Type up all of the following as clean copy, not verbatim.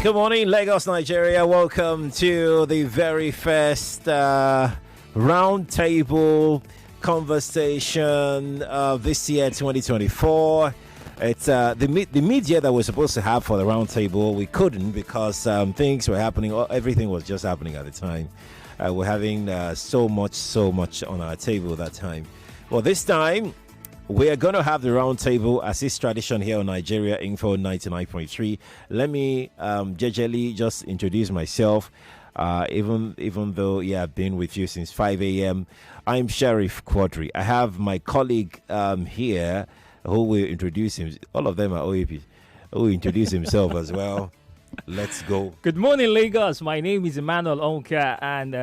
Good morning, Lagos, Nigeria. Welcome to the very first roundtable conversation of this year, 2024. It's the media that we're supposed to have for the roundtable. We couldn't because things were happening. Everything was just happening at the time. We're having so much on our table that time. Well, this time we are going to have the roundtable as is tradition here on Nigeria Info 99.3. Let me jejely just introduce myself. Even though I've been with you since 5 a.m. I'm Sheriff Quadri. I have my colleague here who will introduce him. All of them are OAP. Who will introduce himself as well. Let's go. Good morning, Lagos. My name is Emmanuel Onka, and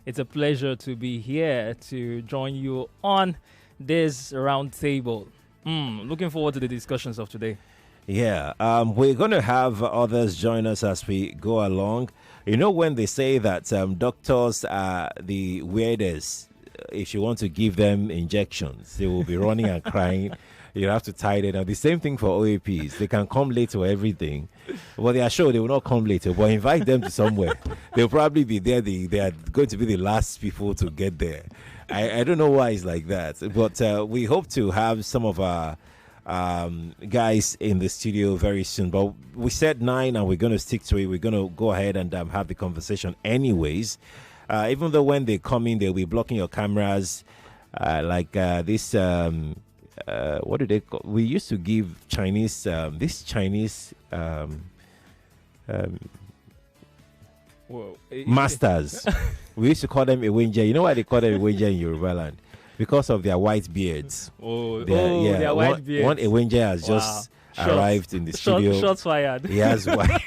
it's a pleasure to be here to join you on this roundtable. Looking forward to the discussions of today. Yeah, we're going to have others join us as we go along. You know, when they say that doctors are the weirdest, if you want to give them injections, they will be running and crying. You have to tie it up. The same thing for OAPs. They can come late to everything. Well, they are sure they will not come later, but invite them to somewhere. They'll probably be there. They are going to be the last people to get there. I don't know why it's like that. But we hope to have some of our guys in the studio very soon. But we said 9 and we're going to stick to it. We're going to go ahead and have the conversation anyways. Even though when they come in, they'll be blocking your cameras. This... what do they call? We used to give Chinese, this Chinese masters. We used to call them Ewenja. You know why they call them Ewenja in Yoruba land? Because of their white beards. Their white beards. One Ewenja has just arrived in the studio. Shots fired. He has white.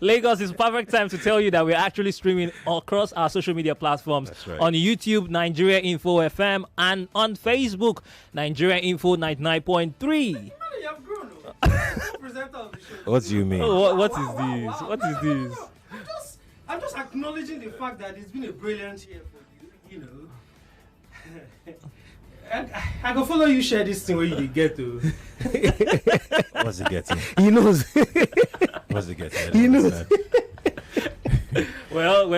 Lagos is perfect time to tell you that we're actually streaming across our social media platforms. Right. On YouTube, Nigeria Info FM, and on Facebook, Nigeria Info 99.3. What do you mean? What is this? What is this? I'm just acknowledging the fact that it's been a brilliant year for you, I can follow you share this thing where you get to. What's it getting? He knows. What's it getting? He knows. Well,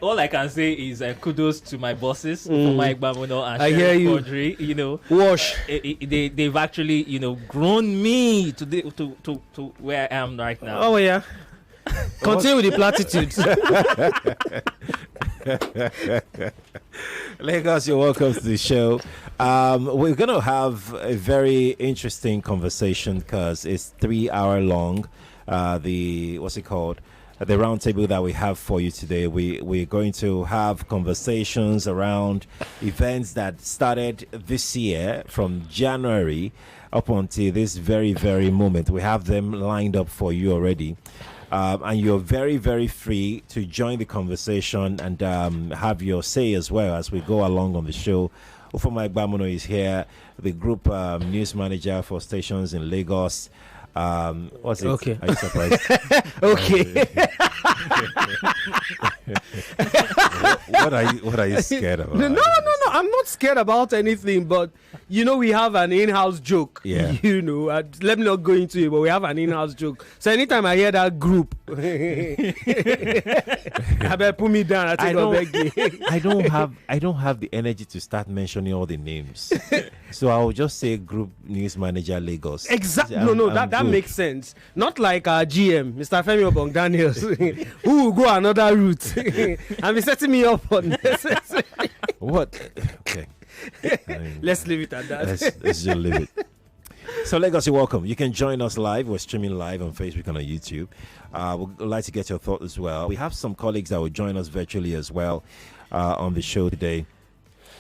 all I can say is kudos to my bosses, Mike Bamono and Sheriff Quadri. Wash. They've actually, grown me to where I am right now. Oh yeah. Continue with the platitudes. Lagos, you're welcome to the show. We're going to have a very interesting conversation because it's 3 hour long. The roundtable that we have for you today. We're going to have conversations around events that started this year from January up until this very, very moment. We have them lined up for you already. And you're very, very free to join the conversation and have your say as well as we go along on the show. Ufoma Igbamono is here, the group news manager for stations in Lagos. What's it? Okay. Are you surprised? Okay. What are you scared about? No. I'm not scared about anything, but we have an in-house joke. Yeah. Let me not go into it, but we have an in-house joke. So anytime I hear that group, I better put me down. I don't have the energy to start mentioning all the names. So I'll just say Group News Manager Lagos. Exactly. That makes sense. Not like our GM, Mr. Femi Obong Daniels, who will go another route and be setting me up on this. What? Okay. Let's leave it at that. Let's just leave it. So Lagos, you're welcome. You can join us live. We're streaming live on Facebook and on YouTube. We'd like to get your thoughts as well. We have some colleagues that will join us virtually as well on the show today.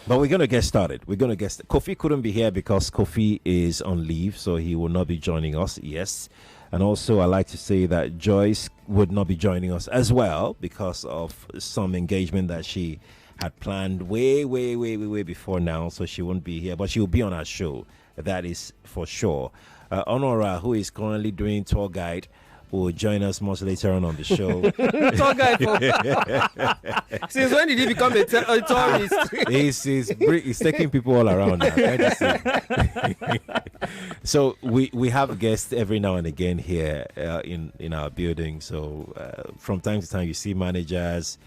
But we're going to get started. Kofi couldn't be here because Kofi is on leave, so he will not be joining us. Yes. And also, I like to say that Joyce would not be joining us as well because of some engagement that she had planned way before now, so she won't be here. But she will be on our show. That is for sure. Honora, who is currently doing tour guide will join us much later on the show. Tour guide since when did he become a tourist? He's taking people all around now. Can't you see? So we have guests every now and again here in our building. So from time to time you see managers,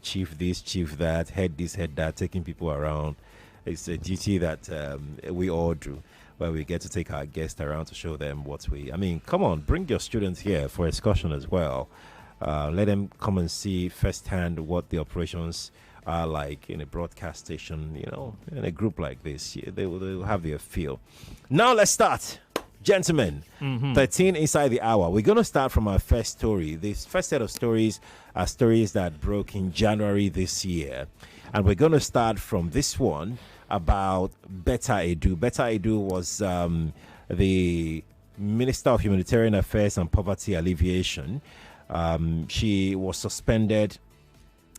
chief this, chief that, head this, head that, taking people around. It's a duty that we all do, where we get to take our guests around to show them come on, bring your students here for excursion as well. Let them come and see firsthand what the operations are like in a broadcast station, in a group like this. They will have their feel. Now let's start. Gentlemen, 13 inside the hour. We're going to start from our first story. This first set of stories are stories that broke in January this year. And we're going to start from this one about Betta Edu. Betta Edu was the Minister of Humanitarian Affairs and Poverty Alleviation. She was suspended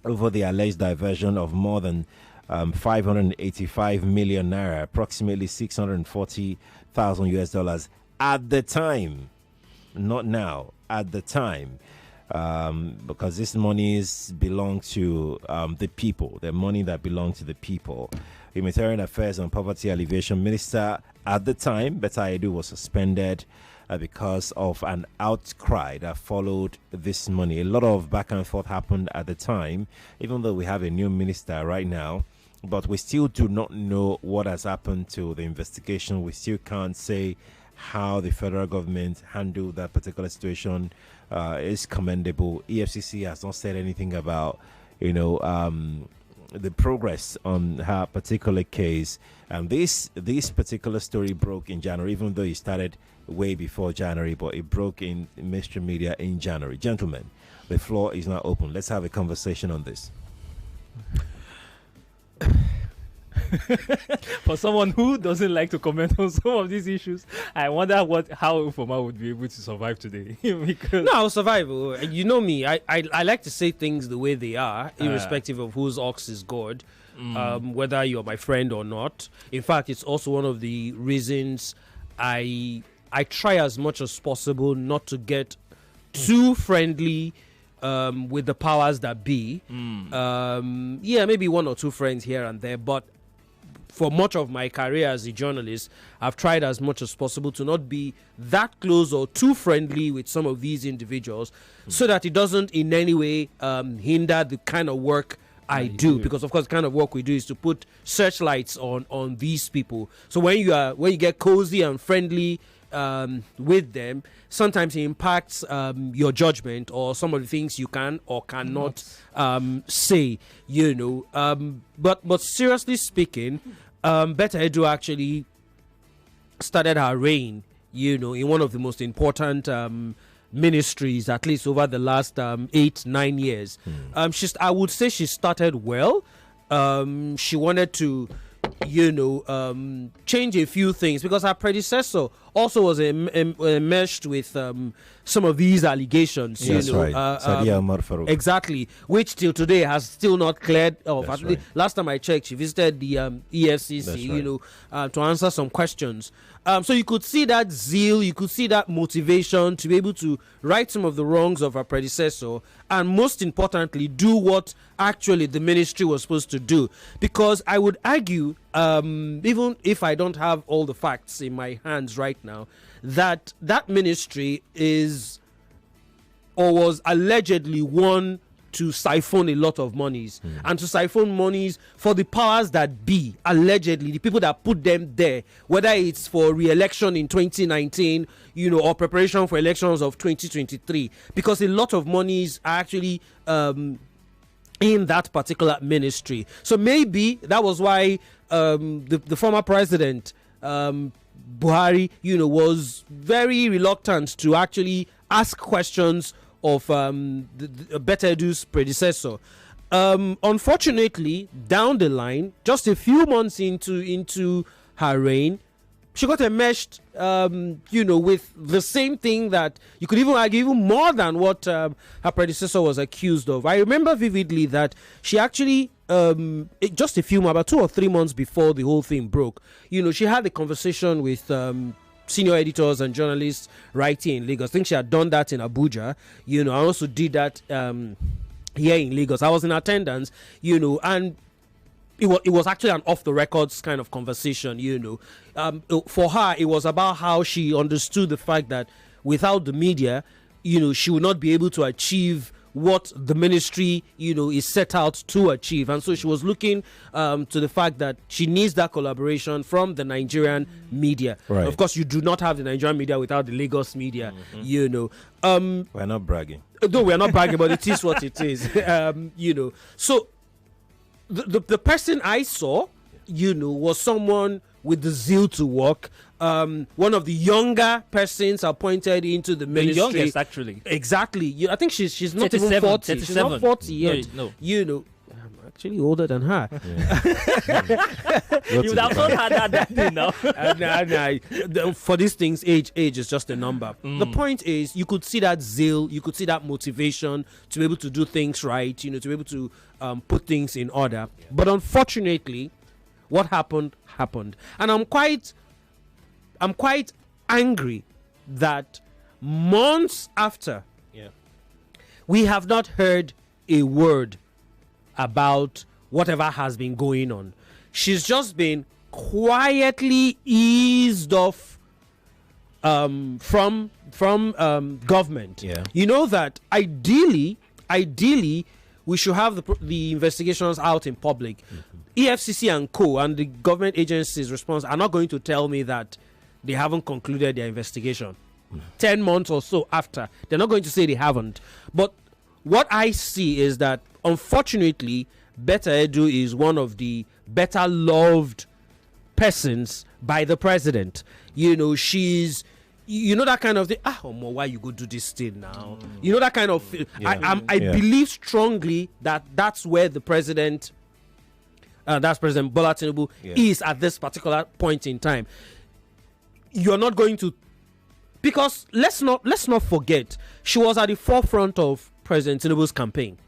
over the alleged diversion of more than 585 million naira, approximately 640,000 US dollars at the time, not now, at the time. Because this monies belong to the people, the money that belongs to the people. Humanitarian Affairs and Poverty Alleviation Minister at the time, Betta Edu, was suspended because of an outcry that followed this money. A lot of back and forth happened at the time, even though we have a new minister right now. But we still do not know what has happened to the investigation. We still can't say how the federal government handled that particular situation. Is commendable. EFCC has not said anything about, the progress on her particular case. And this particular story broke in January, even though it started way before January, but it broke in mainstream media in January. Gentlemen, the floor is now open. Let's have a conversation on this. For someone who doesn't like to comment on some of these issues, I wonder how Ufoma would be able to survive today. Because no, I'll survive. You know me. I like to say things the way they are, irrespective of whose ox is God, whether you're my friend or not. In fact, it's also one of the reasons I try as much as possible not to get too friendly with the powers that be. Maybe one or two friends here and there, but for much of my career as a journalist, I've tried as much as possible to not be that close or too friendly with some of these individuals so that it doesn't in any way hinder the kind of work I do. Because, of course, the kind of work we do is to put searchlights on these people. So when you get cozy and friendly with them, sometimes it impacts your judgment or some of the things you can or cannot say, But seriously speaking, Betta Edu actually started her reign, in one of the most important ministries, at least over the last 8-9 years. I would say she started well. She wanted to change a few things because her predecessor also was enmeshed with some of these allegations. That's right. Sadia Omar Farouk. Exactly, which till today has still not cleared off. Right. Last time I checked, she visited the EFCC, to answer some questions. So you could see that zeal, you could see that motivation to be able to right some of the wrongs of her predecessor, and most importantly, do what actually the ministry was supposed to do. Because I would argue, even if I don't have all the facts in my hands right now, that ministry is or was allegedly one to siphon a lot of monies and to siphon monies for the powers that be, allegedly the people that put them there, whether it's for re-election in 2019 or preparation for elections of 2023, because a lot of monies are actually in that particular ministry. So maybe that was why the former president Buhari was very reluctant to actually ask questions of the Betta Edu's predecessor. Unfortunately, down the line, just a few months into her reign, she got enmeshed, with the same thing that you could even argue even more than what her predecessor was accused of. I remember vividly that she actually, just about 2 or 3 months before the whole thing broke, she had a conversation with senior editors and journalists writing in Lagos. I think she had done that in Abuja. I also did that here in Lagos. I was in attendance, and it was actually an off the records kind of conversation. For her, it was about how she understood the fact that without the media, she would not be able to achieve what the ministry, is set out to achieve. And so she was looking to the fact that she needs that collaboration from the Nigerian media. Right. Of course, you do not have the Nigerian media without the Lagos media, We're not bragging. No, we're not bragging, but it is what it is. So the person I saw, was someone with the zeal to work. One of the younger persons appointed into the ministry. The youngest, actually. Exactly. I think she's not 37, even 40. 37. She's not 40 yet. No. I'm actually older than her. You would have not had that thing now. For these things, age is just a number. The point is, you could see that zeal, you could see that motivation to be able to do things right, to be able to put things in order. But unfortunately, what happened. And I'm quite angry that months after, we have not heard a word about whatever has been going on. She's just been quietly eased off from government. That ideally we should have the investigations out in public. EFCC and co and the government agencies' response are not going to tell me that they haven't concluded their investigation 10 months or so after. They're not going to say they haven't. But what I see is that, unfortunately, Betta Edu is one of the better loved persons by the president. She's that kind of thing. Why you go do this thing now? That kind of. I believe strongly that that's where the president. That's President Bola Tinubu is at this particular point in time. You're not going to, because let's not forget, she was at the forefront of President Tinubu's campaign.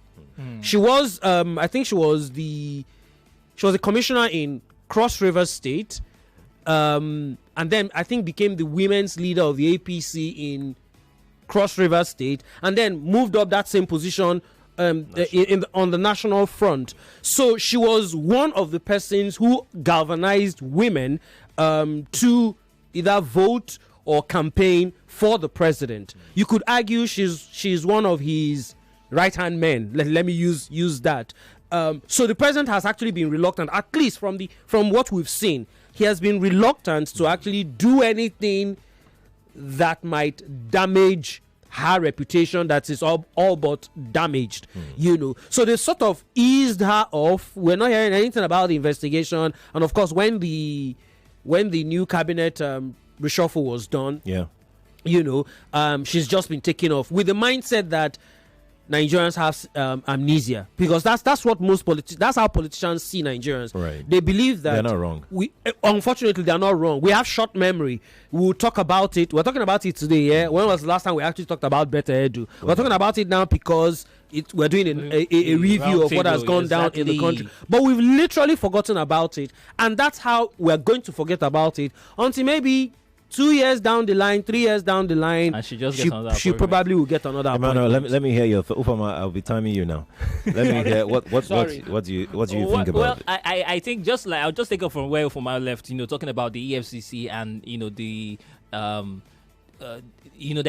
She was, I think she was a commissioner in Cross River State, and then I think became the women's leader of the APC in Cross River State, and then moved up that same position on the national front. So she was one of the persons who galvanized women to either vote or campaign for the president. You could argue she's one of his right-hand men. Let me use that. So the president has actually been reluctant, at least from what we've seen. He has been reluctant to actually do anything that might damage her reputation, that is all but damaged. So they sort of eased her off. We're not hearing anything about the investigation, and of course when the new cabinet reshuffle was done, she's just been taken off with the mindset that Nigerians have amnesia, because that's what that's how politicians see Nigerians. Right. They believe that they're not wrong. Unfortunately, they're not wrong. We have short memory. We'll talk about it. We're talking about it today. Yeah. When was the last time we actually talked about Betta Edu? We're talking about it now because we're doing a review of what has gone down in the country. But we've literally forgotten about it, and that's how we're going to forget about it until maybe 2 years down the line, 3 years down the line, and she just gets another she probably will get another Emmanuel, appointment. let me hear your Ufama, I'll be timing you now. Let me hear what do you think about it? I think I'll just take it from where Ufama left, talking about the EFCC and the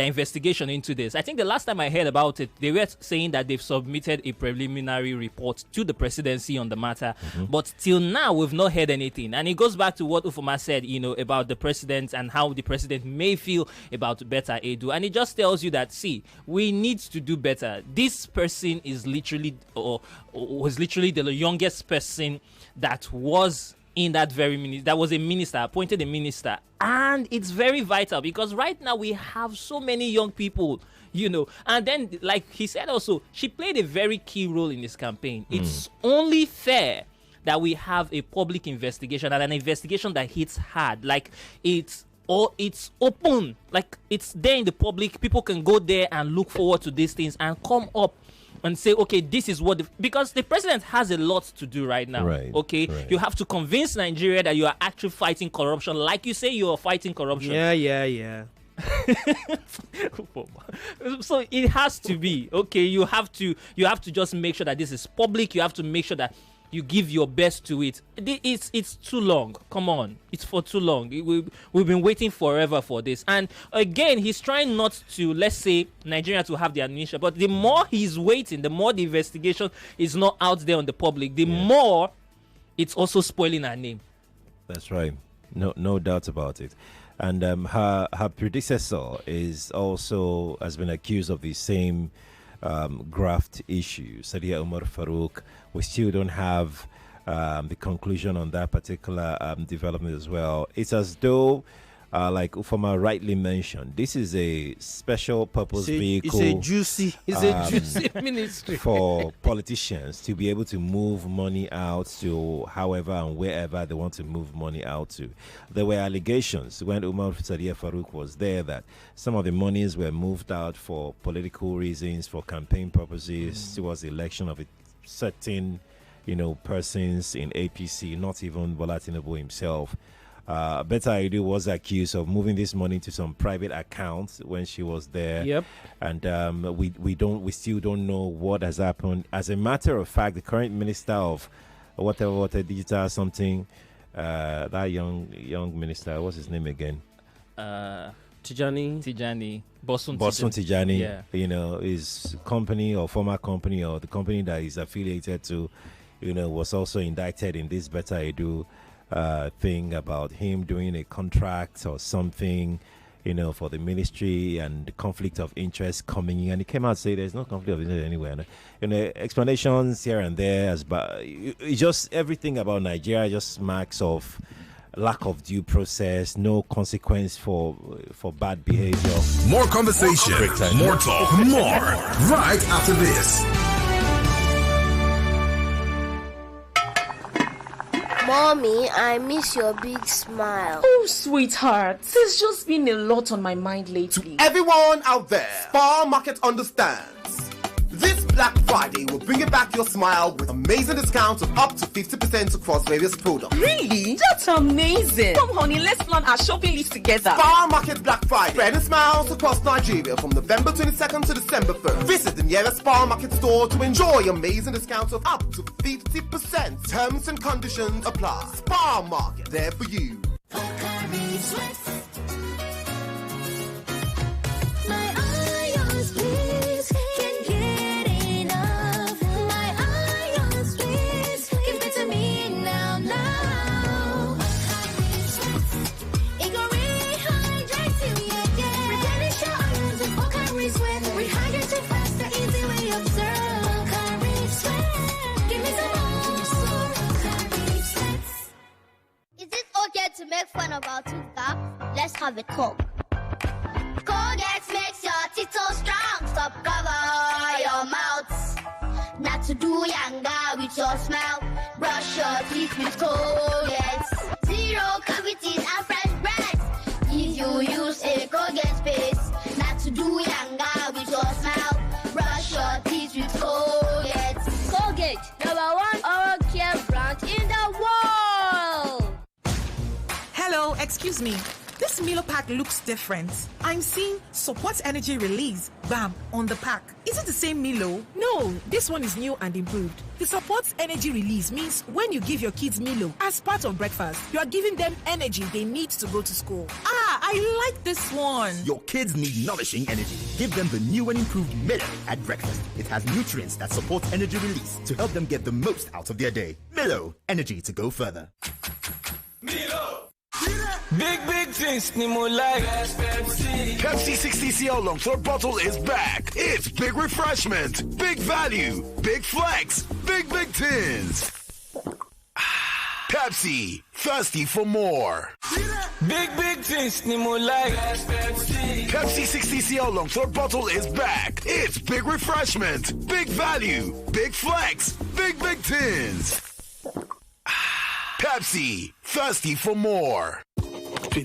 investigation into this. I think the last time I heard about it, they were saying that they've submitted a preliminary report to the presidency on the matter, but till now we've not heard anything. And it goes back to what Ufoma said, about the president and how the president may feel about Betta Edu, and it just tells you that, see, we need to do better. This person is literally was literally the youngest person that was in that very ministry, that was appointed a minister. And it's very vital because right now we have so many young people, and then, like he said also, she played a very key role in this campaign. It's only fair that we have a public investigation, and an investigation that hits hard. Like it's open, like it's there in the public. People can go there and look forward to these things and come up and say, okay, this is what because the president has a lot to do right now. Right. Okay, you have to convince Nigeria that you are actually fighting corruption, like you say you are fighting corruption. Yeah. So it has to be okay. You have to just make sure that this is public. You have to make sure that you give your best to it. It's too long. Come on, it's for too long. We've been waiting forever for this. And again, he's trying not to, let's say, Nigeria to have the amnesia. But the more he's waiting, the more the investigation is not out there on the public, the more it's also spoiling our name. That's right. No doubt about it. And her predecessor has been accused of the same graft issue. Sadia Umar Farouk. We still don't have the conclusion on that particular development as well. It's as though, like Ufoma rightly mentioned, this is a special purpose vehicle. It's a juicy ministry for politicians to be able to move money out to however and wherever they want to move money out to. There were allegations when Umar Sadia Farouk was there that some of the monies were moved out for political reasons, for campaign purposes, towards the election of a certain, persons in APC, not even Bola Tinubu himself. Betta Edu was accused of moving this money to some private accounts when she was there. Yep. And we still don't know what has happened. As a matter of fact, the current minister of whatever digital something, that young minister, what's his name again? Tijani. Bosun Tijani. Yeah. His company or former company or the company that he's affiliated to, was also indicted in this Betta Edu thing about him doing a contract or something, for the ministry, and the conflict of interest coming in. And he came out and said there's no conflict of interest anywhere. Explanations here and there, it's just everything about Nigeria just marks of lack of due process, no consequence for bad behavior. More conversation, more talk, more right after this. Mommy, I miss your big smile. Oh, sweetheart, there's just been a lot on my mind lately. To everyone out there, Spar Market understands. This Black Friday will bring you back your smile with amazing discounts of up to 50% across various products. Really? That's amazing. Come, honey, let's plan our shopping list together. Spar Market Black Friday. Spreading smiles across Nigeria from November 22nd to December 1st. Visit the nearest Spar Market store to enjoy amazing discounts of up to 50%. Terms and conditions apply. Spar Market, there for you. To make fun of our tooth gap, let's have a talk. Colgate makes your teeth so strong. Stop cover your mouth. Not to do yanga with your smile. Brush your teeth with Colgate. Zero cavities and fresh breath. If you use a Colgate paste. Not to do yanga with your smile. Brush your teeth with Colgate. Colgate, #1 oral care brand in the world. Hello, excuse me. This Milo pack looks different. I'm seeing support energy release, BAM, on the pack. Is it the same Milo? No, this one is new and improved. The support energy release means when you give your kids Milo as part of breakfast, you are giving them energy they need to go to school. Ah, I like this one. Your kids need nourishing energy. Give them the new and improved Milo at breakfast. It has nutrients that support energy release to help them get the most out of their day. Milo, energy to go further. Milo! Big things, Nemo like Pepsi 60cl long throat bottle is back. It's big refreshment, big value, big flex, big tins. Pepsi, thirsty for more. Big things, Nemo like Pepsi 60cl long throat bottle is back. It's big refreshment, big value, big flex, big tins. Pepsi, thirsty for more.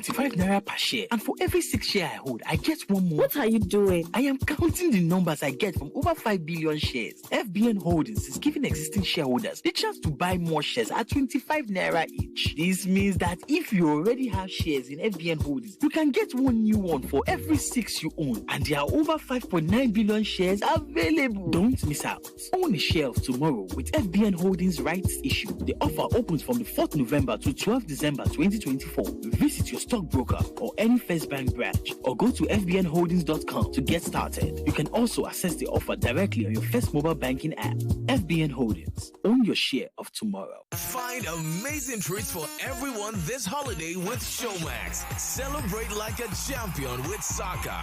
25 naira per share. And for every 6 share I hold, I get one more. What are you doing? I am counting the numbers I get from over 5 billion shares. FBN Holdings is giving existing shareholders the chance to buy more shares at 25 naira each. This means that if you already have shares in FBN Holdings, you can get one new one for every 6 you own. And there are over 5.9 billion shares available. Don't miss out. Own a share of tomorrow with FBN Holdings rights issue. The offer opens from the 4th November to 12th December 2024. Visit your stockbroker or any First Bank branch or go to fbnholdings.com to get started. You can also access the offer directly on your First mobile banking app. FBN Holdings. Own your share of tomorrow. Find amazing treats for everyone this holiday with Showmax. Celebrate like a champion with soccer.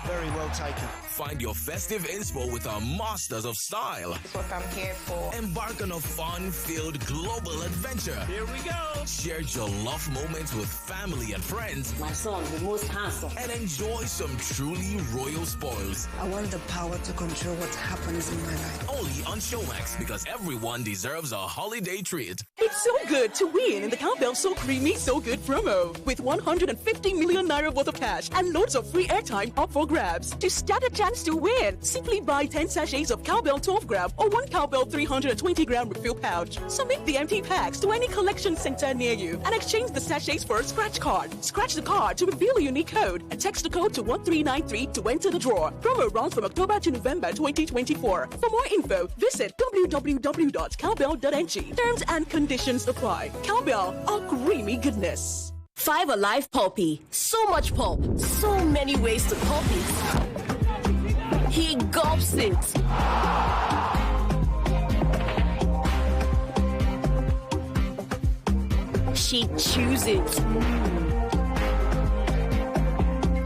Very well taken. Find your festive inspo with our masters of style. That's what I'm here for. Embark on a fun-filled global adventure. Here we go. Share your love moments with family and friends. My son, the most handsome. And enjoy some truly royal spoils. I want the power to control what happens in my life. Only on Showmax, because everyone deserves a holiday treat. It's so good to win in the Cowbell So Creamy So Good promo. With 150 million naira worth of cash and loads of free airtime up for grabs. To stand a chance to win, simply buy 10 sachets of Cowbell 12 gram or 1 Cowbell 320 gram refill pouch. Submit the empty packs to any collection center near you and exchange the sachets for a scratch card. Scratch the card to reveal a unique code and text the code to 1393 to enter the draw. Promo runs from October to November 2024. For more info, visit www.cowbell.ng. Terms and conditions apply. Cowbell, a creamy goodness. 5 Alive Poppy. So much pulp. So many ways to pop it. He gulps it. She chews it.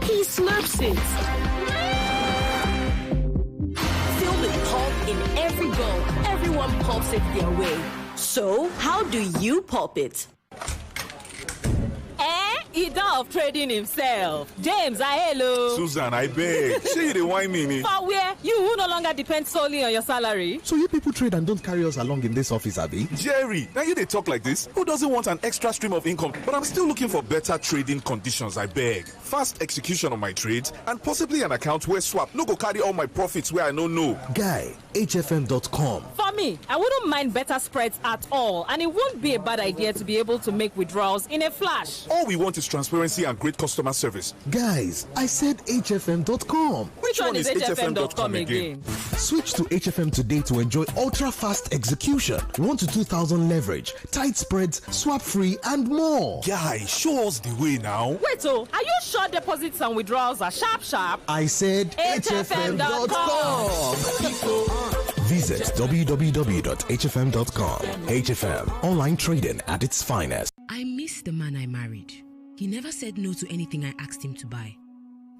He slurps it. Filled with pulp in every bowl. Everyone pops it their way. So, how do you pop it? He done of trading himself. James, hello. Susan, I beg. Say you the wine me. For where? You who no longer depend solely on your salary. So you people trade and don't carry us along in this office, Abby? Jerry, now you they talk like this? Who doesn't want an extra stream of income? But I'm still looking for better trading conditions, I beg. Fast execution of my trades and possibly an account where swap no go carry all my profits where I no know. Guy, hfm.com. For me, I wouldn't mind better spreads at all, and it won't be a bad idea to be able to make withdrawals in a flash. All we want is transparency and great customer service. Guys, I said hfm.com. Which one is hfm.com again? Switch to HFM today to enjoy ultra-fast execution, 1 to 2,000 leverage, tight spreads, swap-free, and more. Guy, show us the way now. Wait, are you sure deposits and withdrawals are sharp? I said hfm.com. Visit www.hfm.com. HFM, online trading at its finest. I miss the man I married. He never said no to anything I asked him to buy.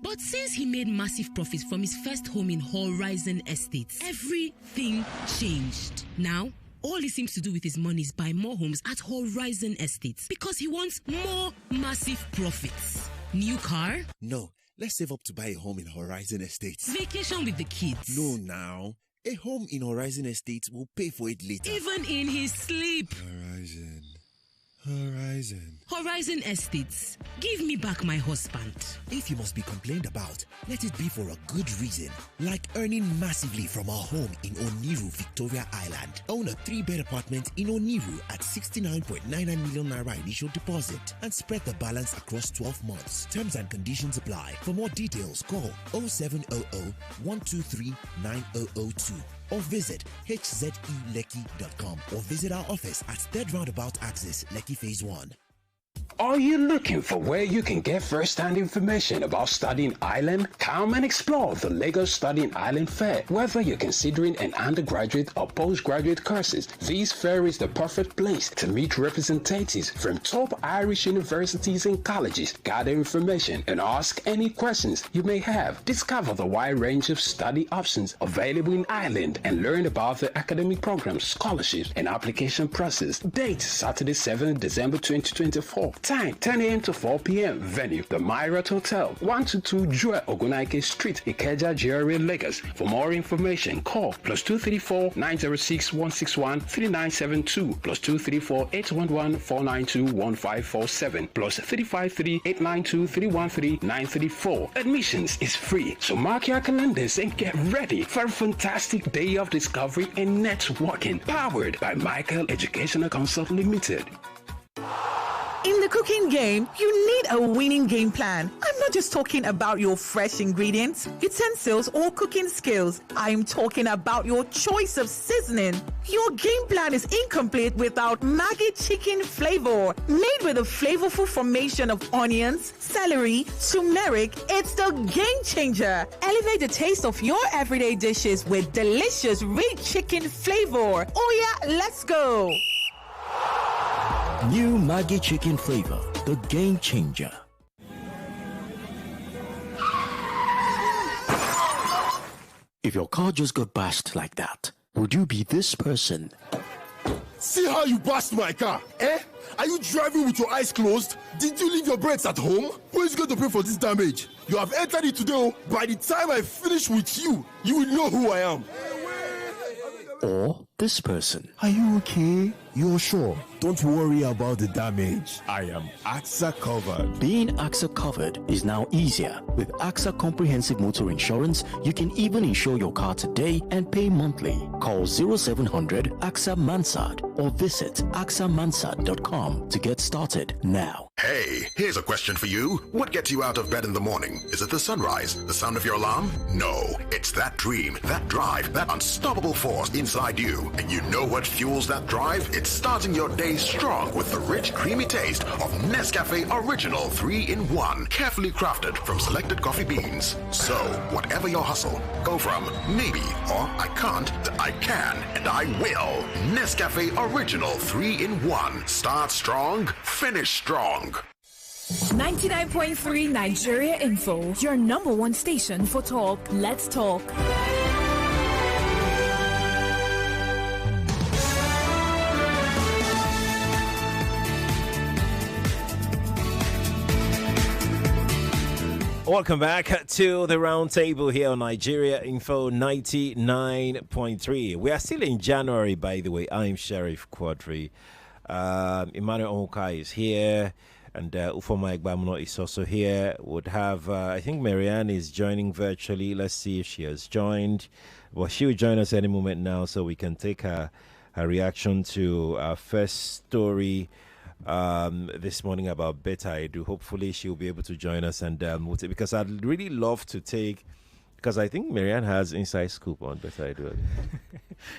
But since he made massive profits from his first home in Horizon Estates, everything changed. Now, all he seems to do with his money is buy more homes at Horizon Estates because he wants more massive profits. New car? No, let's save up to buy a home in Horizon Estates. Vacation with the kids? No, now. A home in Horizon Estates will pay for it later. Even in his sleep. Horizon Estates. Give me back my husband. If you must be complained about, let it be for a good reason. Like earning massively from our home in Oniru, Victoria Island. Own a 3-bed apartment in Oniru at 69.99 million naira initial deposit and spread the balance across 12 months. Terms and conditions apply. For more details, call 0700-123-9002. or visit hzelekki.com or visit our office at Third Roundabout Axis, Lekki Phase 1. Are you looking for where you can get first-hand information about studying Ireland? Come and explore the Lagos Studying Ireland Fair. Whether you're considering an undergraduate or postgraduate courses, this fair is the perfect place to meet representatives from top Irish universities and colleges, gather information, and ask any questions you may have. Discover the wide range of study options available in Ireland and learn about the academic programs, scholarships, and application process. Date Saturday, 7th December 2024. Time 10 a.m. to 4 p.m. Venue the Myriad Hotel, 122 Joel Ogunaike Street, Ikeja, GRA, Lagos. For more information, call +234 906 161 3972 +234 811 492 1547 +353 892 313 934. Admissions is free, so mark your calendars and get ready for a fantastic day of discovery and networking. Powered by Michael Educational Consult Limited. In the cooking game, you need a winning game plan. I'm not just talking about your fresh ingredients, utensils, or cooking skills. I'm talking about your choice of seasoning. Your game plan is incomplete without Maggi chicken flavor. Made with a flavorful formation of onions, celery, turmeric, it's the game changer. Elevate the taste of your everyday dishes with delicious rich chicken flavor. Oh yeah, let's go. New Maggi chicken flavor, the game changer. If your car just got bashed like that, would you be this person? See how you bashed my car, eh? Are you driving with your eyes closed? Did you leave your brakes at home? Who is going to pay for this damage? You have entered it today. By the time I finish with you, you will know who I am. Or this person. Are you okay? You're sure? Don't worry about the damage. I am AXA covered. Being AXA covered is now easier. With AXA Comprehensive Motor Insurance, you can even insure your car today and pay monthly. Call 0700 AXA Mansard or visit axamansard.com to get started now. Hey, here's a question for you. What gets you out of bed in the morning? Is it the sunrise? The sound of your alarm? No, it's that dream, that drive, that unstoppable force inside you. And you know what fuels that drive? It's starting your day strong with the rich, creamy taste of Nescafe Original 3-in-1, carefully crafted from selected coffee beans. So, whatever your hustle, go from maybe or I can't to I can and I will. Nescafe Original 3-in-1. Start strong, finish strong. 99.3 Nigeria Info, your number one station for talk. Let's talk. Welcome back to the Roundtable here on Nigeria Info 99.3. We are still in January, by the way. I'm Sheriff Quadri. Emmanuel Onka is here, and Ufoma Egbamuno is also here. Would have, I think Marianne is joining virtually. Let's see if she has joined. Well, she will join us any moment now, so we can take her reaction to our first story this morning about Betta Edu. Hopefully she'll be able to join us, and because I'd really love to take, because I think Marianne has inside scoop on Betta Edu.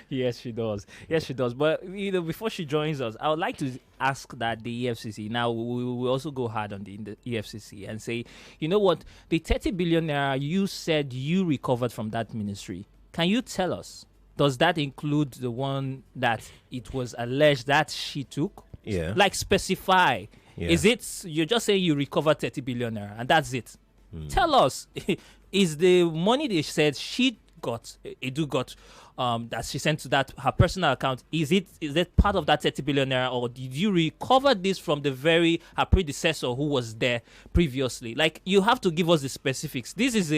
Yes, she does. Yes, she does. But before she joins us, I would like to ask that the EFCC. Now we will also go hard on the EFCC and say, you know what, the 30 billion naira you said you recovered from that ministry. Can you tell us? Does that include the one that it was alleged that she took? Yeah. Like, specify. Yeah. Is it, you're just saying you recovered 30 billion naira and that's it? Tell us, is the money they said she got, Edu got, that she sent to that her personal account, is that part of that 30 billion naira, or did you recover this from her predecessor who was there previously? Like, you have to give us the specifics. This is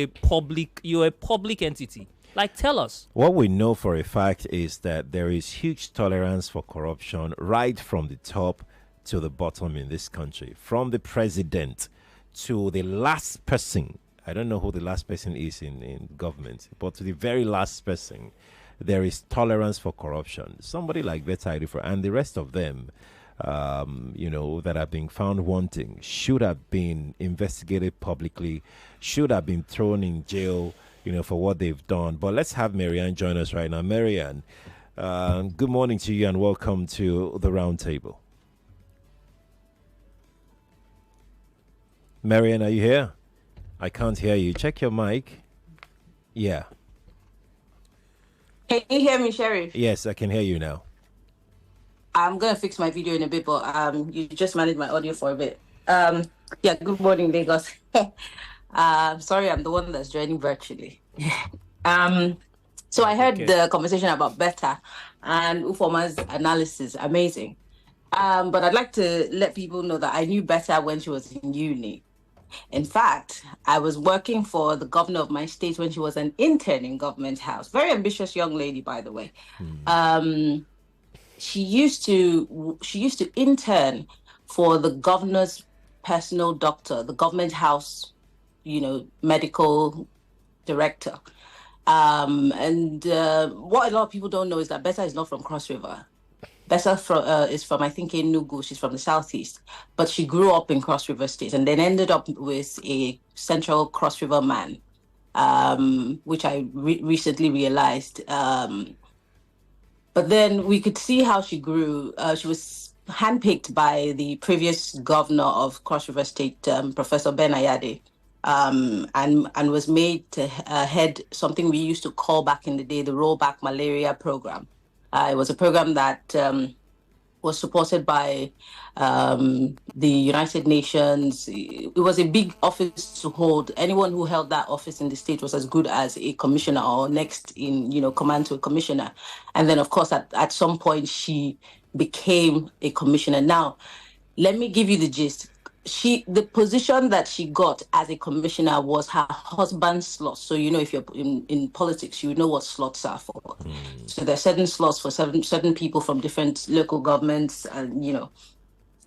you're a public entity. Like, tell us. What we know for a fact is that there is huge tolerance for corruption right from the top to the bottom in this country. From the president to the last person. I don't know who the last person is in government, but to the very last person, there is tolerance for corruption. Somebody like Betta Edu and the rest of them, that are being found wanting should have been investigated publicly, should have been thrown in jail, for what they've done. But let's have Marianne join us right now. Marianne, good morning to you and welcome to the Roundtable. Marianne, are you here? I can't hear you. Check your mic. Yeah. Can you hear me, Sheriff? Yes, I can hear you now. I'm going to fix my video in a bit, but you just managed my audio for a bit. Good morning, Lagos. Sorry, I'm the one that's joining virtually. So I heard the conversation about Betta and Ufoma's analysis. Amazing. But I'd like to let people know that I knew Betta when she was in uni. In fact, I was working for the governor of my state when she was an intern in Government House. Very ambitious young lady, by the way. She used to intern for the governor's personal doctor, the Government House, medical director. And what a lot of people don't know is that Betta is not from Cross River. Betta is from, I think, Enugu. She's from the southeast, but she grew up in Cross River State and then ended up with a central Cross River man, which I recently realized. But then we could see how she grew. She was handpicked by the previous governor of Cross River State, Professor Betta Edu, and was made to head something we used to call back in the day the Rollback Malaria Program. It was a program that was supported by the United Nations. It was a big office to hold. Anyone who held that office in the state was as good as a commissioner or next in, command to a commissioner. And then, of course, at some point, she became a commissioner. Now, let me give you the gist. The position that she got as a commissioner was her husband's slot. So, if you're in politics, you know what slots are for. So there are certain slots for certain people from different local governments, and,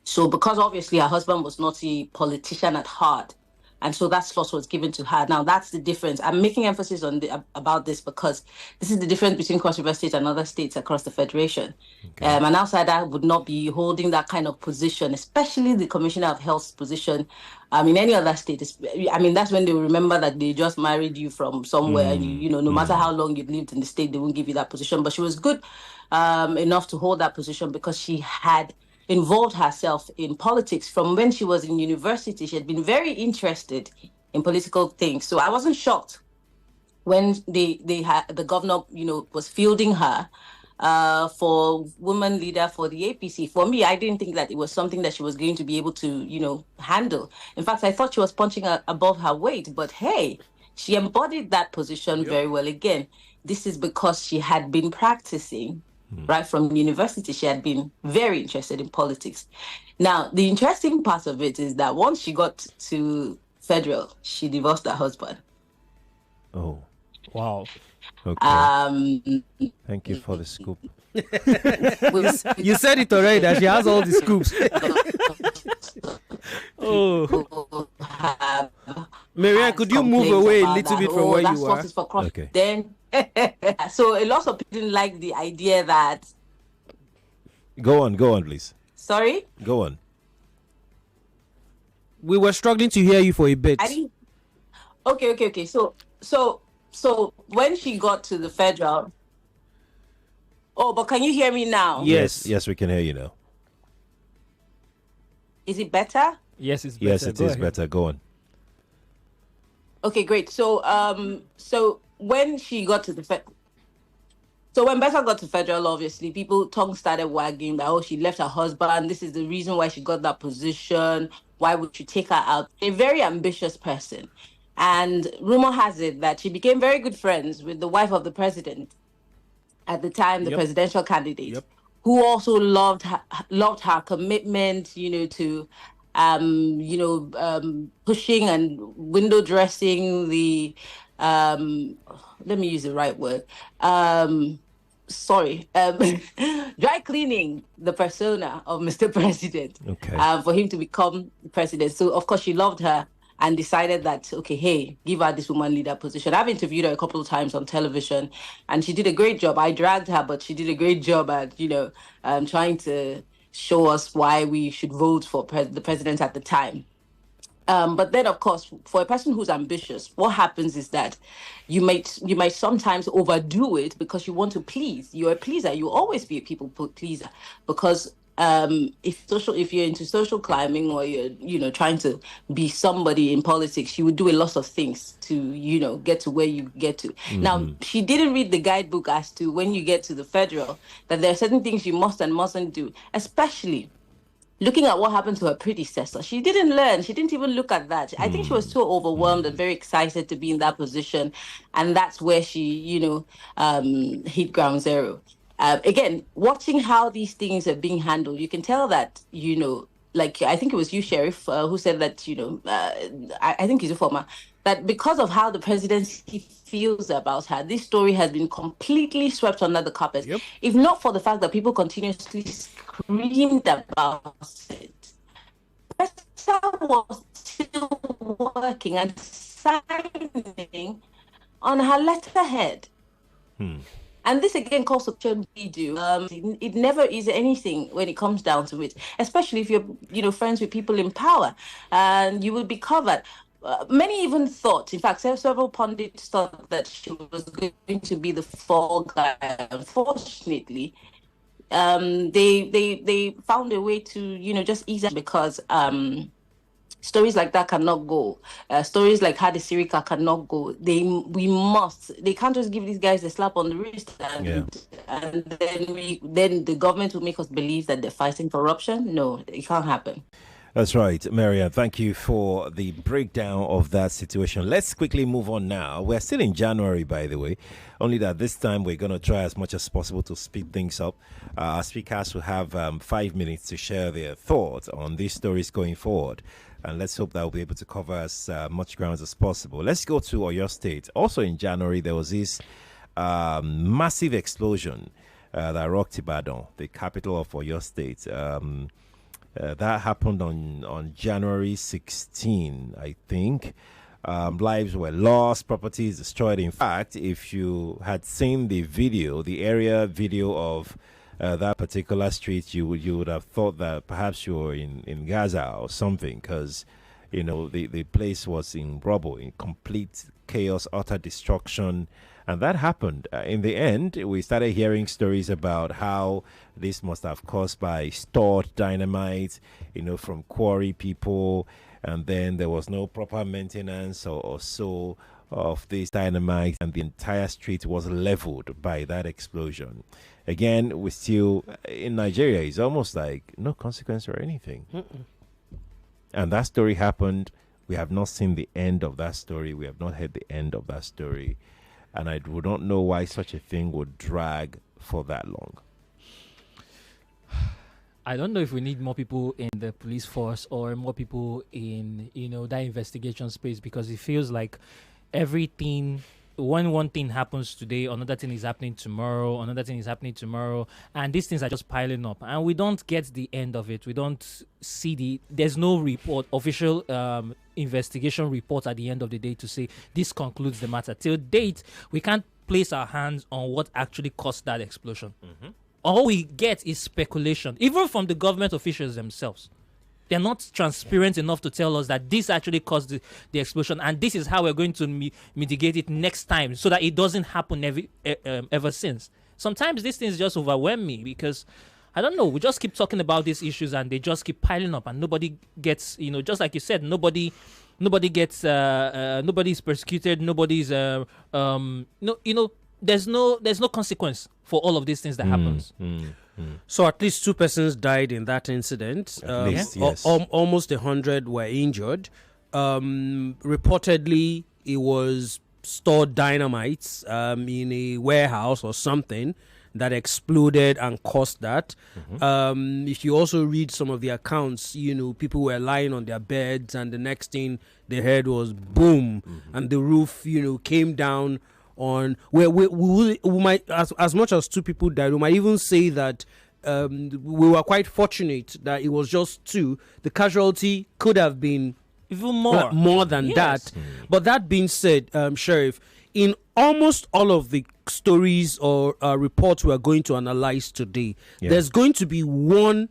so because obviously her husband was not a politician at heart, and so that slot was given to her. Now, that's the difference. I'm making emphasis on about this because this is the difference between Cross River State and other states across the Federation. Okay. An outsider would not be holding that kind of position, especially the Commissioner of Health's position. In any other state, that's when they will remember that they just married you from somewhere. And no matter how long you've lived in the state, they won't give you that position. But she was good enough to hold that position because she had involved herself in politics from when she was in university. She had been very interested in political things. So I wasn't shocked when the governor, was fielding her for woman leader for the APC. For me, I didn't think that it was something that she was going to be able to, handle. In fact, I thought she was punching above her weight. But hey, she embodied that position very well. Again, this is because she had been practicing. Right from university, she had been very interested in politics. Now, the interesting part of it is that once she got to federal, she divorced her husband. Oh, wow. Okay. Thank you for the scoop. You said it already that she has all the scoops. Oh, Marianne, could you move away a little bit from where you are? Okay. Then, so a lot of people didn't like the idea that. Go on, please. Sorry? Go on. We were struggling to hear you for a bit. Okay. So when she got to the federal. Oh, but can you hear me now? Yes, we can hear you now. Is it better? Yes, it's better. Yes, it is better. Go on. Okay, great. So when she got to when Betta got to federal, obviously, tongue started wagging that, she left her husband. This is the reason why she got that position. Why would you take her out? A very ambitious person. And rumor has it that she became very good friends with the wife of the president at the time, the presidential candidate, who also loved her commitment, to pushing and window dressing the let me use the right word. Dry cleaning the persona of Mr. President for him to become president. So, of course, she loved her and decided that, okay, hey, give her this woman leader position. I've interviewed her a couple of times on television, and she did a great job. I dragged her, but she did a great job at, trying to show us why we should vote for the president at the time. But then, of course, for a person who's ambitious, what happens is that you might sometimes overdo it because you want to please. You're a pleaser. You always be a people pleaser because if you're into social climbing or you're trying to be somebody in politics, you would do a lot of things to get to where you get to. Now, she didn't read the guidebook as to when you get to the federal that there are certain things you must and mustn't do, especially looking at what happened to her predecessor. She didn't learn. She didn't even look at that. I think she was so overwhelmed and very excited to be in that position. And that's where she, hit ground zero. Again, watching how these things are being handled, you can tell that, like I think it was you, Sheriff, who said that, I think he's a former, that because of how the presidency feels about her, this story has been completely swept under the carpet. Yep. If not for the fact that people continuously screamed about it, Betta was still working and signing on her letterhead. And this again calls for Edu. It never is anything when it comes down to it, especially if you're friends with people in power, and you will be covered. Many even thought, in fact, several pundits thought that she was going to be the fall guy. Unfortunately, they found a way to just ease it because stories like that cannot go. Stories like Hadi Sirika cannot go. They can't just give these guys a slap on the wrist and then the government will make us believe that they're fighting corruption. No, it can't happen. That's right, Mariam. Thank you for the breakdown of that situation. Let's quickly move on now. We're still in January, by the way, only that this time we're going to try as much as possible to speed things up. Our speakers will have 5 minutes to share their thoughts on these stories going forward. And let's hope that we'll be able to cover as much ground as possible. Let's go to Oyo State. Also in January, there was this massive explosion that rocked Ibadan, the capital of Oyo State. That happened on January 16, I think. Lives were lost, properties destroyed. In fact, if you had seen the video, the area video of that particular street, you would have thought that perhaps you were in Gaza or something, because the place was in rubble, in complete chaos, utter destruction. And that happened. In the end, we started hearing stories about how this must have caused by stored dynamite, from quarry people, and then there was no proper maintenance or so of this dynamite, and the entire street was leveled by that explosion. Again, we still, in Nigeria, it's almost like no consequence or anything. And that story happened. We have not seen the end of that story. We have not heard the end of that story. And I would not know why such a thing would drag for that long. I don't know if we need more people in the police force or more people in, that investigation space, because it feels like everything, when one thing happens today, another thing is happening tomorrow, and these things are just piling up, and we don't get the end of it. We don't see there's no report, official investigation report at the end of the day to say this concludes the matter. Till date, we can't place our hands on what actually caused that explosion. All we get is speculation, even from the government officials themselves. They're not transparent enough to tell us that this actually caused the explosion, and this is how we're going to mitigate it next time so that it doesn't happen ever since. Sometimes these things just overwhelm me because, I don't know, we just keep talking about these issues and they just keep piling up, and nobody gets, just like you said, nobody gets, nobody's persecuted, nobody's, there's no consequence for all of these things that happens. So at least 2 persons died in that incident. At least, yes. Almost 100 were injured. Reportedly, it was stored dynamite in a warehouse or something that exploded and caused that. If you also read some of the accounts, people were lying on their beds, and the next thing they heard was boom, and the roof, came down on where we might, as much as 2 people died, we might even say that we were quite fortunate that it was just 2. The casualty could have been even more than that. But that being said, Sheriff, in almost all of the stories or reports we are going to analyze today, there's going to be one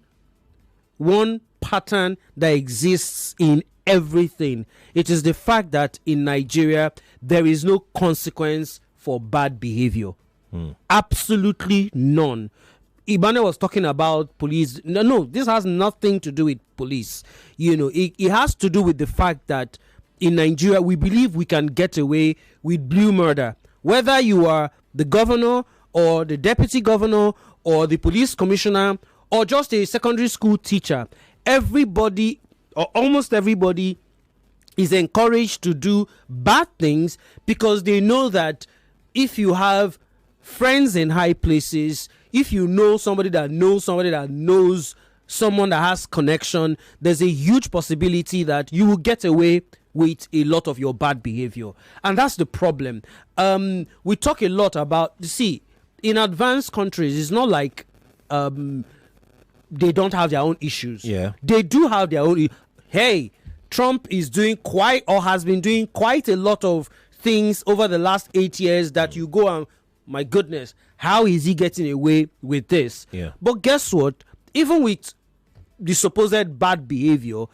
pattern that exists in everything. It is the fact that in Nigeria there is no consequence for bad behavior. Absolutely none. Ibane was talking about police. No, this has nothing to do with police. It has to do with the fact that in Nigeria we believe we can get away with blue murder. Whether you are the governor or the deputy governor or the police commissioner or just a secondary school teacher, everybody or almost everybody is encouraged to do bad things because they know that if you have friends in high places, if you know somebody that knows somebody that knows someone that has connection, there's a huge possibility that you will get away with a lot of your bad behavior. And that's the problem. We talk a lot about, see, in advanced countries, it's not like they don't have their own issues. Yeah. They do have their own. Hey, Trump is doing quite, or has been doing quite a lot of things over the last 8 years that you go and, my goodness, how is he getting away with this? Yeah. But guess what? Even with the supposed bad behavior,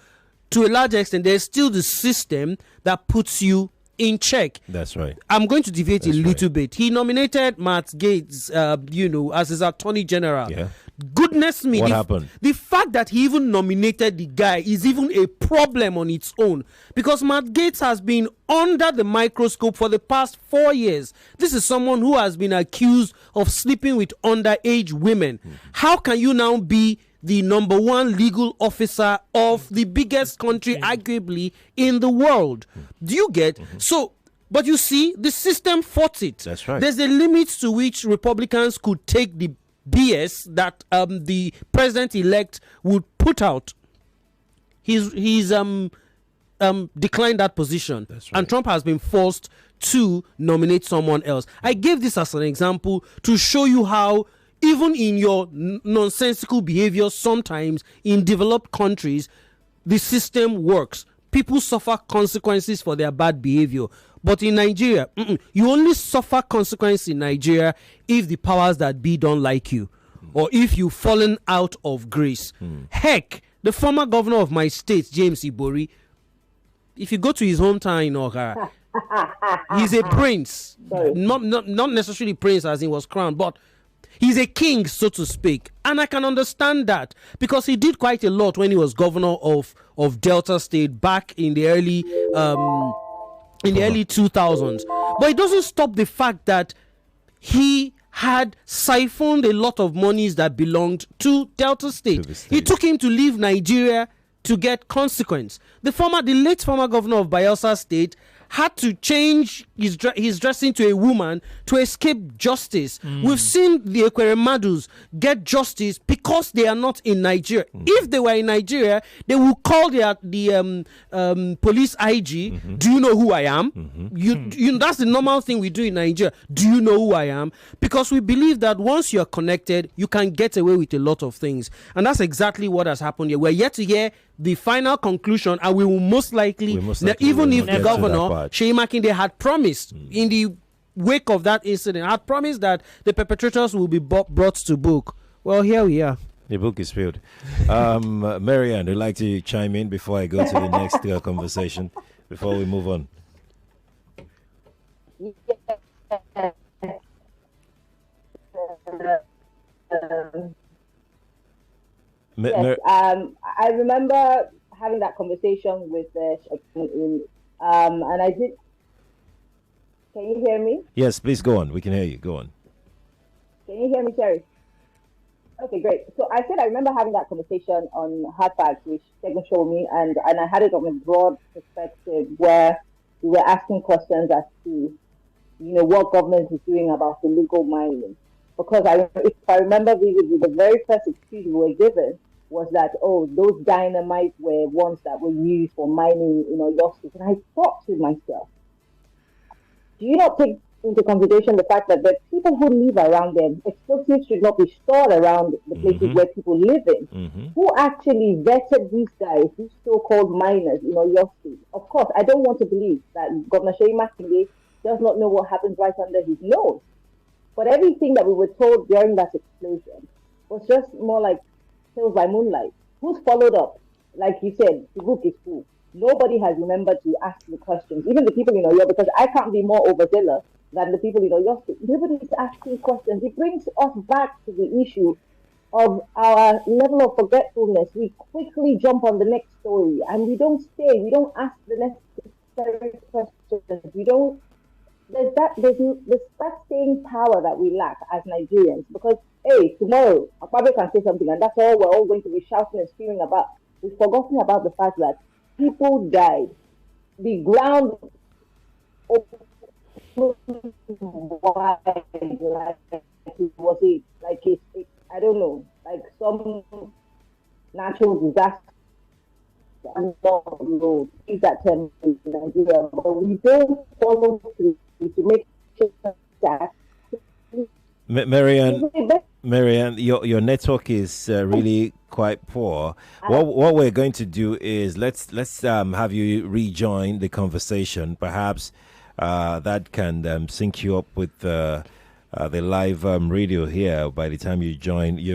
to a large extent, there's still the system that puts you in check. That's right. I'm going to deviate a little bit. He nominated Matt Gaetz, as his attorney general. Yeah. Goodness me. What happened? The fact that he even nominated the guy is even a problem on its own, because Matt Gaetz has been under the microscope for the past 4 years. This is someone who has been accused of sleeping with underage women. How can you now be the number one legal officer of the biggest country, arguably, in the world? Do you get? So, but you see, the system fought it. That's right. There's a limit to which Republicans could take the BS that the president-elect would put out. He's declined that position. That's right. And Trump has been forced to nominate someone else. I gave this as an example to show you how even in your nonsensical behavior, sometimes in developed countries, the system works. People suffer consequences for their bad behavior. But in Nigeria, you only suffer consequences in Nigeria if the powers that be don't like you, or if you've fallen out of grace. Heck, the former governor of my state, James Ibori, if you go to his hometown in Okara, he's a prince. Not necessarily prince as he was crowned, but he's a king, so to speak. And I can understand that, because he did quite a lot when he was governor of Delta State back in the early 2000s. But it doesn't stop the fact that he had siphoned a lot of monies that belonged to Delta State. It took him to leave Nigeria to get consequence. The late former governor of Bayelsa State had to change his dressing to a woman to escape justice. We've seen the Ekweremadus get justice because they are not in Nigeria. If they were in Nigeria, they will call the police IG. Do you know who I am? You that's the normal thing we do in Nigeria. Do you know who I am? Because we believe that once you are connected, you can get away with a lot of things. And that's exactly what has happened here. We're yet to hear the final conclusion, and we will most likely even if the governor, Sheyi Makinde, had promised in the wake of that incident, had promised that the perpetrators will be brought to book. Well, here we are. The book is filled. Marianne, would you like to chime in before I go to the next conversation, before we move on? Yes, I remember having that conversation with and I did. Can you hear me? Yes, please go on. We can hear you. Go on. Can you hear me, Terry? Okay, great. So I said I remember having that conversation on Hard Facts, which Tegan showed me, and I had it on a broad perspective where we were asking questions as to, what government is doing about illegal mining. Because if I remember vividly, the very first excuse we were given was that, those dynamite were ones that were used for mining, your state. And I thought to myself, do you not take into consideration the fact that the people who live around them, explosives should not be stored around the places where people live in? Who actually vetted these guys, these so-called miners, your state? Of course, I don't want to believe that Governor Sheyi Makinde does not know what happens right under his nose. But everything that we were told during that explosion was just more like tales by moonlight. Who's followed up? Like you said, the book is full. Nobody has remembered to ask the questions. Even the people in Oyo, because I can't be more overzealous than the people in Oyo State. Nobody is asking questions. It brings us back to the issue of our level of forgetfulness. We quickly jump on the next story and we don't stay. We don't ask the necessary questions. We don't. There's that staying power that we lack as Nigerians, because tomorrow a public can say something and that's all we're all going to be shouting and screaming about. We've forgotten about the fact that people died. The ground why, was it like I don't know, like some natural disaster. No, things that can in Nigeria, but we don't follow through to make sure that. Marianne, your network is really quite poor. What we're going to do is let's have you rejoin the conversation. Perhaps that can sync you up with the live radio here by the time you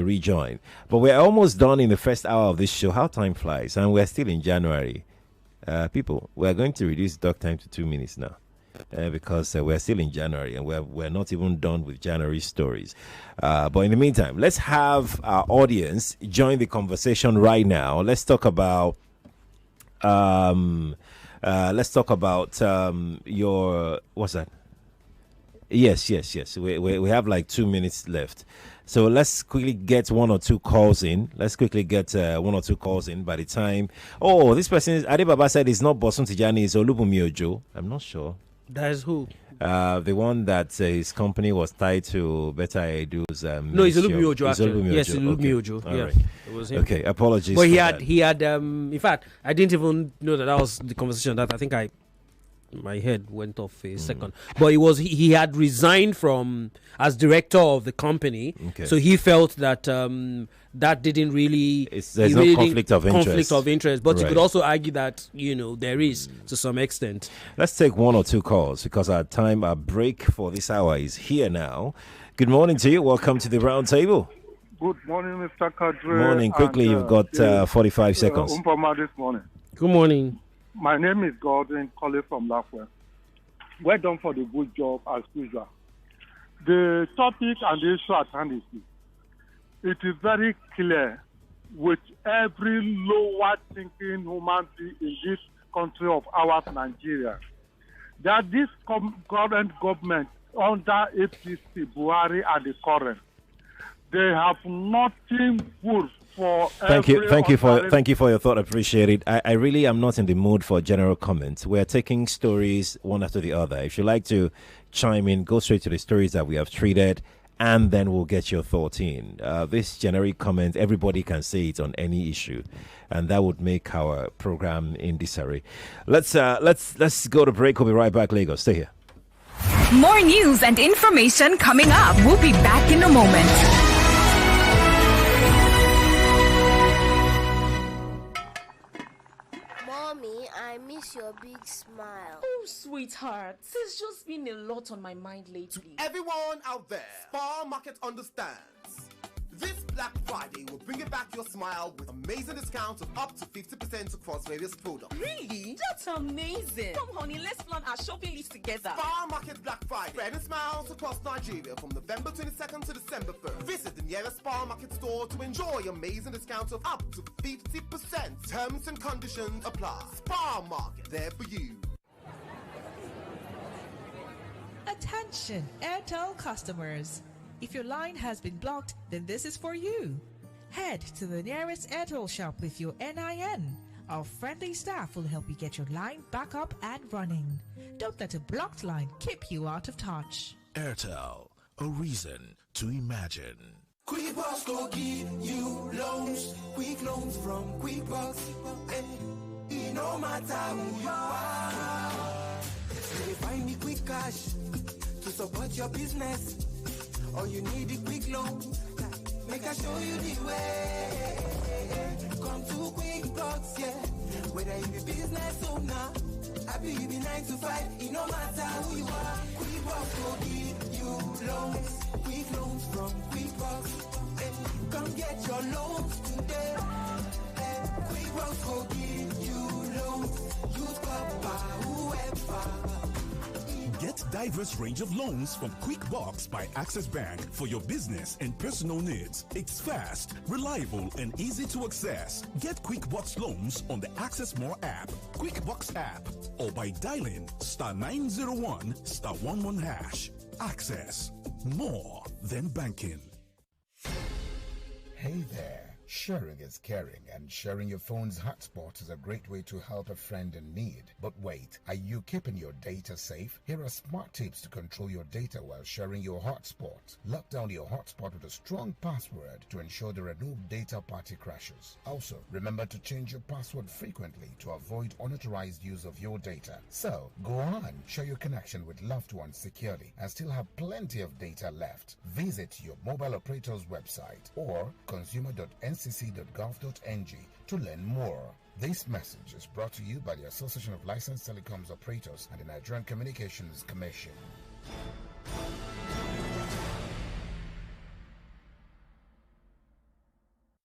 rejoin. But we're almost done in the first hour of this show. How time flies, and we're still in January. People, we're going to reduce dock time to 2 minutes now. Because we're still in January and we're not even done with January stories. But in the meantime, let's have our audience join the conversation right now. Let's talk about your what's that? Yes. We have like 2 minutes left. So let's quickly get one or two calls in. By the time. Oh, this person is Adibaba said it's not Bosun Tijani, it's Olubunmi Ojo. I'm not sure. That is who? The one that his company was tied to Betta Edu's. No, it's Olubunmi Ojo. Yes, it's Olubunmi Ojo. Yeah, right. It was him. Okay, apologies. But he had. In fact, I didn't even know that was the conversation. That I think my head went off a second. But he had resigned from as director of the company. Okay. So he felt that that didn't really. There's no conflict of interest. But you could also argue that there is to some extent. Let's take one or two calls because our break for this hour is here now. Good morning to you. Welcome to the Roundtable. Good morning, Mr. Kadre. Morning. Quickly, you've got 45 seconds. This morning. Good morning. My name is Gordon, calling from Lafwell. Well done for the good job as usual. The topic and the issue at hand is this. It is very clear with every lower thinking human being in this country of ours, Nigeria, that this current government under APC, Buhari and the current, they have nothing good for. Thank you for your thought. Appreciate it. I really am not in the mood for general comments. We're taking stories one after the other. If you like to chime in, go straight to the stories that we have treated, and then we'll get your thoughts in. This generic comment, everybody can say it on any issue, and that would make our program in disarray. Let's go to break. We'll be right back. Lagos, stay here. More news and information coming up. We'll be back in a moment. I miss your big smile. Oh, sweetheart, there's just been a lot on my mind lately. To everyone out there, Spar Market understands. This Black Friday will bring back your smile with amazing discounts of up to 50% across various products. Really? That's amazing. Come, honey, let's plan our shopping list together. Spar Market Black Friday. Spreading smiles across Nigeria from November 22nd to December 1st. Visit the nearest Spar Market store to enjoy amazing discounts of up to 50%. Terms and conditions apply. Spar Market, there for you. Attention, Airtel customers. If your line has been blocked, then this is for you. Head to the nearest Airtel shop with your NIN. Our friendly staff will help you get your line back up and running. Don't let a blocked line keep you out of touch. Airtel, a reason to imagine. QuickBooks will give you loans, quick loans from QuickBooks. It no matter who you are. You find the quick cash to support your business. Or you need a quick loan, make I show you the way. Come to QuickBooks, yeah. Whether you be business owner, happy you be 9 to 5, it no matter who you are. QuickBooks will give you loans, quick loans from QuickBooks. Come get your loans today. QuickBooks will give you loans, use Papa, whoever. Get diverse range of loans from QuickBooks by Access Bank for your business and personal needs. It's fast, reliable, and easy to access. Get QuickBooks loans on the Access More app, QuickBooks app, or by dialing *901 *11#. Access, more than banking. Hey there. Sharing is caring, and sharing your phone's hotspot is a great way to help a friend in need. But wait, are you keeping your data safe? Here are smart tips to control your data while sharing your hotspot. Lock down your hotspot with a strong password to ensure there are no data party crashes. Also, remember to change your password frequently to avoid unauthorized use of your data. So, go on, share your connection with loved ones securely and still have plenty of data left. Visit your mobile operator's website or consumer.ncc.gov.ng to learn more. This message is brought to you by the Association of Licensed Telecoms Operators and the Nigerian Communications Commission.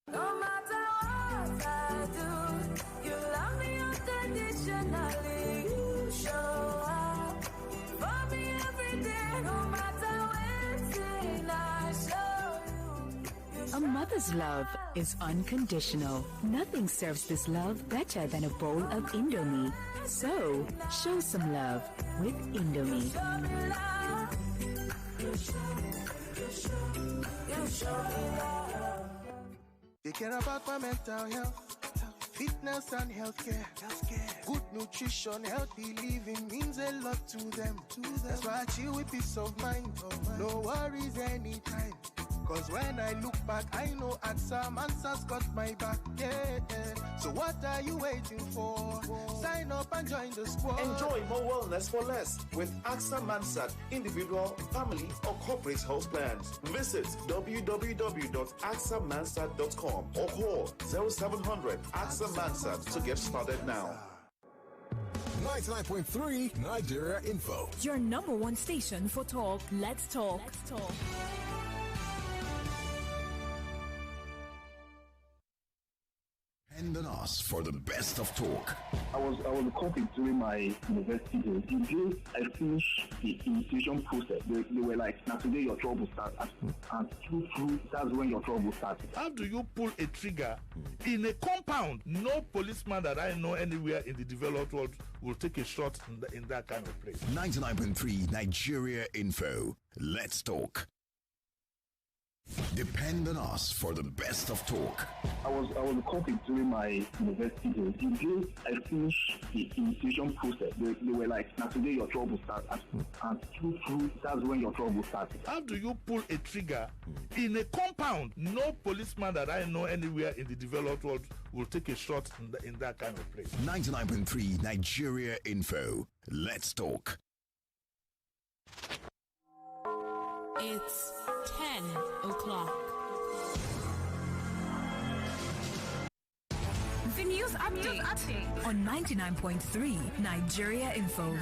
No matter what I do, you love me unconditionally. You show up for me every day, no matter when I show you. A mother's love is unconditional. Nothing serves this love better than a bowl of Indomie. So, show some love with Indomie. They care about my mental health, fitness and healthcare. Good nutrition, healthy living means a lot to them. That's why I chill with peace of mind. No worries anytime. Cause when I look back, I know AXA Mansard's got my back. Yeah. So what are you waiting for? Sign up and join the squad. Enjoy more wellness for less with AXA Mansard individual, family, or corporate health plans. Visit www.axamansard.com or call 0700 AXA Mansard to get started now. 99.3 Nigeria Info. Your number one station for talk. Let's talk. Depend on us for the best of talk. I was a convict during my university days. The day I finished the initiation process, they were like, now today your trouble starts. And true, that's when your trouble starts. How do you pull a trigger in a compound? No policeman that I know anywhere in the developed world will take a shot in that kind of place. 99.3 Nigeria Info. Let's talk. Depend on us for the best of talk. I was a convict during my university days. The day I finished the initiation process, they were like, now today your trouble starts. And true, that's when your trouble starts. How do you pull a trigger in a compound? No policeman that I know anywhere in the developed world will take a shot in that kind of place. 99.3 Nigeria Info. Let's talk. It's 10 o'clock. The news update on 99.3 Nigeria Info.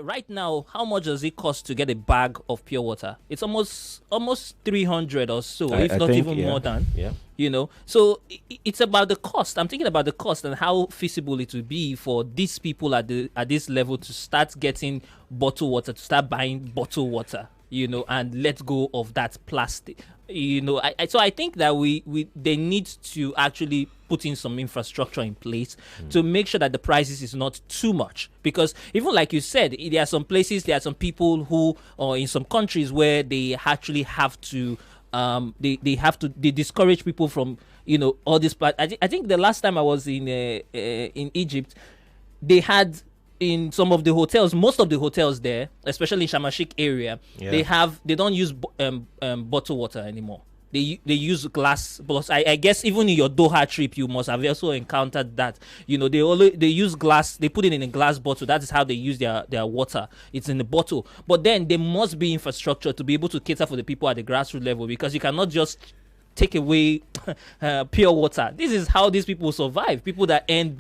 Right now, how much does it cost to get a bag of pure water? It's almost 300 or so, if not think, even more than. Yeah. So it's about the cost. I'm thinking about the cost and how feasible it would be for these people at this level to start getting bottled water, to start buying bottled water, and let go of that plastic. So I think that they need to actually put in some infrastructure in place to make sure that the prices is not too much, because even like you said, there are some places, there are some people who, or in some countries where they actually have to they discourage people from all this. I think the last time I was in Egypt, they had in some of the hotels, most of the hotels there, especially in Shamashik area, they don't use bottled water anymore. They use glass bottles. I guess even in your Doha trip, you must have also encountered that. They use glass. They put it in a glass bottle. That is how they use their water. It's in a bottle. But then there must be infrastructure to be able to cater for the people at the grassroots level, because you cannot just take away pure water. This is how these people survive. People that earn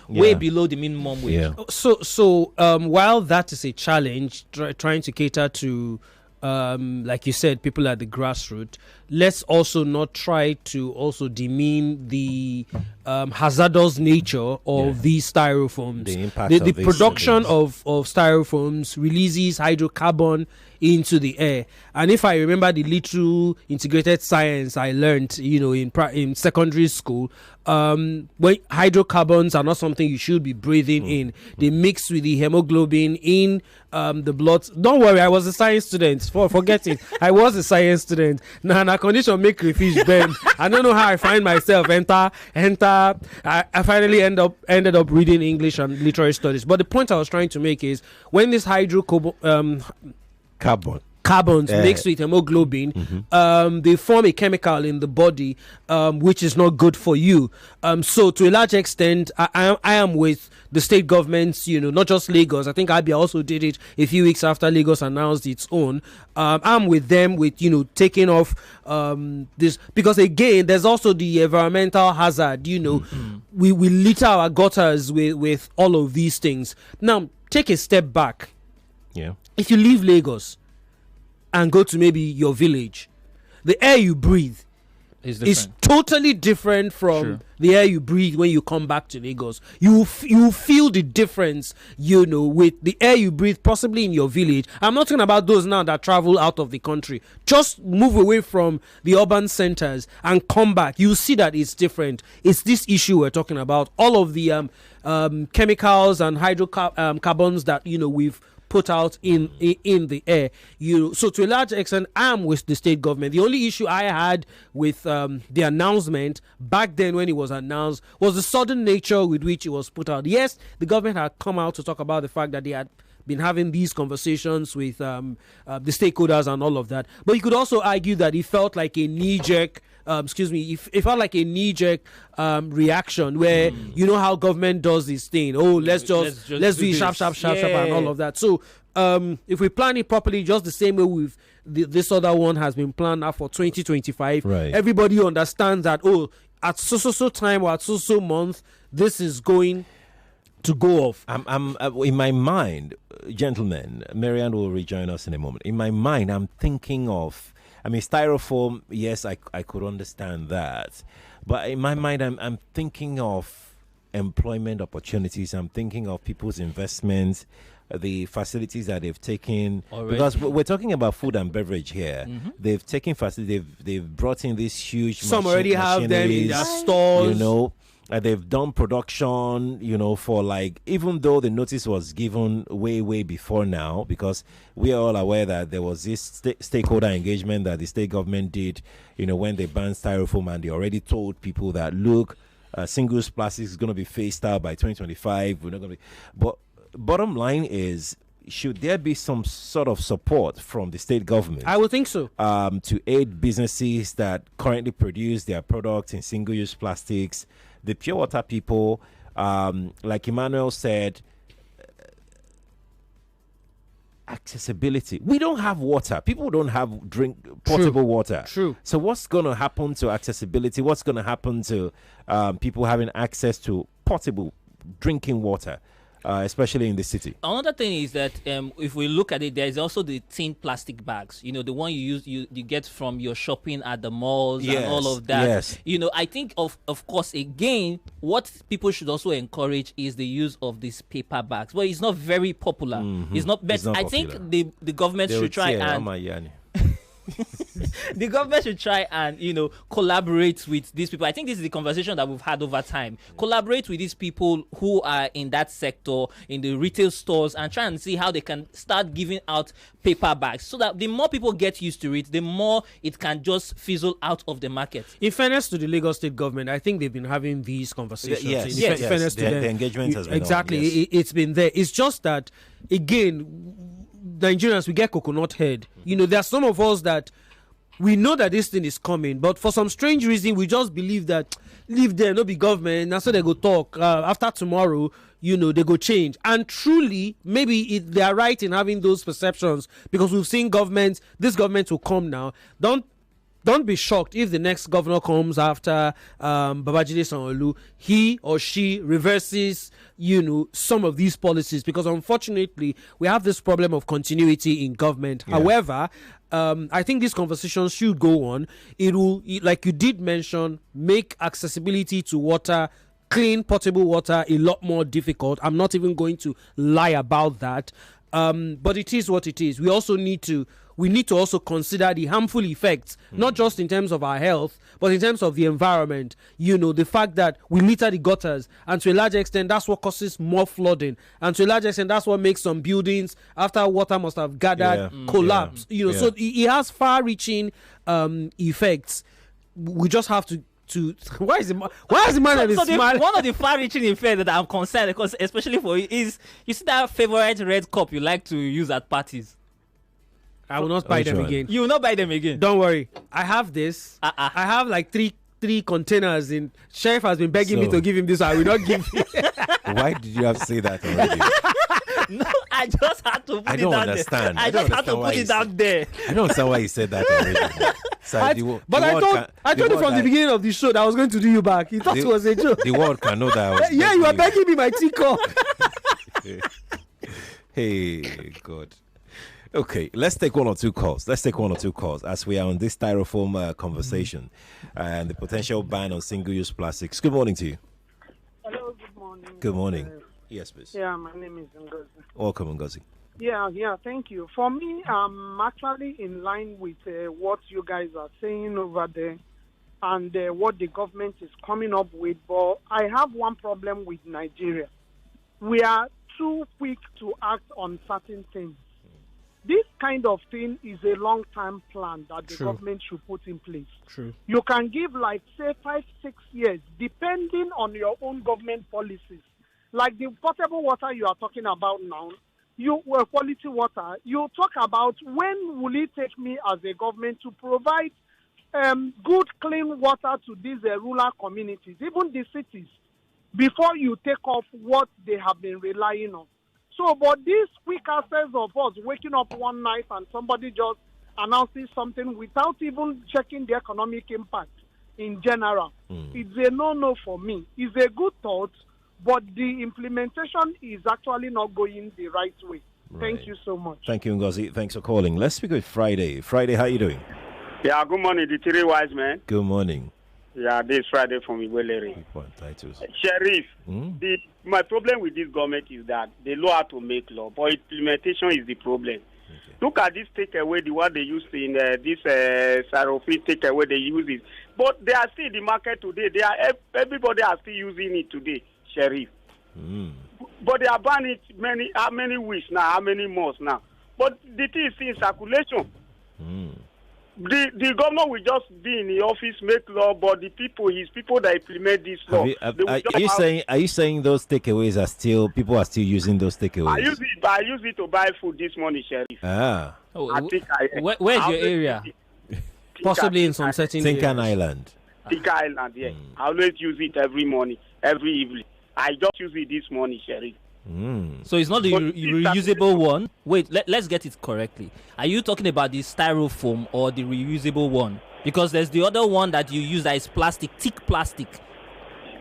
way below the minimum wage. Yeah. So while that is a challenge, trying to cater to like you said, people at the grassroots, let's also not try to also demean the hazardous nature of these styrofoams. The impact the production of styrofoams releases hydrocarbon into the air. And if I remember the little integrated science I learned, in secondary school, when hydrocarbons are not something you should be breathing in, they mix with the hemoglobin in the blood. Don't worry, I was a science student. Forget it. I was a science student. Now, condition make crayfish bend. I don't know how I find myself enter. I finally ended up reading English and literary studies. But the point I was trying to make is when this carbons mixed with hemoglobin, they form a chemical in the body, which is not good for you. So to a large extent, I am with the state governments, not just Lagos. I think Abia also did it a few weeks after Lagos announced its own. I'm with them with, taking off this, because again, there's also the environmental hazard. We litter our gutters with all of these things. Now, take a step back. Yeah. If you leave Lagos and go to maybe your village, the air you breathe is totally different from the air you breathe when you come back to Lagos. You feel the difference, with the air you breathe possibly in your village. I'm not talking about those now that travel out of the country. Just move away from the urban centers and come back. You see that it's different. It's this issue we're talking about. All of the chemicals and hydrocarbons that we've put out in the air. So to a large extent, I'm with the state government. The only issue I had with the announcement back then when it was announced was the sudden nature with which it was put out. Yes, the government had come out to talk about the fact that they had been having these conversations with the stakeholders and all of that. But you could also argue that it felt like a knee-jerk it felt like a knee-jerk reaction where how government does this thing. Let's do it sharp and all of that. So if we plan it properly, just the same way this other one has been planned now for 2025, everybody understands that at so time or at so month this is going to go off. I'm in my mind, gentlemen, Marianne will rejoin us in a moment. In my mind, I'm thinking of, styrofoam, yes, I could understand that. But in my mind, I'm thinking of employment opportunities. I'm thinking of people's investments, the facilities that they've taken. Already. Because we're talking about food and beverage here. They've taken facilities, they've brought in these huge Some already have them in their stores. They've done production, for even though the notice was given way before now, because we are all aware that there was this stakeholder engagement that the state government did, when they banned styrofoam, and they already told people that, look, single-use plastic is going to be phased out by 2025. We're not going to be. But bottom line is, should there be some sort of support from the state government? I would think so. To aid businesses that currently produce their products in single-use plastics. The pure water people, like Emmanuel said, accessibility. We don't have water. People don't have potable water. True. So what's going to happen to accessibility? What's going to happen to people having access to potable drinking water? especially in the city. Another thing is that if we look at it, there is also the thin plastic bags. You know, the one you get from your shopping at the malls and all of that. Yes. You know, I think of course again, what people should also encourage is the use of these paper bags. Well, it's not very popular. It's not. But I think the government should try and. The government should try and, you know, collaborate with these people. I think this is the conversation that we've had over time. Collaborate with these people who are in that sector, in the retail stores, and try and see how they can start giving out paper bags so that the more people get used to it, the more it can just fizzle out of the market. In fairness to the Lagos state government, I think they've been having these conversations. Yes. Fairness to them, the engagement has been exactly. on, yes. It's been there. It's just that, again, Nigerians, we get coconut head. You know, there are some of us that we know that this thing is coming, but for some strange reason, we just believe that leave them, no be government, that's so they go talk. After tomorrow, you know, they go change. And truly, maybe they are right in having those perceptions, because we've seen this government will come now. Don't be shocked if the next governor comes after Babajide Sanwo-Olu, he or she reverses, you know, some of these policies, because unfortunately we have this problem of continuity in government. Yeah. However, I think these conversations should go on. It will, like you did mention, make accessibility to water, clean potable water, a lot more difficult. I'm not even going to lie about that. But it is what it is. We need to also consider the harmful effects, not just in terms of our health, but in terms of the environment. You know, the fact that we litter the gutters, and to a large extent, that's what causes more flooding. And to a large extent, that's what makes some buildings, after water must have gathered, collapse. You know, so it has far-reaching effects. We just have to. Why is the man at his smile? One of the far-reaching effects that I'm concerned, because especially for you, is you see that favorite red cup you like to use at parties. I will not buy them again. You will not buy them again. Don't worry. I have this. I have like three containers in. Chef has been begging me to give him this. I will not give him. Why did you have to say that already? No, I just had to put I don't understand. I just had to put it out there. I don't understand why you said that already. So I told you from the beginning of the show that I was going to do you back. You thought it was a joke. The world can know that I was you are begging me my teacup. Hey, God. Okay, let's take one or two calls. As we are on this styrofoam conversation and the potential ban on single-use plastics. Good morning to you. Hello, good morning. Good morning. Yes, please. Yeah, my name is Ngozi. Welcome, Ngozi. Yeah, thank you. For me, I'm actually in line with what you guys are saying over there and what the government is coming up with. But I have one problem with Nigeria. We are too quick to act on certain things. This kind of thing is a long-term plan that the government should put in place. True. You can give, like, say, 5-6 years, depending on your own government policies. Like the potable water you are talking about now, quality water, you talk about when will it take me as a government to provide good, clean water to these rural communities, even the cities, before you take off what they have been relying on. So, but this quick access of us waking up one night and somebody just announcing something without even checking the economic impact in general, it's a no-no for me. It's a good thought, but the implementation is actually not going the right way. Right. Thank you so much. Thank you, Ngozi. Thanks for calling. Let's speak with Friday. Friday, how are you doing? Yeah, good morning, the three wise men. Good morning. Yeah, this is Friday from Iweleri. Sheriff, my problem with this government is that they know how to make law, but implementation is the problem. Okay. Look at this takeaway, the one they use in this Sarofi takeaway, they use it. But they are still in the market today. Everybody are still using it today, Sheriff. But they are banning it how many weeks now, how many months now. But the thing is in circulation. The governor will just be in the office, make law, but his people that implement this law. Are you saying those takeaways are still, people are still using those takeaways? I use it to buy food this morning, Sheriff. Where's your area? Possibly in some certain Tinkan Island. Tinkan Island, yeah. I always use it every morning, every evening. I just use it this morning, Sheriff. So it's not the reusable one. Wait, let's get it correctly. Are you talking about the styrofoam or the reusable one? Because there's the other one that you use that is plastic, thick plastic.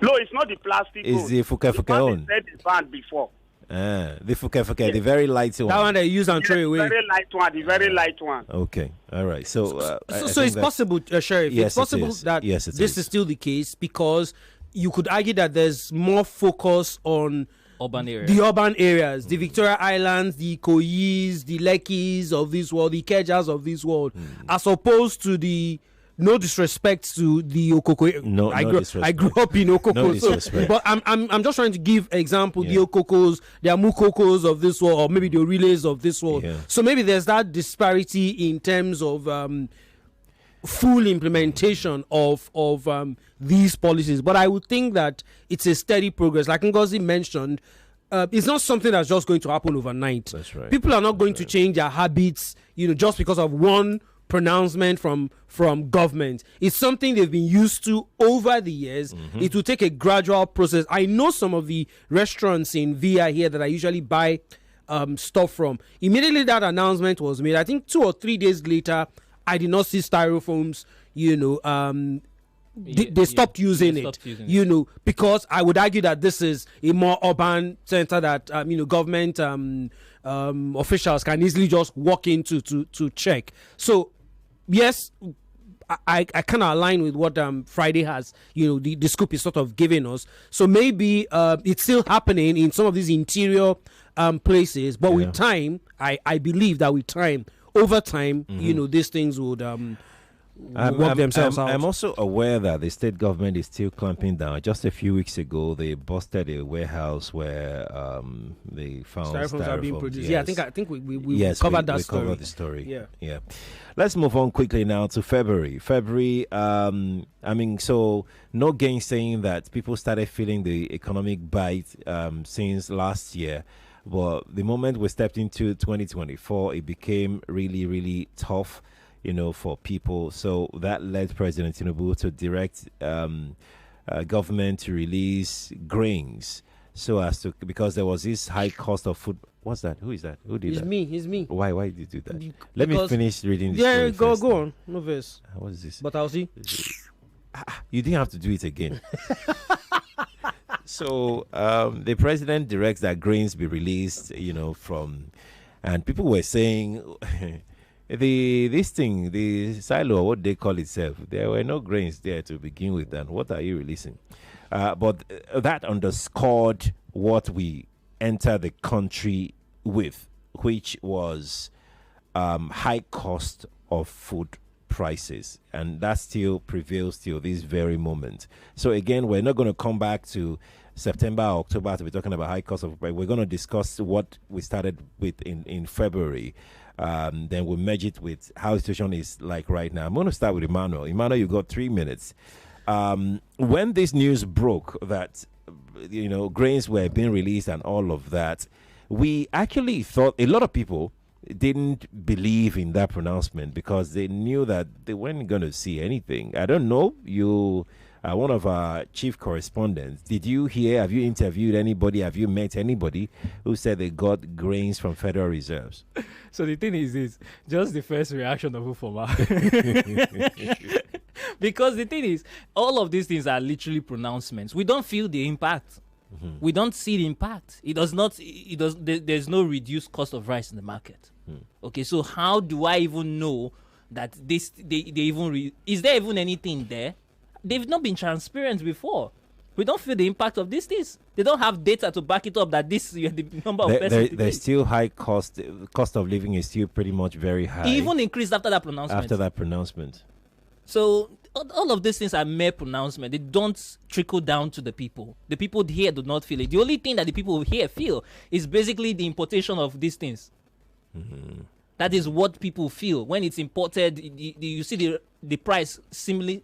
No, it's not the plastic. It's the Fuka one. They said it's banned before. The fuke, the very light one. That one they use and throw away. The very light one. Okay, all right. So it's possible, Sheriff. Yes, it's possible that this is still the case, because you could argue that there's more focus on urban areas. The urban areas, the Victoria Islands, the Ikoyis, the Lekkis of this world, the Ikejas of this world, as opposed to the, no disrespect to the Okoko. No, I disrespect. grew up in Okoko. No disrespect. But I'm just trying to give example, the Okokos, the Amukokos of this world, or maybe the Relays of this world. Yeah. So maybe there's that disparity in terms of full implementation of these policies. But I would think that it's a steady progress. Like Ngozi mentioned, it's not something that's just going to happen overnight. That's right. People are not going to change their habits, just because of one pronouncement from government. It's something they've been used to over the years. It will take a gradual process. I know some of the restaurants in VI here that I usually buy stuff from. Immediately that announcement was made, I think 2 or 3 days later, I did not see styrofoams, they stopped using it, because I would argue that this is a more urban center that, government officials can easily just walk into to check. So, yes, I kind of align with what Friday has, the scoop is sort of giving us. So maybe it's still happening in some of these interior places, but with time, I believe that with time, over time, these things would work themselves out. I'm also aware that the state government is still clamping down. Just a few weeks ago, they busted a warehouse where they found styrofoams are being produced. Yes. Yeah, I think we covered that story. Covered the story. Yeah. Let's move on quickly now to February. So no gainsaying that people started feeling the economic bite since last year. But the moment we stepped into 2024, it became really, really tough, for people. So that led President Tinubu to direct government to release grains, because there was this high cost of food. What's that? Who is that? Who did that? It's me. Why did you do that? Let me finish reading this. Yeah, go on. No verse. What is this? But I'll see. You didn't have to do it again. So the president directs that grains be released, and people were saying the silo, what they call itself, there were no grains there to begin with, and what are you releasing? But that underscored what we entered the country with, which was high cost of food prices, and that still prevails till this very moment. So again, we're not going to come back to September or October to be talking about high cost of price. We're going to discuss what we started with in February. Then we'll merge it with how the situation is like right now. I'm going to start with Emmanuel. Emmanuel, you've got 3 minutes. When this news broke that grains were being released and all of that, we actually thought, a lot of people didn't believe in that pronouncement because they knew that they weren't going to see anything. I don't know, you are one of our chief correspondents. Did you hear, have you interviewed anybody, have you met anybody who said they got grains from Federal Reserves? So the thing is just the first reaction of Ufoma. Because the thing is, all of these things are literally pronouncements. We don't feel the impact. We don't see the impact. There's no reduced cost of rice in the market. Okay, so how do I even know that is there even anything there? They've not been transparent before. We don't feel the impact of these things. They don't have data to back it up that this is the number of persons. There's still high cost of living is still pretty much very high. Even increased after that pronouncement. So all of these things are mere pronouncement. They don't trickle down to the people. The people here do not feel it. The only thing that the people here feel is basically the importation of these things. That is what people feel. When it's imported, you see the price seemingly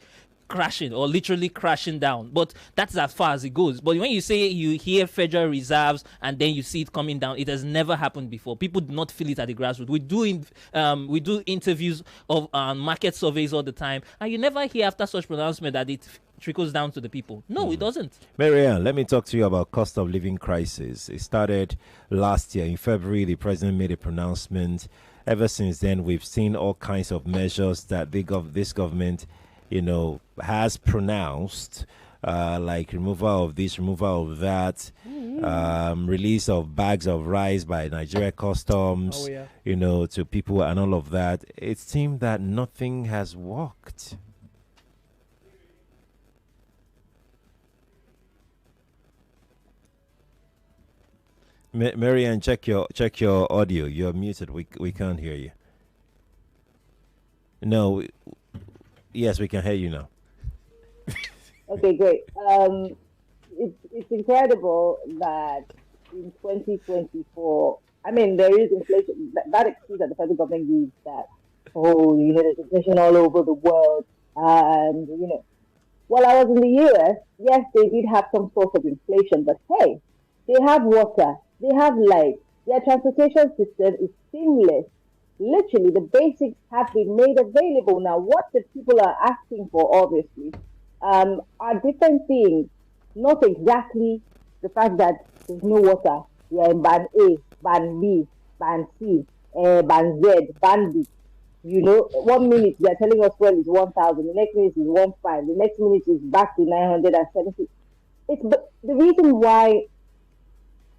crashing or literally crashing down. But that's as far as it goes. But when you say you hear Federal Reserves and then you see it coming down, it has never happened before. People do not feel it at the grassroots. We do interviews of market surveys all the time, and you never hear after such pronouncement that it trickles down to the people. No, it doesn't. Marianne, let me talk to you about cost of living crisis. It started last year. In February, the president made a pronouncement. Ever since then, we've seen all kinds of measures that this government has pronounced, like removal of this, removal of that. release of bags of rice by Nigeria Customs, to people and all of that. It seemed that nothing has worked. Marianne, check your audio. You're muted. We can't hear you. No. Yes, we can hear you now. Okay, great. It's incredible that in 2024, there is inflation. That excuse that the federal government gives that, there's inflation all over the world. And, while I was in the US, yes, they did have some sort of inflation, but hey, they have water, they have light, their transportation system is seamless. Literally, the basics have been made available. Now, what the people are asking for, obviously, are different things. Not exactly the fact that there's no water. We are in band A, band B, band C, band Z, band D. 1 minute they're telling us fuel is 1,000, the next minute is 1,500, the next minute is back to 970. But the reason why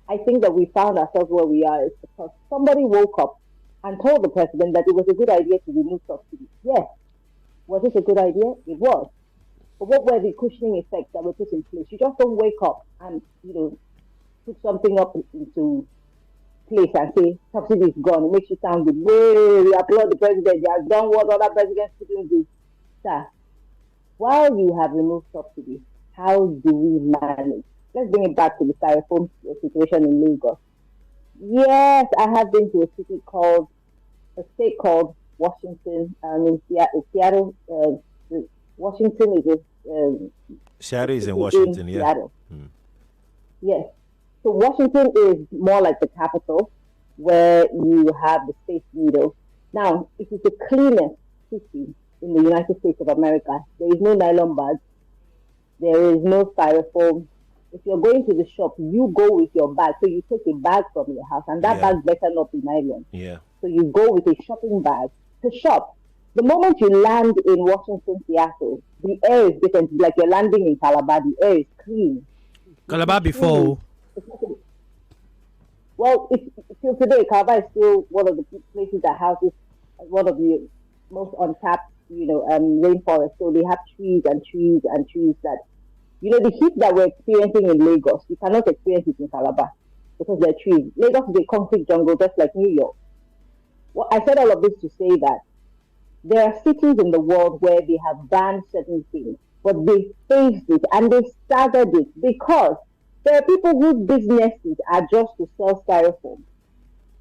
I think that we found ourselves where we are is because somebody woke up and told the president that it was a good idea to remove subsidies. Yes. Was it a good idea? It was. But what were the cushioning effects that were put in place? You just don't wake up and, put something up into place and say, subsidy is gone. It makes you sound good. We applaud the president. He has done what other presidents couldn't do. Sir, while you have removed subsidy, how do we manage? Let's bring it back to the styrofoam situation in Lagos. Yes, I have been to a state called Washington. In Seattle. Washington is Seattle is in Washington, yeah. Seattle. Yes. So Washington is more like the capital, where you have the Space Needle. Now, it is the cleanest city in the United States of America. There is no nylon bags. There is no styrofoam. If you're going to the shop, you go with your bag. So you take a bag from your house, and that bag better not be nylon. Yeah. So you go with a shopping bag to shop. The moment you land in Washington, Seattle, the air is different. Like you're landing in Calabar, the air is clean. Calabar before. Well, till today, Calabar is still one of the places that houses one of the most untapped, rainforest. So they have trees and trees and trees that, the heat that we're experiencing in Lagos, you cannot experience it in Calabar because there are trees. Lagos is a concrete jungle, just like New York. Well, I said all of this to say that there are cities in the world where they have banned certain things, but they faced it and they staggered it because there are people whose businesses are just to sell styrofoam.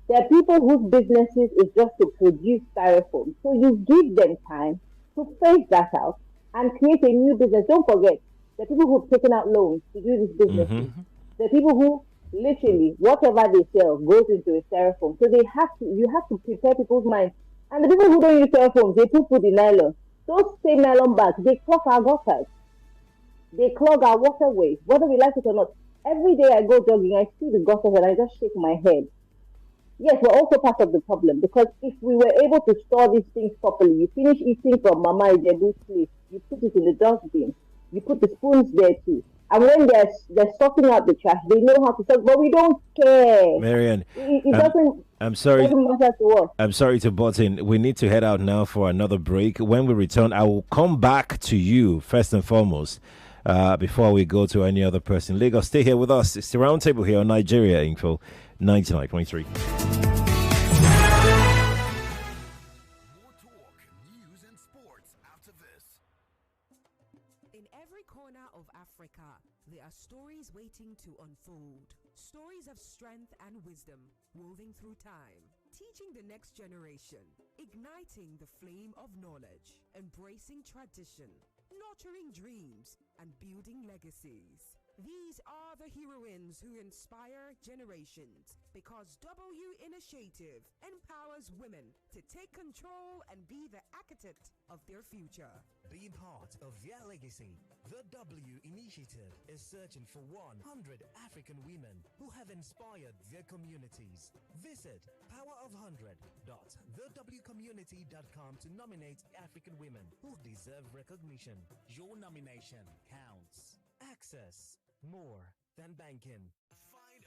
There are people whose businesses is just to produce styrofoam. So you give them time to phase that out and create a new business. Don't forget, there are people who've taken out loans to do this business. Mm-hmm. There are people who literally, whatever they sell goes into a styrofoam. So you have to prepare people's minds. And the people who don't use styrofoam, they put food in nylon. Those same nylon bags, they clog our gutters. They clog our waterways, whether we like it or not. Every day I go jogging, I see the gutters and I just shake my head. Yes, we're also part of the problem because if we were able to store these things properly, you finish eating from Mama Ijebu's place, you put it in the dustbin, you put the spoons there too. And when they're sorting out the trash, they know how to sort, but we don't care. Marianne, it doesn't. I'm sorry. Doesn't matter to us. I'm sorry to butt in. We need to head out now for another break. When we return, I will come back to you first and foremost. Before we go to any other person. Lagos, stay here with us. It's the Roundtable here on Nigeria Info 99.3. In every corner of Africa, there are stories waiting to unfold. Stories of strength and wisdom woven through time. Teaching the next generation, igniting the flame of knowledge, embracing tradition, nurturing dreams, and building legacies. These are the heroines who inspire generations because W Initiative empowers women to take control and be the architect of their future. Be part of their legacy. The W Initiative is searching for 100 African women who have inspired their communities. Visit powerof100.thewcommunity.com to nominate African women who deserve recognition. Your nomination counts. Access more than banking. Find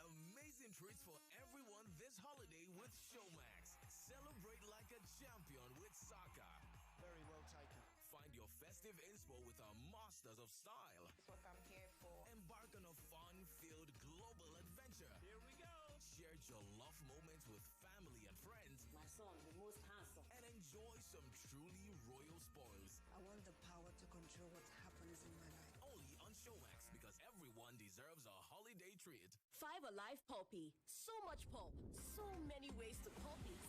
treats for everyone this holiday with Showmax. Celebrate like a champion with soccer. Very well taken. Find your festive inspo with our masters of style. That's what I'm here for. Embark on a fun-filled global adventure. Here we go. Share your love moments with family and friends. My son, the most handsome. And enjoy some truly royal spoils. I want the power to control what happens in my life. Only on Showmax, because everyone deserves a holiday treat. 5 Alive Poppy. So much pop. So many ways to pop it.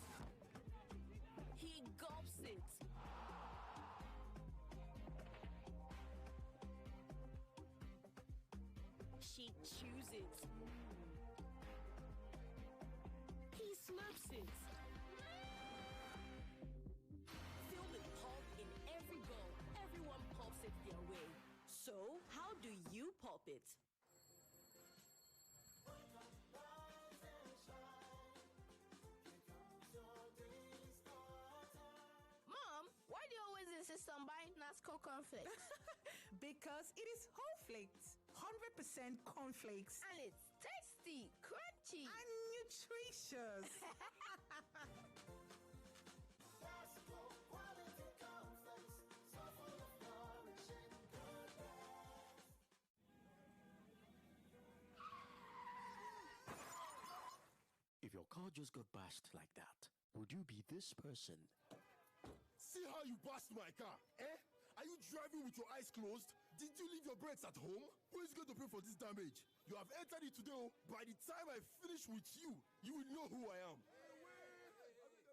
He gulps it. She chews it. He slurps it. Filled with pulp in every bowl, everyone pops it their way. So, how do you pop it? Mom, why do you always insist on buying Nasco cornflakes? Because it is whole flakes, 100% cornflakes. And it's tasty, crunchy, and nutritious. If your car just got bashed like that, would you be this person? See how you bashed my car, eh? Are you driving with your eyes closed? Did you leave your brakes at home? Who is going to pay for this damage? You have entered it today. By the time I finish with you, you will know who I am.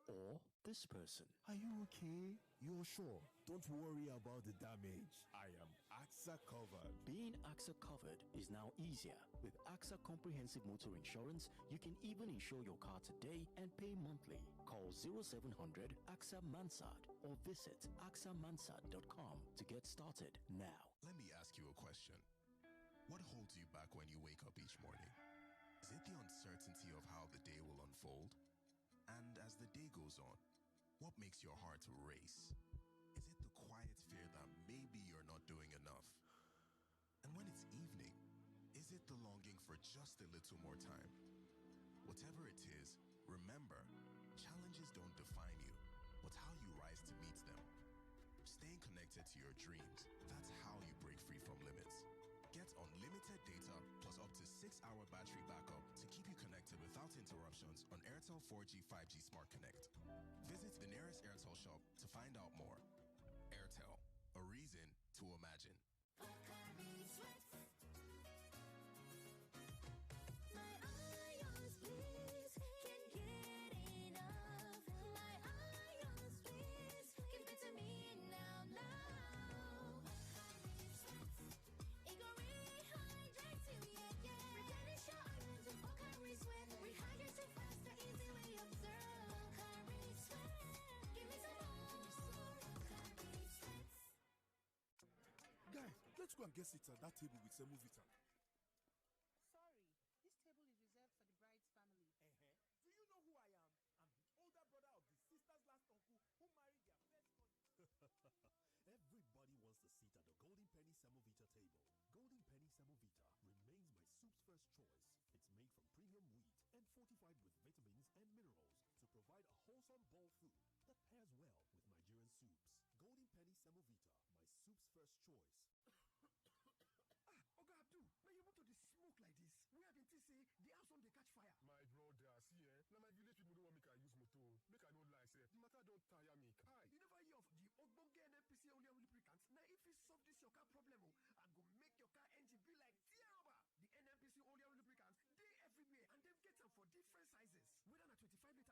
Or this person? Are you okay? You're sure? Don't worry about the damage. I am AXA covered. Being AXA covered is now easier. With AXA Comprehensive Motor Insurance, you can even insure your car today and pay monthly. Call 0700 AXA Mansard or visit axamansard.com to get started now. Let me ask you a question. What holds you back when you wake up each morning? Is it the uncertainty of how the day will unfold? And as the day goes on, what makes your heart race? Is it the quiet fear that maybe you're not doing enough? And when it's evening, is it the longing for just a little more time? Whatever it is, remember, challenges don't define you, but how you rise to meet them. Staying connected to your dreams, that's how you break free from limits. Get unlimited data plus up to 6-hour battery backup to keep you connected without interruptions on Airtel 4G 5G Smart Connect. Visit the nearest Airtel shop to find out more. Airtel, a reason to imagine. Guys, let's go and get seats at that table with Semovita. Sorry, this table is reserved for the bride's family. Do you know who I am? I'm the older brother of the sister's last uncle who married their first cousin. Everybody wants a seat at the Golden Penny Semovita table. Golden Penny Semovita remains my soup's first choice. It's made from premium wheat and fortified with vitamins and minerals to provide a wholesome bowl food that pairs well with Nigerian soups. Golden Penny Semovita, my soup's first choice. Oga Abdul, now you want to smoke like this? We have been to say the house on they catch fire. My brother, see now my village people don't want me to use motor. Make I no lie, say the matter don't tire me. Kai. You never hear of the Ogbonge NPC oleum lubricants. Now if you solve this your car problem, I go make your car engine be like Tiaba. The NPC oleum lubricants, they everywhere and them get them for different sizes. Whether na 25 liters you want buy you, I been at 4 liters, I been at 1 liter or even 8 cm bottle. And they don't come even bring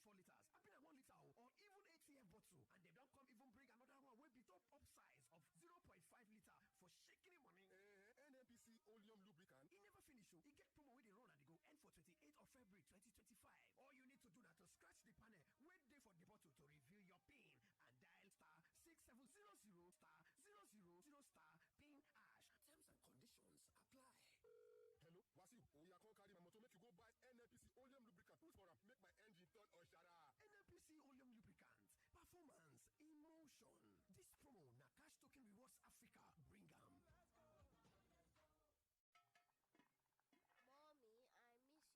another one will be top up size of 0.5 liter for shaking money. NPC oleum lubricant. It never finish you. It get promo with the run and they go end for 28th of February 2025. All you need to do now to scratch the panel, wait there for the bottle to reveal your PIN and dial *6700 *000 *PIN#. Terms and conditions apply. Hello, Wasiu. We are carry my motor make you go buy NPC oleum lubricant. Who's for make my engine turn on shara? NPC oleum lubricant. Performance, emotion. This promo na Cash Token Rewards Africa. Bring them. Mommy, I miss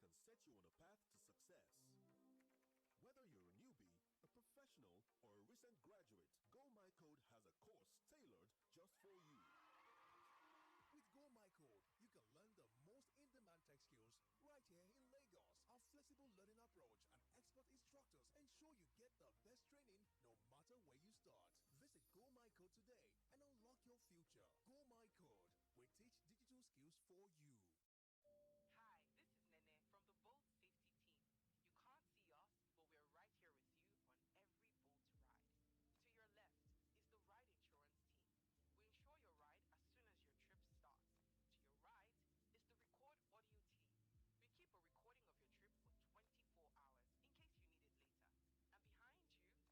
can set you on a path to success. Whether you're a newbie, a professional, or a recent graduate, Go My Code has a course tailored just for you. With Go My Code, you can learn the most in-demand tech skills right here in Lagos. Our flexible learning approach and expert instructors ensure you get the best training no matter where you start. Visit Go My Code today and unlock your future. Go My Code. We teach digital skills for you. Hi, this is Nene from the Boat Safety Team. You can't see us, but we're right here with you on every boat ride. To your left is the ride insurance team. We insure your ride as soon as your trip starts. To your right is the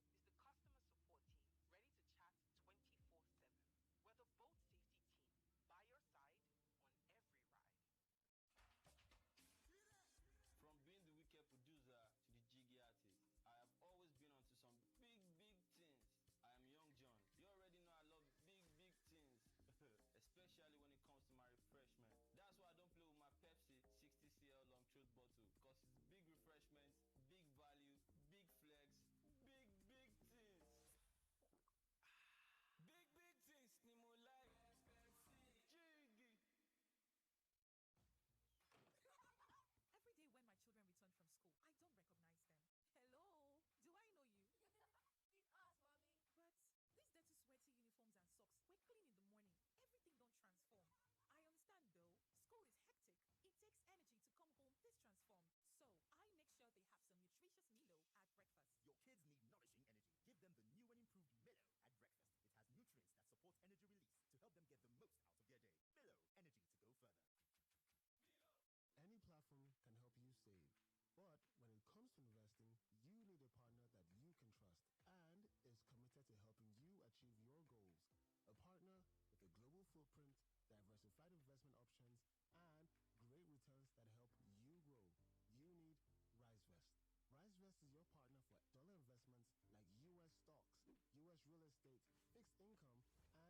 record audio team. We keep a recording of your trip for 24 hours in case you need it later. And behind you is the customer support team, ready to chat 24/7. We're the boat safety team, by your side on every ride. From being the wicked producer to the jiggy artist, I have always been onto some big things. I am Young John. You already know I love big things, especially when it comes to my refreshment. That's why I don't play with my Pepsi 60cl long throat bottle, because it's big refreshments, big value, big flex, big things. Big things, Nemo like jiggy. Every day when my children return from school, I don't recognize them. Hello, do I know you? It's us, mommy. But these dirty, sweaty uniforms and socks were clean in the morning. Everything don't transform. I understand though, school is hectic. It takes energy to come home this transformed. So I make sure they have some nutritious Milo at breakfast. Your kids need nourishing energy. Give them the new and improved Milo at breakfast. It has nutrients that support energy release to help them get the most out of their day. Milo, energy to go further. Any platform can help you save. But when it comes to investing, you need a partner that you can trust and is committed to helping you achieve your goals.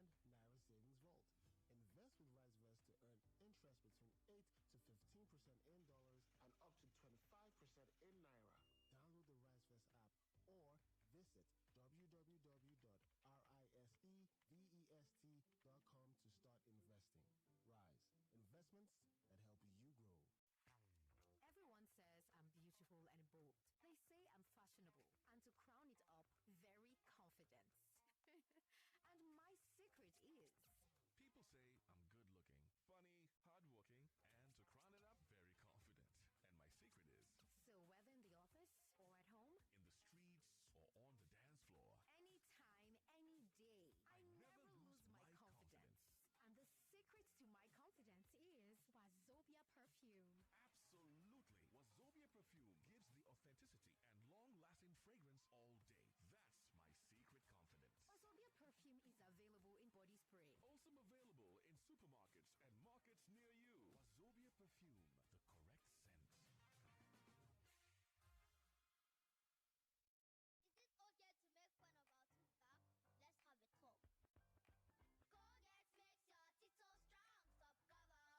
A partner with a global footprint, diversified investment options, and great returns that help you grow. You need RiseVest. RiseVest is your partner for dollar investments like U.S. stocks, U.S. real estate, fixed income, and Naira Savings Vault. Invest with RiseVest to earn interest between 8 to 15% in dollars and up to 25% in Naira. Download the RiseVest app or visit www.risevest.com to start investing. Rise. Investments that help you grow. Everyone says I'm beautiful and bold. They say I'm fashionable, and to crown it up, very confident. And my secret is... People say I'm good looking, funny, hardworking, and to crown it up, very confident. And my secret is... So whether in the office or at home, in the streets or on the dance floor, anytime, any day, I never lose my confidence. And the secret to my confidence is Wazobia perfume. Absolutely. Wazobia perfume gives the authenticity and long-lasting fragrance all day. That's my secret confidence. Wazobia perfume is available in body spray. Also available in supermarkets and markets near you. Wazobia perfume, the correct scent. Is it okay to make fun of our tooth gap? Let's have a talk. Colgate makes your teeth so strong.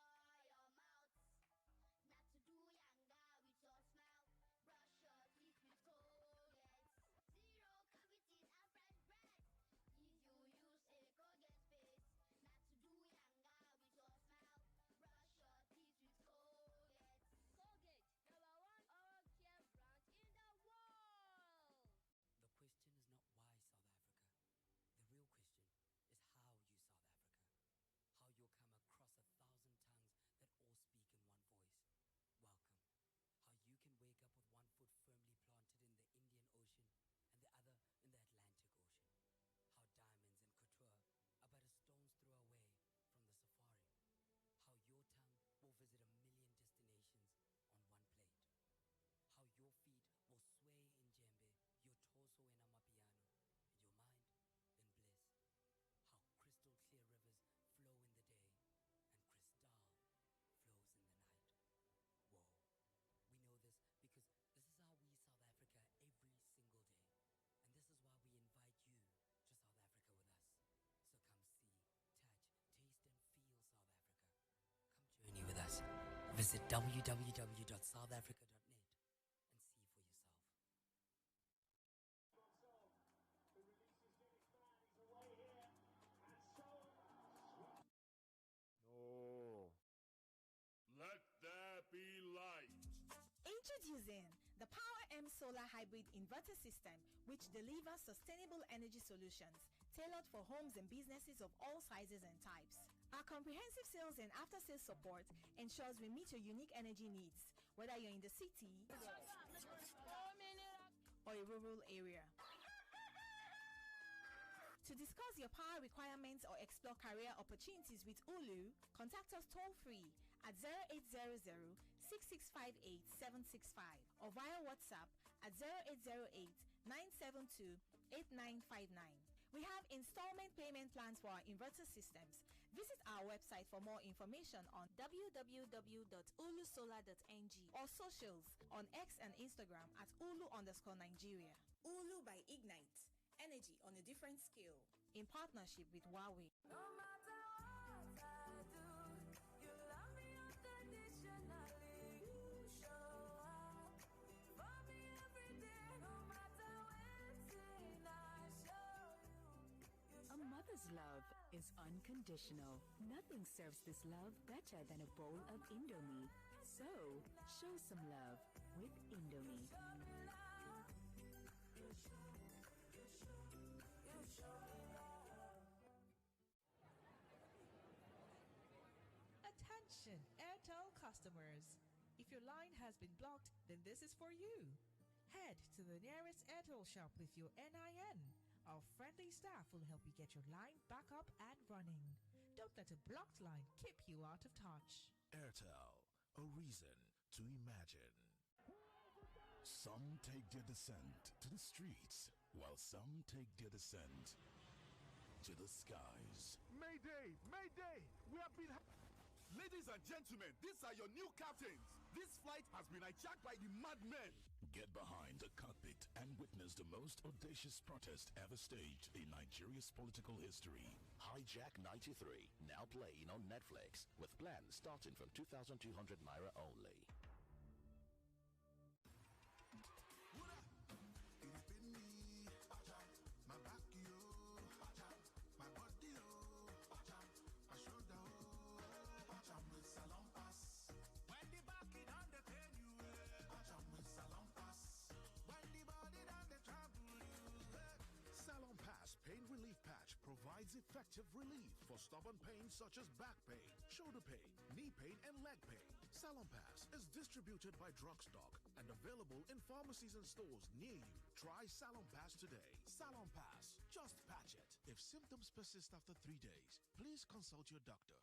Stop cover your mouth. Not to do yanga with your smile. Brush your teeth with Colgate. Zero cavities and fresh breath. If you use a Colgate paste. Not to do yanga with your smile. Brush your teeth with Colgate. Visit www.southafrica.net and see for yourself. No. Let there be light. Introducing the Power M Solar Hybrid Inverter System, which delivers sustainable energy solutions tailored for homes and businesses of all sizes and types. Our comprehensive sales and after-sales support ensures we meet your unique energy needs, whether you're in the city or a rural area. To discuss your power requirements or explore career opportunities with Ulu, contact us toll-free at 0800 6658 765 or via WhatsApp at 0808 972 8959. We have installment payment plans for our inverter systems. Visit our website for more information on www.ulusolar.ng or socials on X and Instagram at ulu_Nigeria. Ulu by Ignite. Energy on a different scale. In partnership with Huawei. No matter what I do, you love me unconditionally. You show up for me every day, no matter when I show you. A mother's love is unconditional. Nothing serves this love better than a bowl of Indomie. So, show some love with Indomie. Attention, Airtel customers. If your line has been blocked, then this is for you. Head to the nearest Airtel shop with your NIN. Our friendly staff will help you get your line back up and running. Don't let a blocked line keep you out of touch. Airtel, a reason to imagine. Some take their descent to the streets, while some take their descent to the skies. Mayday! Mayday! We have been... Ladies and gentlemen, these are your new captains. This flight has been hijacked by the madmen. Get behind the cockpit and witness the most audacious protest ever staged in Nigeria's political history. Hijack 93, now playing on Netflix, with plans starting from 2,200 naira only. Provides effective relief for stubborn pain such as back pain, shoulder pain, knee pain, and leg pain. Salon Pass is distributed by Drugstock and available in pharmacies and stores near you. Try Salon Pass today. Salon Pass, just patch it. If symptoms persist after 3 days, please consult your doctor.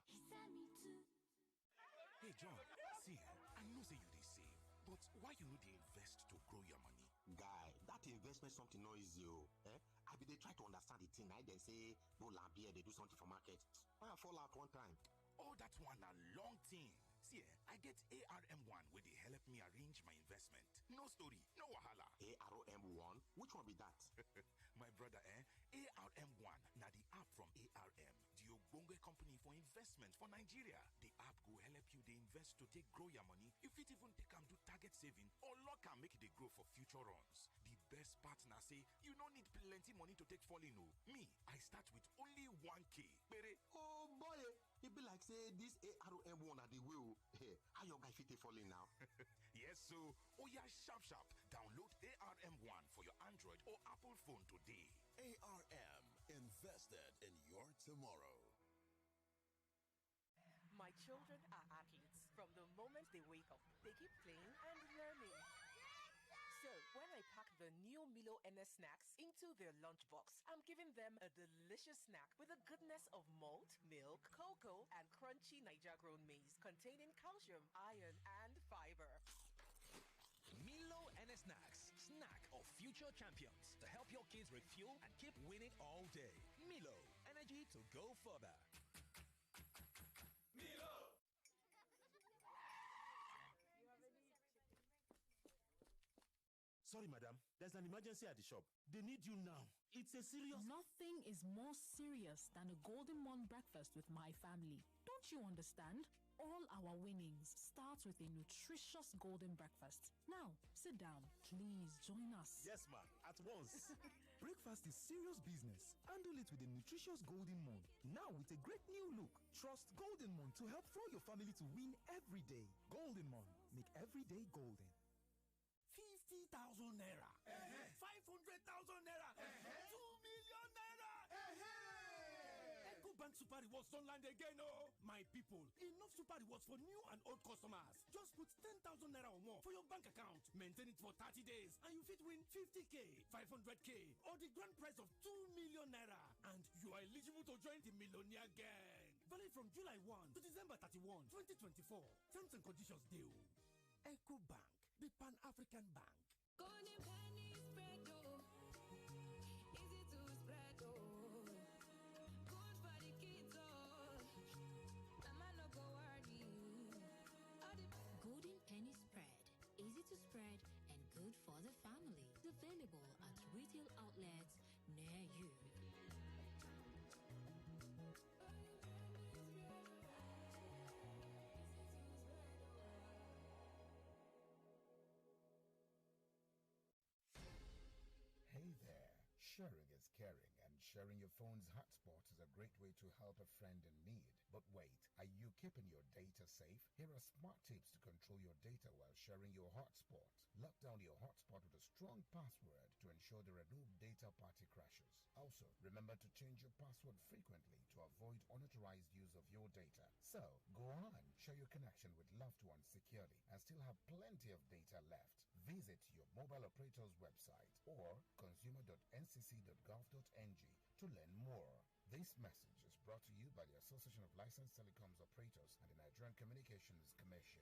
Hey John, see, I know say you dey save, but why you no dey invest to grow your money? Guy, that investment something no easy o. I be dey try to understand the thing. I then say go Lambier, they do something for market. I fall out one time. Oh, that one a long thing. See, I get ARM1 where they help me arrange my investment. No story, no wahala. ARM1? Which one be that? My brother, ARM1, now the app from ARM, the Ogbonge company for investment for Nigeria. The app go help you they invest to take grow your money. If it even take do target saving or lock and make it they grow for future runs. The best partner say you don't need plenty money to take fall in. Me, I start with only 1K. Oh boy, it be like say this ARM1 at the wheel. Hey, how your guy fit fall in now? Yes, so yeah, sharp. Download ARM1 for your Android or Apple phone today. ARM, invested in your tomorrow. My children are athletes. From the moment they wake up, they keep playing and learning. So, when I pack the new Milo NS snacks into their lunchbox, I'm giving them a delicious snack with the goodness of malt, milk, cocoa, and crunchy Niger-grown maize containing calcium, iron, and fiber. Milo NS Snacks, snack of future champions to help your kids refuel and keep winning all day. Milo, energy to go further. Milo! Sorry, madam. There's an emergency at the shop. They need you now. It's a serious... Nothing is more serious than a Golden Morn breakfast with my family. Don't you understand? All our winnings start with a nutritious golden breakfast. Now, sit down. Please join us. Yes, ma. At once. Breakfast is serious business. Handle it with a nutritious Golden Morn. Now with a great new look. Trust Golden Morn to help throw your family to win every day. Golden Morn. Make every day golden. 50,000 naira. 500,000 naira. 2 million naira. Bank Super Rewards don't land again, oh! My people, enough Super Rewards for new and old customers. Just put 10,000 naira or more for your bank account. Maintain it for 30 days and you fit win 50k, 500k or the grand prize of 2 million naira. And you are eligible to join the Millionaire Gang. Valid from July 1 to December 31, 2024. Terms and conditions deal. Eco Bank, the Pan-African Bank. Golden penny spread, oh. Easy to spread, oh. Golden Penny Spread. Easy to spread and good for the family. Available at retail outlets near you. Hey there. Sharing is caring, and sharing your phone's hotspot is a great way to help a friend in need. But wait, are you keeping your data safe? Here are smart tips to control your data while sharing your hotspot. Lock down your hotspot with a strong password to ensure there are no data party crashes. Also, remember to change your password frequently to avoid unauthorized use of your data. So, go on, share your connection with loved ones securely and still have plenty of data left. Visit your mobile operator's website or consumer.ncc.gov.ng to learn more. This message is brought to you by the Association of Licensed Telecoms Operators and the Nigerian Communications Commission.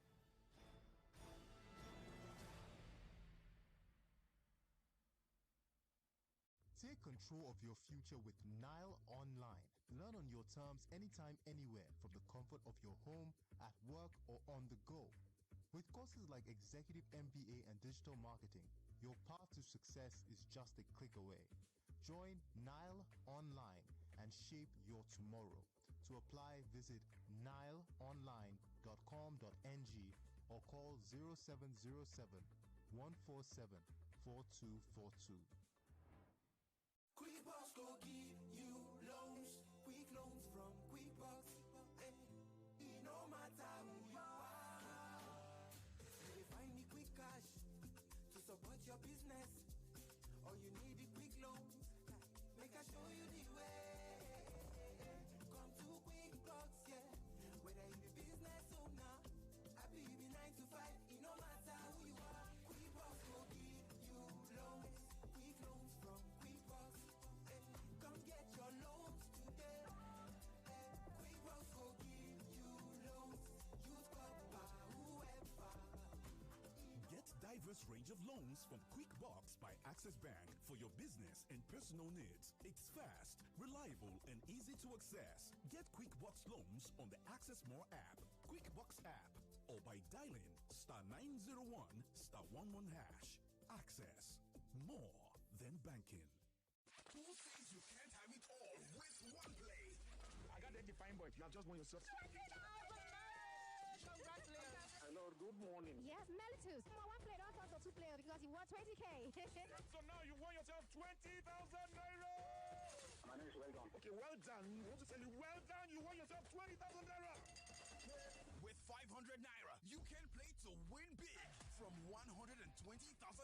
Take control of your future with Nile Online. Learn on your terms anytime, anywhere, from the comfort of your home, at work, or on the go. With courses like Executive MBA and Digital Marketing, your path to success is just a click away. Join Nile Online and shape your tomorrow. To apply, visit nileonline.com.ng or call 0707 147 4242. QuickBooks go give you loans, quick loans from QuickBooks. No matter who you are, you find the quick cash to support your business, or you need the quick loans. Make I show you the way. Come to QuickBooks, yeah. Whether you be business owner, happy you be 9 to 5, no matter who you are. QuickBooks go give you loans, quick loans from QuickBooks. Come get your loans today. QuickBooks go give you loans. Use Papa, whoever. Get diverse range of loans from QuickBooks by Access Bank for your business and personal needs. It's fast, reliable, and easy to access. Get QuickBooks loans on the Access More app, QuickBooks app, or by dialing *901*11#. Access. More than banking. Who says you can't have it all with one play? I got that defined boy. You have just won yourself. Congratulations. Hello, good morning. Yes, Melitus. One player, don't talk to two players because you won 20K. So now you won yourself 20,000 naira. My name is well done. Okay, well done. We want to tell you, well done. You won yourself 20,000 naira. With 500 naira, you can play to win big. From 120,000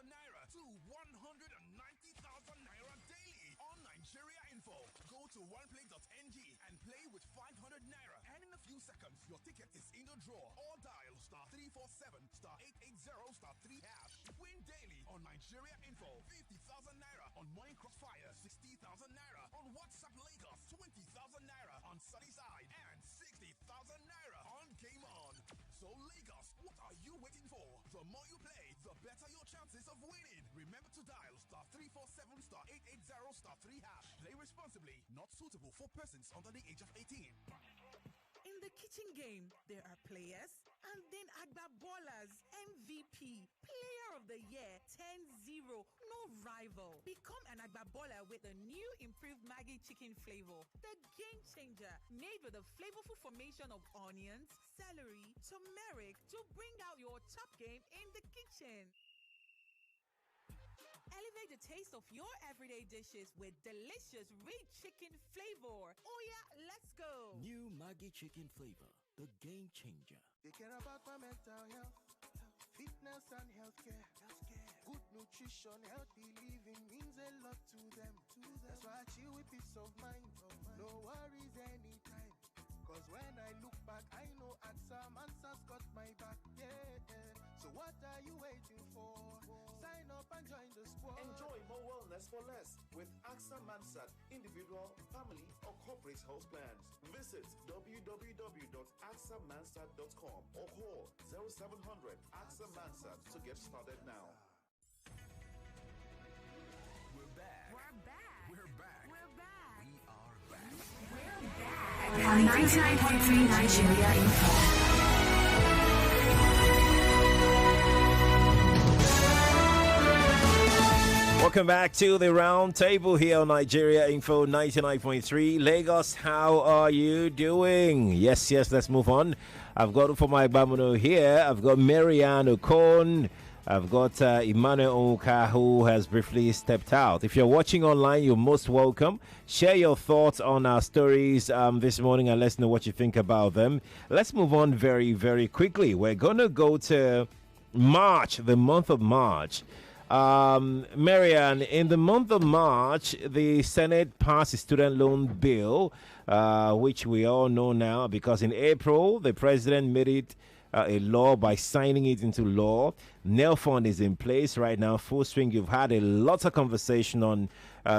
naira to 190,000 naira daily on Nigeria Info. Go to oneplay.ng and play with 500 naira. And in a few seconds, your ticket is in the draw. Or dial *347*880*3#. Win daily on Nigeria Info. 50,000 naira on Money Crossfire. 60,000 naira on WhatsApp Lagos. 20,000 naira on Sunnyside. And 60,000 naira on Game On. So Lagos, what are you waiting for? The more you play, the better your chances of winning. Remember to dial *347*880*3#. Play responsibly. Not suitable for persons under the age of 18. In the kitchen game, there are players and Outstanding Agba Ballers MVP, Player of the Year 10-0, no rival. Become an Agba Baller with the new improved Maggi chicken flavor, the game changer, made with a flavorful formation of onions, celery, turmeric to bring out your top game in the kitchen. Elevate the taste of your everyday dishes with delicious rich chicken flavor. Oh yeah, let's go. New Maggi chicken flavor, the game changer. They care about my mental health, fitness and healthcare. Good nutrition, healthy living means a lot to them. That's why I chill with peace of mind. No worries anytime. Cause when I look back, I know AXA Mansard's got my back. Yeah. So what are you waiting for? Sign up and join the squad. Enjoy more wellness for less with AXA Mansard individual, family, or corporate health plans. Visit www.axamansard.com or call 0700 AXA Mansard to get started now. We're back. We're back. We're back. We're back. We are back. We're back. On 99.3 Nigeria Info. Welcome back to the Roundtable here on Nigeria Info 99.3. Lagos, how are you doing? Yes, let's move on. I've got for my Bamuno here. I've got Marianne Okon. I've got Emmanuel Onka, who has briefly stepped out. If you're watching online, you're most welcome. Share your thoughts on our stories this morning and let's know what you think about them. Let's move on very, very quickly. We're going to go to March, the month of March. Marianne, in the month of March, the Senate passed a student loan bill, which we all know now because in April, the president made it a law by signing it into law. Nail fund is in place right now, full swing. You've had a lot of conversation on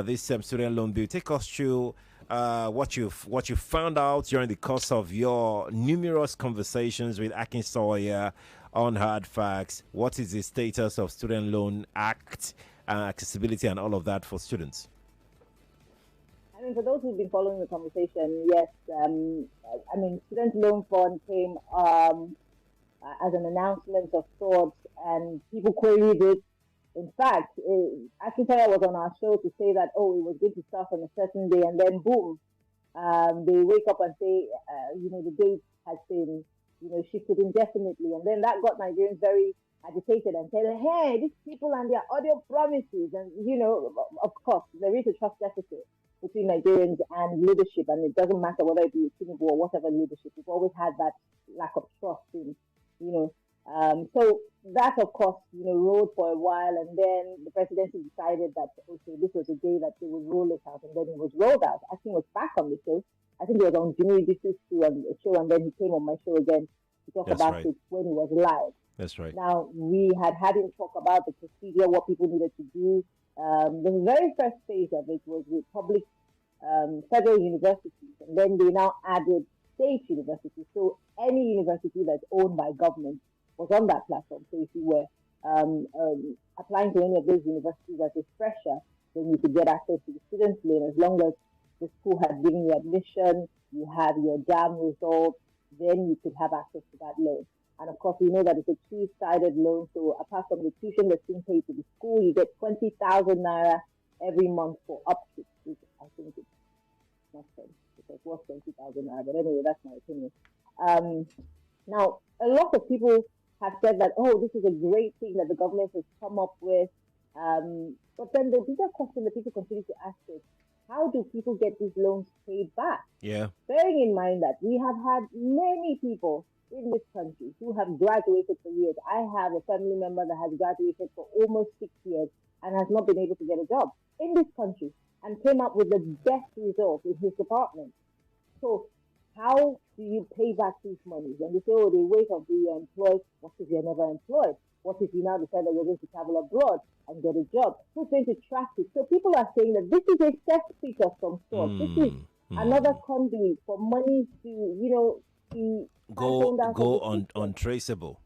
this student loan bill. Take us through what you found out during the course of your numerous conversations with Akin Sawyer on Hard Facts. What is the status of Student Loan Act, accessibility, and all of that for students? I mean, for those who've been following the conversation, yes, Student Loan Fund came as an announcement of sorts, and people queried it. In fact, Akitaya was on our show to say that, it was going to start on a certain day, and then boom, they wake up and say, the date has been, shifted indefinitely. And then that got Nigerians very agitated and said, hey, these people and their audio promises. And, of course, there is a trust deficit between Nigerians and leadership, and it doesn't matter whether it be Tinubu or whatever leadership. We've always had that lack of trust in, so that, of course, rolled for a while, and then the presidency decided that, okay, this was a day that they would roll it out, and then it was rolled out. I think it was back on the show. I think it was on Jimmy Disu's show, and then he came on my show again to talk about it when he was live. That's right. Now, we had him talk about the procedure, what people needed to do. The very first phase of it was with public federal universities, and then they now added state universities. So any university that's owned by government was on that platform. So if you were applying to any of those universities as a fresher, then you could get access to the student loan as long as the school had given you admission, you had your JAM results, then you could have access to that loan. And of course, we know that it's a two-sided loan. So apart from the tuition that's being paid to the school, you get 20,000 naira every month for upkeep. I think it's not fair because it's worth 20,000 naira. But anyway, that's my opinion. Now, a lot of people have said that, this is a great thing that the government has come up with. But then the bigger question that people continue to ask is, how do people get these loans paid back? Yeah. Bearing in mind that we have had many people in this country who have graduated for years. I have a family member that has graduated for almost 6 years and has not been able to get a job in this country and came up with the best result in his department. So how do you pay back these monies? And they say, they wait until you're employed. What if you're never employed? What if you now decide that you're going to travel abroad and get a job? Who's going to track it? So people are saying that this is a cesspit of some sort. This is another conduit for money to, go untraceable.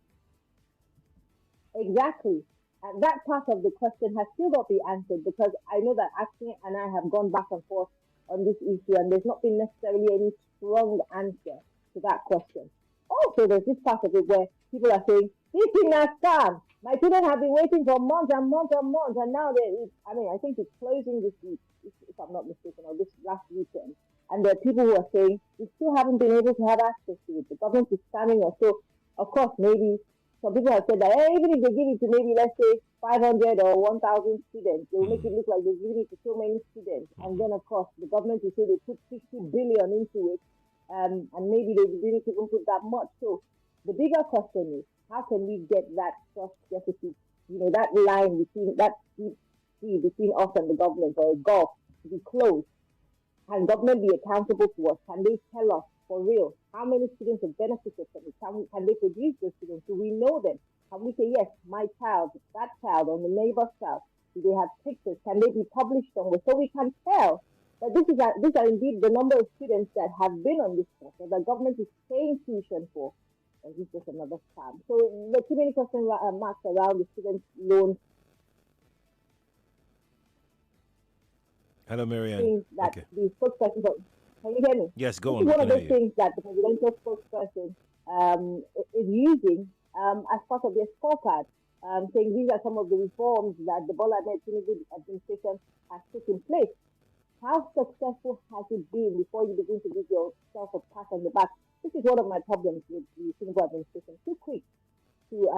Exactly. And that part of the question has still not been answered, because I know that Akin and I have gone back and forth on this issue, and there's not been necessarily any strong answer to that question. also there's this part of it where people are saying, this thing is scam. My children have been waiting for months and months and months, and now I think it's closing this week, if I'm not mistaken, or this last weekend. And there are people who are saying, we still haven't been able to have access to it. The government is scamming us. So, of course, maybe some people have said that even if they give it to maybe, let's say, 500 or 1,000 students, they will make it look like they're giving it to so many students. And then, of course, the government will say they put 60 billion into it, and maybe they didn't even put that much. So the bigger question is, how can we get that trust deficit, that line between, that deep sea between us and the government, or a gulf, to be closed? Can government be accountable to us? Can they tell us for real how many students have benefited from it? Can they produce those students? Do we know them? Can we say, yes, my child, that child, or the neighbor's child? Do they have pictures? Can they be published somewhere so we can tell that these are indeed the number of students that have been on this course, that the government is paying tuition for? Or is this just another scam? So there are too many question marks around the student loans. Hello, Marianne. That the spokesperson, can you hear me? Yes, go on. This is one of those things that the presidential spokesperson is using as part of their scorecard, saying these are some of the reforms that the Bola Ahmed Tinubu administration has put in place. How successful has it been before you begin to give yourself a pat on the back? This is one of my problems with the Tinubu administration. Too quick to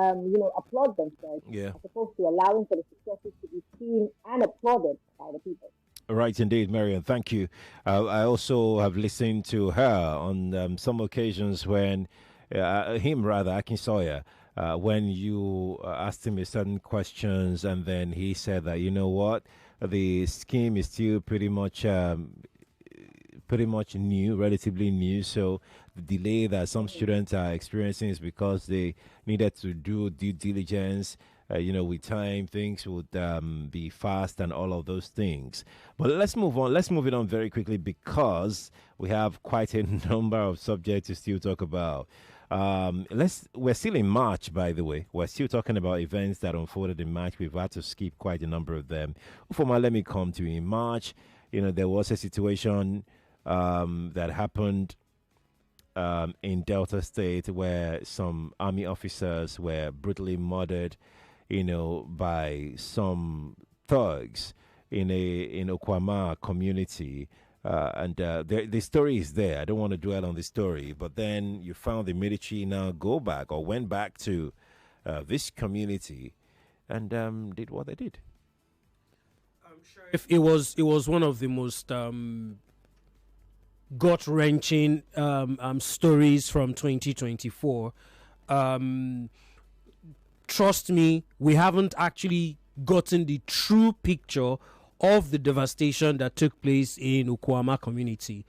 applaud themselves, as opposed to allowing for the successes to be seen and applauded by the people. Right, indeed, Marian. Thank you. I also have listened to her on some occasions when, Akin Sawyer, when you asked him certain questions, and then he said that, you know what, the scheme is still pretty much new, relatively new. So the delay that some students are experiencing is because they needed to do due diligence. With time, things would be fast and all of those things. But let's move on. Let's move it on very quickly because we have quite a number of subjects to still talk about. We're still in March, by the way. We're still talking about events that unfolded in March. We've had to skip quite a number of them. Ufoma, let me come to you. In March, there was a situation that happened in Delta State where some army officers were brutally murdered, by some thugs in Okwama community. And the story is there. I don't want to dwell on the story, but then you found the military now went back to this community and did what they did. If it was one of the most gut-wrenching stories from 2024. Trust me, we haven't actually gotten the true picture of the devastation that took place in Okwama community.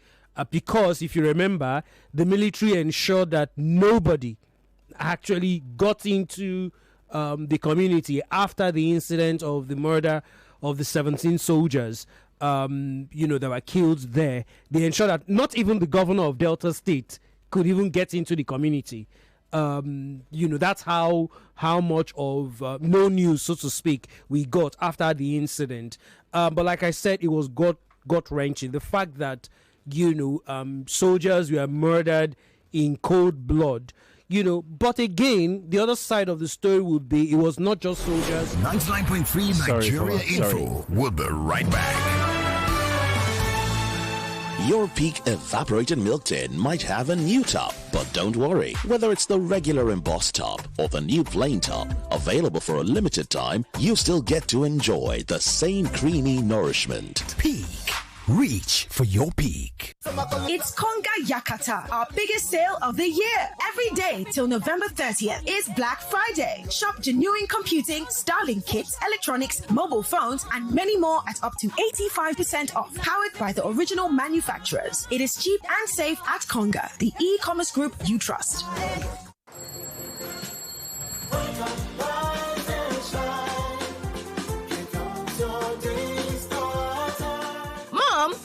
Because if you remember, the military ensured that nobody actually got into the community after the incident of the murder of the 17 soldiers that were killed there. They ensured that not even the governor of Delta State could even get into the community. That's how much of no news, so to speak, we got after the incident. But like I said, it was gut-wrenching. The fact that, soldiers were murdered in cold blood. But again, the other side of the story would be it was not just soldiers. 99.3 Nigeria Info. We'll be right back. Your Peak evaporated milk tin might have a new top, but don't worry. Whether it's the regular embossed top or the new plain top, available for a limited time, you still get to enjoy the same creamy nourishment. Peak. Reach for your peak. It's Konga Yakata, our biggest sale of the year. Every day till November 30th is Black Friday. Shop genuine computing, Starlink kits, electronics, mobile phones, and many more at up to 85% off. Powered by the original manufacturers. It is cheap and safe at Konga, the e-commerce group you trust.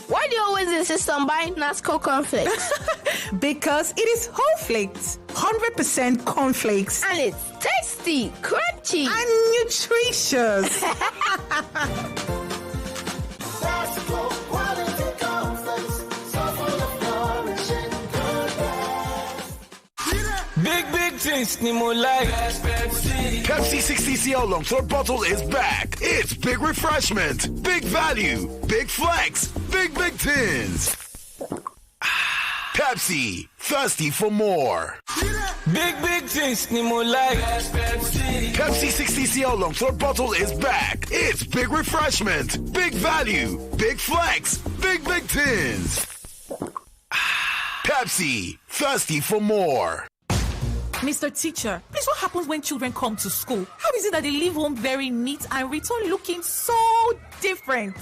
Why do you always insist on buying Nasco cornflakes? Because it is whole flakes, 100% cornflakes. And it's tasty, crunchy, and nutritious. drinks ni mo like. Pepsi 60cl long throat bottle is back. It's big refreshment, big value, big flex, big tins. Pepsi, thirsty for more. Big drinks ni mo like. Pepsi 60cl long throat bottle is back. It's big refreshment, big value, big flex, big tins. Pepsi, thirsty for more. Mr. Teacher, please, what happens when children come to school? How is it that they leave home very neat and return looking so different?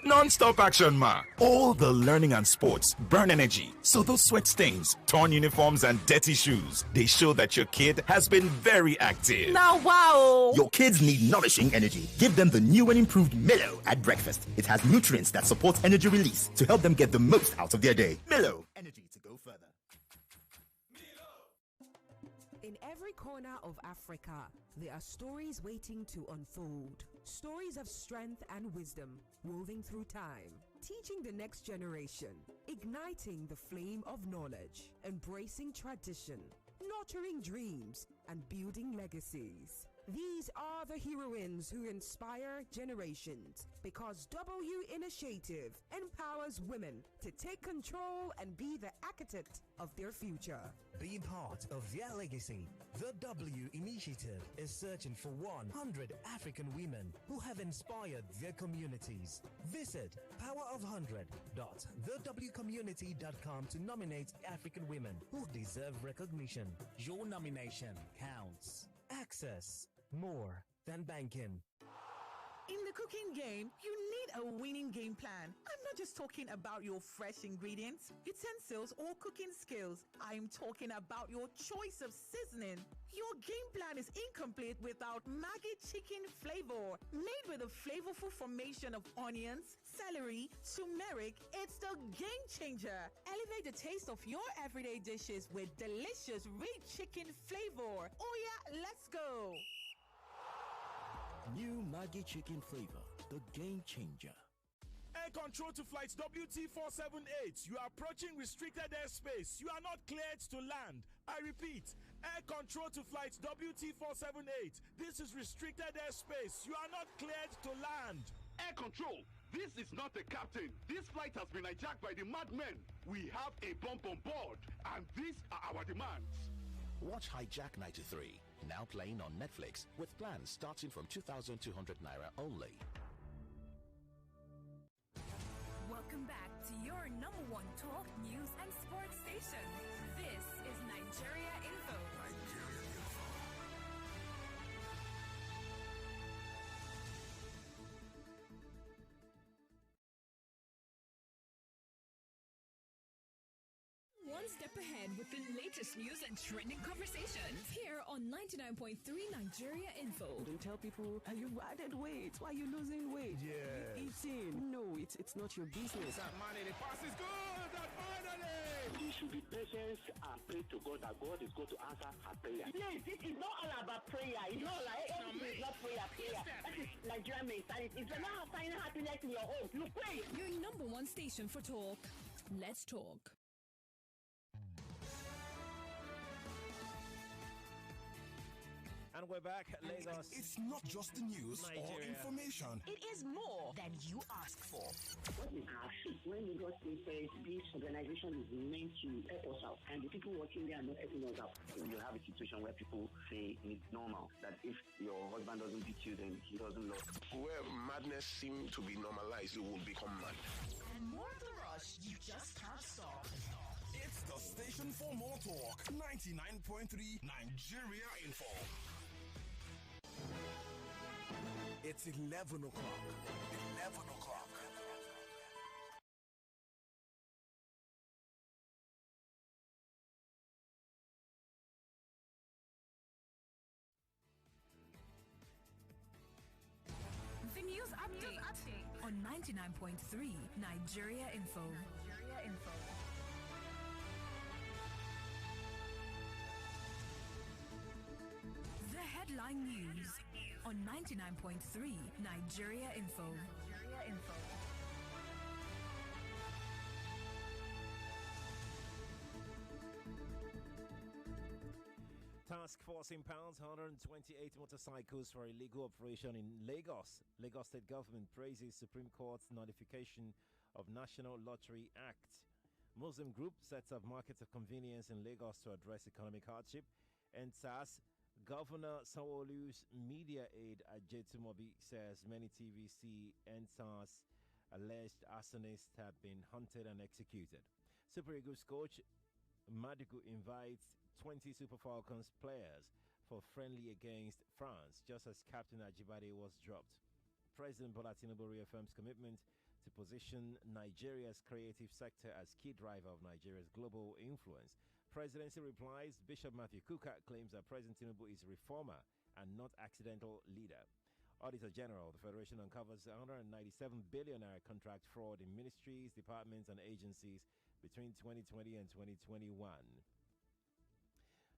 Non-stop action, ma. All the learning and sports burn energy. So those sweat stains, torn uniforms, and dirty shoes, they show that your kid has been very active. Now, wow. Your kids need nourishing energy. Give them the new and improved Milo at breakfast. It has nutrients that support energy release to help them get the most out of their day. Milo, energy to go further. In every corner of Africa, there are stories waiting to unfold. Stories of strength and wisdom woven through time, teaching the next generation, igniting the flame of knowledge, embracing tradition, nurturing dreams, and building legacies. These are the heroines who inspire generations, because W Initiative empowers women to take control and be the architect of their future. Being part of their legacy, the W Initiative is searching for 100 African women who have inspired their communities. Visit powerof100.thewcommunity.com to nominate African women who deserve recognition. Your nomination counts. Access more than banking. In the cooking game, you need a winning game plan. I'm not just talking about your fresh ingredients, utensils, or cooking skills. I'm talking about your choice of seasoning. Your game plan is incomplete without Maggi chicken flavor. Made with a flavorful formation of onions, celery, turmeric, it's the game changer. Elevate the taste of your everyday dishes with delicious rich chicken flavor. Oh yeah, let's go. New Maggi chicken flavor, the game changer. Air control to flights WT478. You are approaching restricted airspace. You are not cleared to land. I repeat, air control to flights WT478. This is restricted airspace. You are not cleared to land. Air control, this is not a captain. This flight has been hijacked by the madmen. We have a bomb on board, and these are our demands. Watch Hijack 93, now playing on Netflix with plans starting from 2,200 naira only. Welcome back to your number one talk, news, and sports station. This is Nigeria Info. One step ahead with the latest news and trending conversations here on 99.3 Nigeria Info. Don't tell people you've added weight. Why are you losing weight? Yeah. Eating. No, it's not your business. That money, the pass is good. That finally. You should be patient and pray to God that God is going to answer her prayer. Please, it is not all about prayer. It's not like everything is not prayer. That is Nigerian mentality. If you're not finding happiness in your home, you pray. Your number one station for talk. Let's talk. And we're back at Lagos. It's not just the news or information. It is more than you ask for. What we ask, when Lagos says this organization is meant to help us out, and the people working there are not helping us out. You have a situation where people say it's normal, that if your husband doesn't beat you, then he doesn't love you. Where madness seems to be normalized, you will become mad. And more of the rush, you just can't stop. It's the station for more talk. 99.3 Nigeria Info. It's 11 o'clock. 11 o'clock. The news update on 99.3 Nigeria Info. The headline news on 99.3 Nigeria Info. task force impounds 128 motorcycles for illegal operation in Lagos. Lagos State government praises Supreme Court's notification of National Lottery Act. Muslim group sets up markets of convenience in Lagos to address economic hardship. And SAS, Governor Sanwo-Olu's media aide Ajetumobi says many TVC and SAS alleged arsonists have been hunted and executed. Super Eagles coach Madigu invites 20 Super Falcons players for friendly against France, just as Captain Ajibade was dropped. President Bola Tinubu reaffirms commitment to position Nigeria's creative sector as key driver of Nigeria's global influence. Presidency replies, Bishop Matthew Kuka claims that President Tinubu is a reformer and not accidental leader. Auditor General, the Federation uncovers 197 billion naira contract fraud in ministries, departments, and agencies between 2020 and 2021.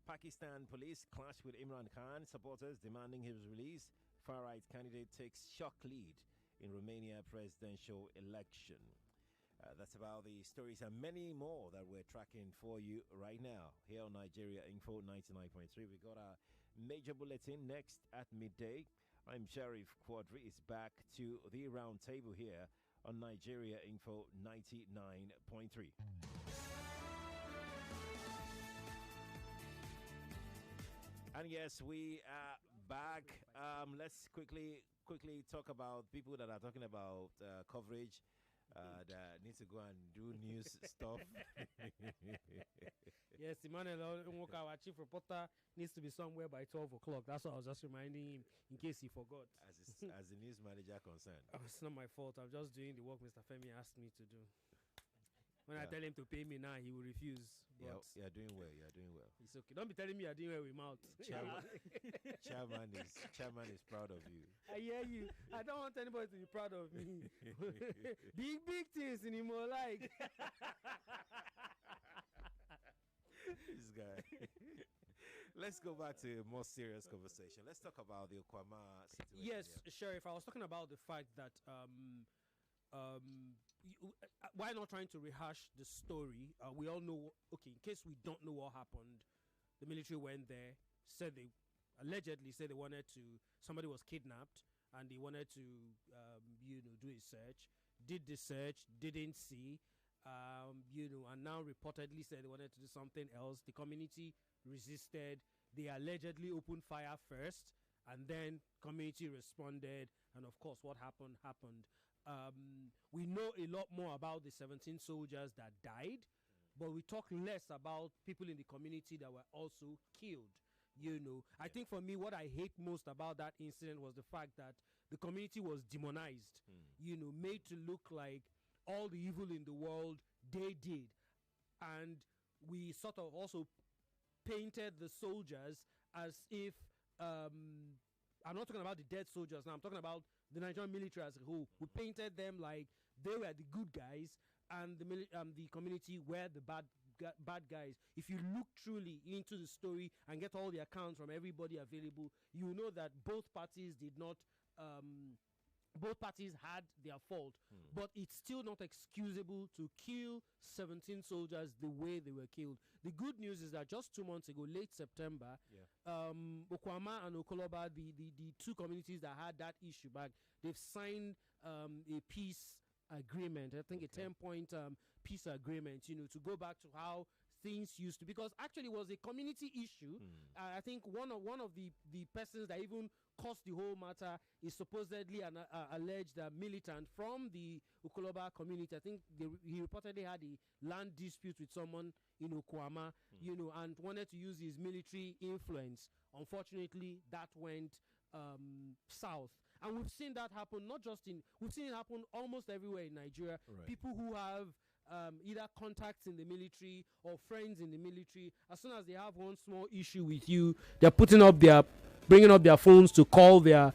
Pakistan police clash with Imran Khan supporters demanding his release. Far-right candidate takes shock lead in Romania presidential election. That's about the stories and many more that we're tracking for you right now here on Nigeria Info 99.3. We got our major bulletin next at midday. I'm Sheriff Quadri. Is back to the round table here on Nigeria Info 99.3. And yes, we are back. Let's quickly talk about people that are talking about coverage that need to go and do news stuff. Yes, Emmanuel Nwoka, our chief reporter, needs to be somewhere by 12 o'clock. That's what I was just reminding him in case he forgot. As the news manager concerned. Oh, it's not my fault. I'm just doing the work Mr. Femi asked me to do. When I tell him to pay me now, he will refuse. Yeah, you're doing well. You're doing well. It's okay. Don't be telling me you're doing well with mouth. Chairman is proud of you. I hear you. I don't want anybody to be proud of me. big things anymore, like. This guy. Let's go back to a more serious conversation. Let's talk about the Okwama situation. Yes, Sheriff. I was talking about the fact that why not trying to rehash the story? We all know. Okay, in case we don't know what happened, the military went there, said they allegedly said they wanted to. Somebody was kidnapped, and they wanted to, do a search. Did the search? Didn't see. And now reportedly said they wanted to do something else. The community resisted. They allegedly opened fire first, and then community responded. And of course, what happened. We know a lot more about the 17 soldiers that died, but we talk less about people in the community that were also killed. I think for me, what I hate most about that incident was the fact that the community was demonized, made to look like all the evil in the world they did. And we sort of also painted the soldiers as if, I'm not talking about the dead soldiers now, I'm talking about the Nigerian military as a whole. We painted them like they were the good guys and the community were the bad guys. If you look truly into the story and get all the accounts from everybody available, you know that both parties did not both parties had their fault, but it's still not excusable to kill 17 soldiers the way they were killed. The good news is that just 2 months ago, late September, Okwama and Okoloba, the two communities that had that issue back, they've signed a peace agreement. I think a 10-point peace agreement, to go back to how things used to, because actually it was a community issue. I think one of the persons that even caused the whole matter is supposedly an alleged militant from the Ukoloba community. I think he reportedly had a land dispute with someone in Okwama, and wanted to use his military influence. Unfortunately, that went south. And we've seen that happen, we've seen it happen almost everywhere in Nigeria. Right. People who have either contacts in the military or friends in the military, as soon as they have one small issue with you, they're bringing up their phones to call their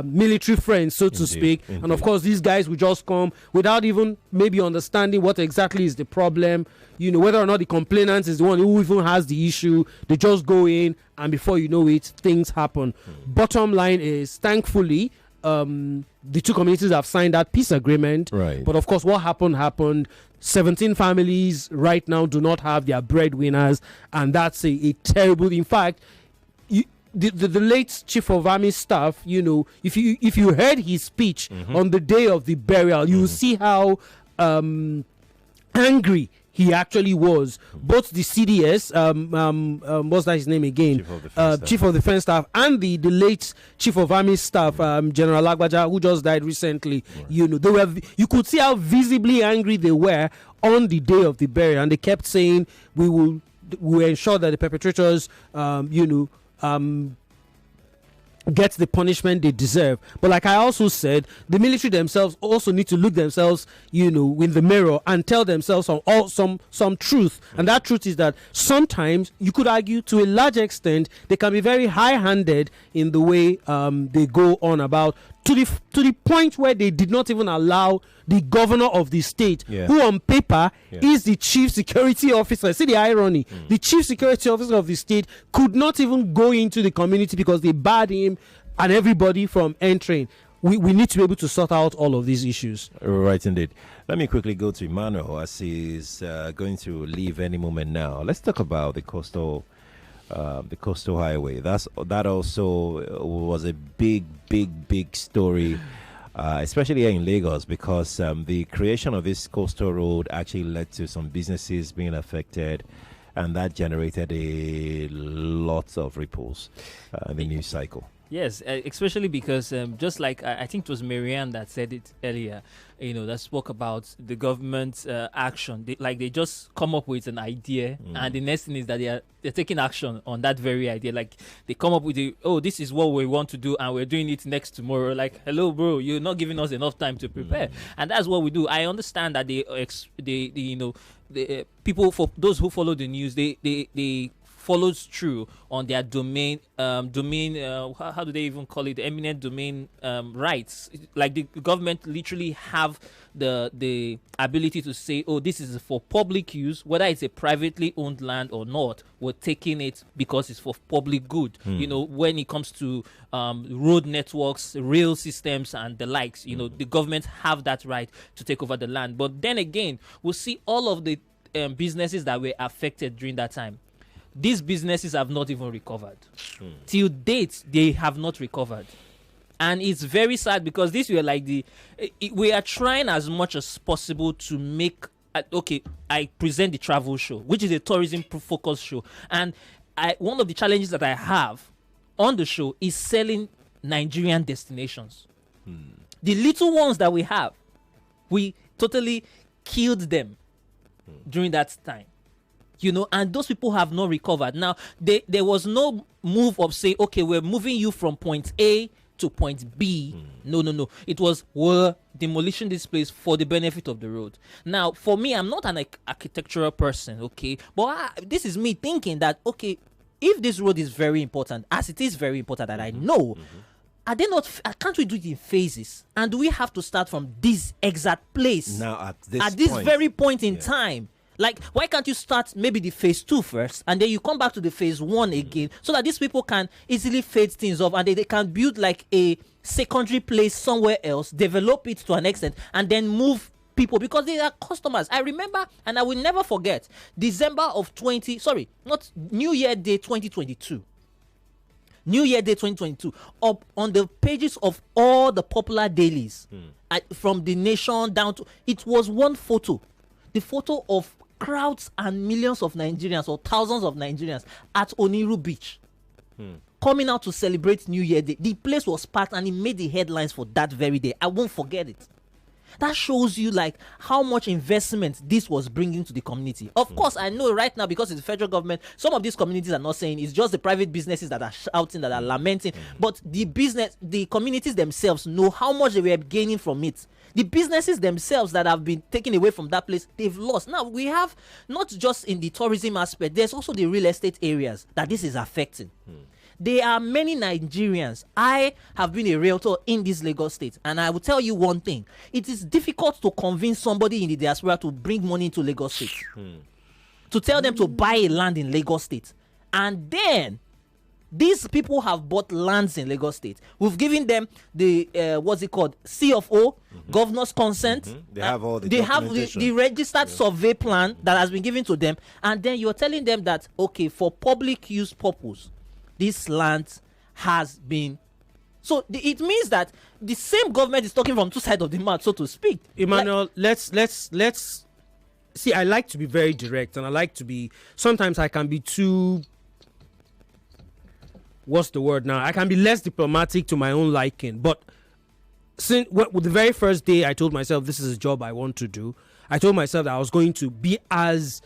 military friends, so to speak. Indeed. And of course, these guys will just come without even maybe understanding what exactly is the problem, whether or not the complainant is the one who even has the issue. They just go in, and before you know it, things happen. Bottom line is, thankfully, the two communities have signed that peace agreement. Right. But of course, what happened. 17 families right now do not have their breadwinners, and that's a terrible. In fact, the late chief of army staff, if you heard his speech on the day of the burial, you will see how angry he actually was. Both the CDS, what's that his name again? Chief of Defense Staff, and the late Chief of Army Staff, General Lagbaja, who just died recently. You could see how visibly angry they were on the day of the burial, and they kept saying, we will ensure that the perpetrators, get the punishment they deserve. But like I also said, the military themselves also need to look themselves, in the mirror and tell themselves some truth. And that truth is that sometimes, you could argue to a large extent, they can be very high-handed in the way they go on about, to the point where they did not even allow the governor of the state, who on paper is the chief security officer. See the irony. The chief security officer of the state could not even go into the community because they barred him and everybody from entering. We need to be able to sort out all of these issues. Right, indeed. Let me quickly go to Emmanuel as he's going to leave any moment now. Let's talk about the coastal highway. That also was a big story, especially here in Lagos, because the creation of this coastal road actually led to some businesses being affected, and that generated a lot of ripples in the news cycle. Yes, especially because just like I think it was Marianne that said it earlier, that spoke about the government's action. They just come up with an idea, and the next thing is that they're taking action on that very idea. Like, they come up with this is what we want to do, and we're doing it next tomorrow. Like, hello, bro, you're not giving us enough time to prepare, and that's what we do. I understand that the people, for those who follow the news, they follows through on their domain, how do they even call it, eminent domain rights. Like, the government literally have the ability to say, this is for public use, whether it's a privately owned land or not. We're taking it because it's for public good. When it comes to road networks, rail systems, and the likes, the government have that right to take over the land. But then again, we'll see all of the businesses that were affected during that time. These businesses have not even recovered. Till date, they have not recovered. And it's very sad, because this were like we are trying as much as possible to make, I present the travel show, which is a tourism focused show. And one of the challenges that I have on the show is selling Nigerian destinations. The little ones that we have, we totally killed them during that time. And those people have not recovered. Now, there was no move of say, okay, we're moving you from point A to point B. No. It was, we're demolishing this place for the benefit of the road. Now, for me, I'm not an architectural person, okay? But this is me thinking that, okay, if this road is very important, as it is very important that I know, can't we do it in phases? And do we have to start from this exact place? Now, at this very point in time? Like, why can't you start maybe the phase 2 first, and then you come back to the phase 1 again, so that these people can easily fade things off, and they can build like a secondary place somewhere else, develop it to an extent, and then move people, because they are customers. I remember, and I will never forget, New Year Day 2022. New Year Day 2022, up on the pages of all the popular dailies, from The Nation down to, it was one photo. The photo of crowds and millions of Nigerians, or thousands of Nigerians, at Oniru Beach, coming out to celebrate New Year Day. The place was packed, and it made the headlines for that very day. I won't forget it. That shows you like how much investment this was bringing to the community. Of course, I know right now, because it's the federal government, some of these communities are not saying, it's just the private businesses that are shouting, that are lamenting. But the communities themselves know how much they were gaining from it. The businesses themselves that have been taken away from that place, they've lost. Now, we have, not just in the tourism aspect, there's also the real estate areas that this is affecting. There are many Nigerians. I have been a realtor in this Lagos state, and I will tell you one thing. It is difficult to convince somebody in the diaspora to bring money into Lagos state. To tell them to buy a land in Lagos state. And then, these people have bought lands in Lagos state. We've given them the CFO, governor's consent. They have all the the registered survey plan that has been given to them. And then you're telling them that, okay, for public use purpose, this land has been. So it means that the same government is talking from two sides of the mouth, so to speak. Emmanuel, let's see. I like to be very direct, and I like to be. Sometimes I can be too. What's the word now? I can be less diplomatic to my own liking. But since with the very first day, I told myself this is a job I want to do. I told myself that I was going to be as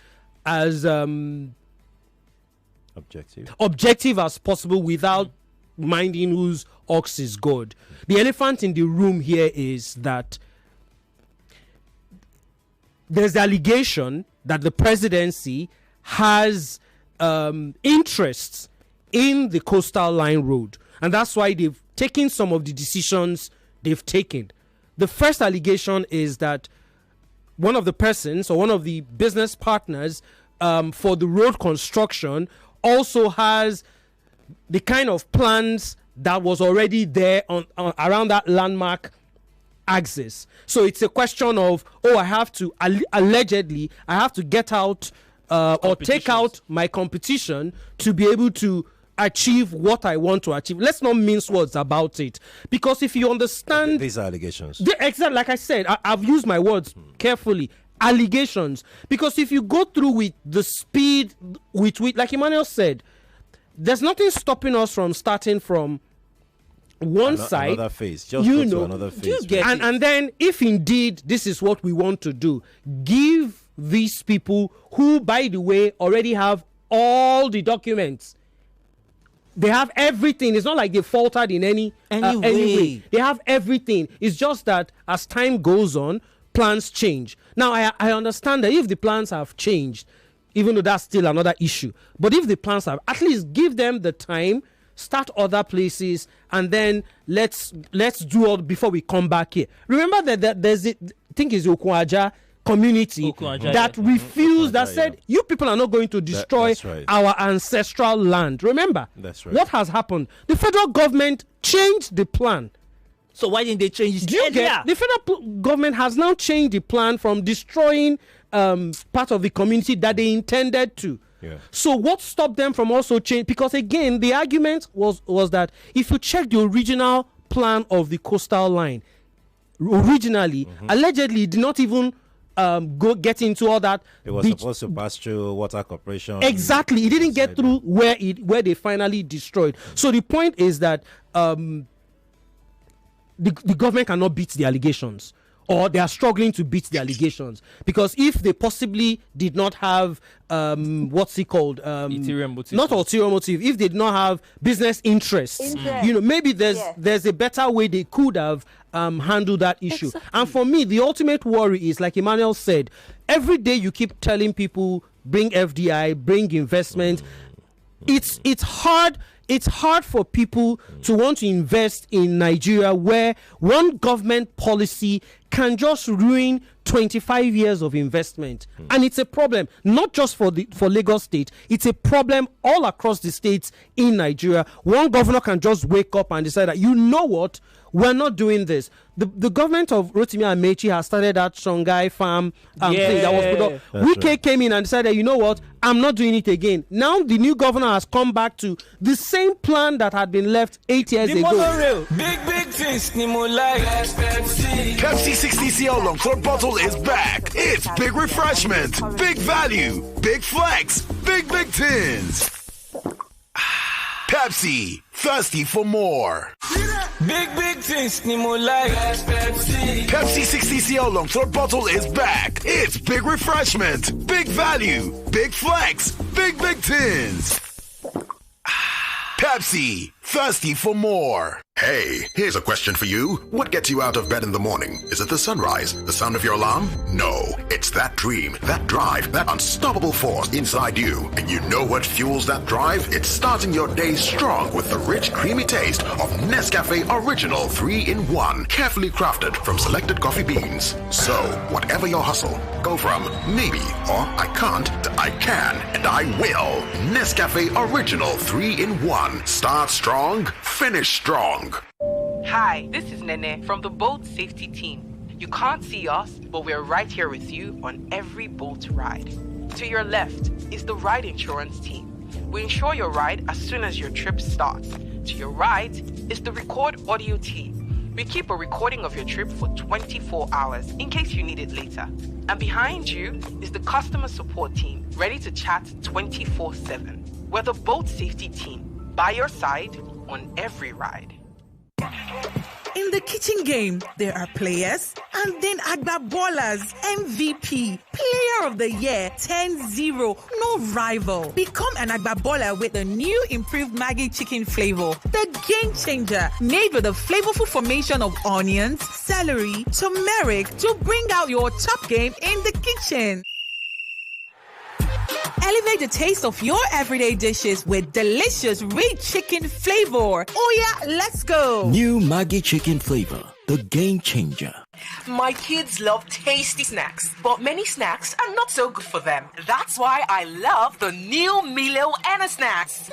objective as possible without minding whose ox is good. The elephant in the room here is that there's the allegation that the presidency has interests in the Coastal Line Road, and that's why they've taken some of the decisions they've taken. The first allegation is that one of the persons or one of the business partners for the road construction also has the kind of plans that was already there on around that landmark axis. So it's a question of, I have to allegedly I have to get out or take out my competition to be able to achieve what I want to achieve. Let's not mince words about it, because if you understand these are allegations, exactly like I said, I've used my words carefully. Allegations, because if you go through with the speed with which, like Emmanuel said, there's nothing stopping us from starting from one side, another phase, just go to another phase, and then if indeed this is what we want to do, give these people who, by the way, already have all the documents. They have everything. It's not like they faltered in any way. They have everything. It's just that as time goes on, plans change. Now, I understand that if the plans have changed, even though that's still another issue, but if the plans have, at least give them the time, start other places, and then let's do all before we come back here. Remember that there's I think it's Okwaja community that refused, that said, you people are not going to destroy our ancestral land. Remember, that's right. What has happened? The federal government changed the plan. So why didn't they change it earlier? The federal government has now changed the plan from destroying part of the community that they intended to. Yeah. So what stopped them from also change? Because again, the argument was that if you check the original plan of the coastal line, originally, allegedly, it did not even go get into all that. It was supposed to pass through Water Corporation. Exactly, it didn't get through where they finally destroyed. So the point is that the government cannot beat the allegations, or they are struggling to beat the allegations, because if they possibly did not have what's it called, ulterior motive. Not ulterior motive, if they did not have business interests, maybe there's a better way they could have handled that issue. Exactly. And for me, the ultimate worry is, like Emmanuel said, every day you keep telling people bring FDI, bring investment. It's hard. It's hard for people to want to invest in Nigeria, where one government policy can just ruin 25 years of investment. And it's a problem, not just for Lagos State. It's a problem all across the states in Nigeria. One governor can just wake up and decide that, you know what, we're not doing this. The government of Rotimi Amechi has started that Songhai farm thing that was put up. Wike came in and decided, you know what, I'm not doing it again. Now the new governor has come back to the same plan that had been left 8 years ago. Monorail. Big things, Nimo like Pepsi 60cl long floor bottle is back. It's big refreshment, big value, big flex, big tins. Pepsi, thirsty for more. Big things, Nimo like Pepsi 60cl long floor bottle is back. It's big refreshment, big value, big flex, big tins. Pepsi, thirsty for more. Hey, here's a question for you. What gets you out of bed in the morning? Is it the sunrise? The sound of your alarm? No, it's that dream, that drive, that unstoppable force inside you. And you know what fuels that drive? It's starting your day strong with the rich, creamy taste of Nescafe Original 3-in-1, carefully crafted from selected coffee beans. So, whatever your hustle, go from maybe or I can't to I can and I will. Nescafe Original 3-in-1. Start strong, finish strong. Hi, this is Nene from the boat safety team. You can't see us, but we're right here with you on every boat ride. To your left is the ride insurance team. We insure your ride as soon as your trip starts. to your ride is the Record Audio team. We keep a recording of your trip for 24 hours in case you need it later. And behind you is the customer support team, ready to chat 24/7. We're the boat safety team, by your side on every ride. In the kitchen game, there are players and then Agbabolas, MVP, Player of the Year, 10-0, no rival. Become an Agbabola with the new improved Maggi chicken flavor, the game changer, made with a flavorful formation of onions, celery, turmeric to bring out your top game in the kitchen. Elevate the taste of your everyday dishes with delicious rich chicken flavor. Oh yeah, let's go. New Maggi chicken flavor, the game changer. My kids love tasty snacks, but many snacks are not so good for them. That's why I love the new Milo Anna snacks.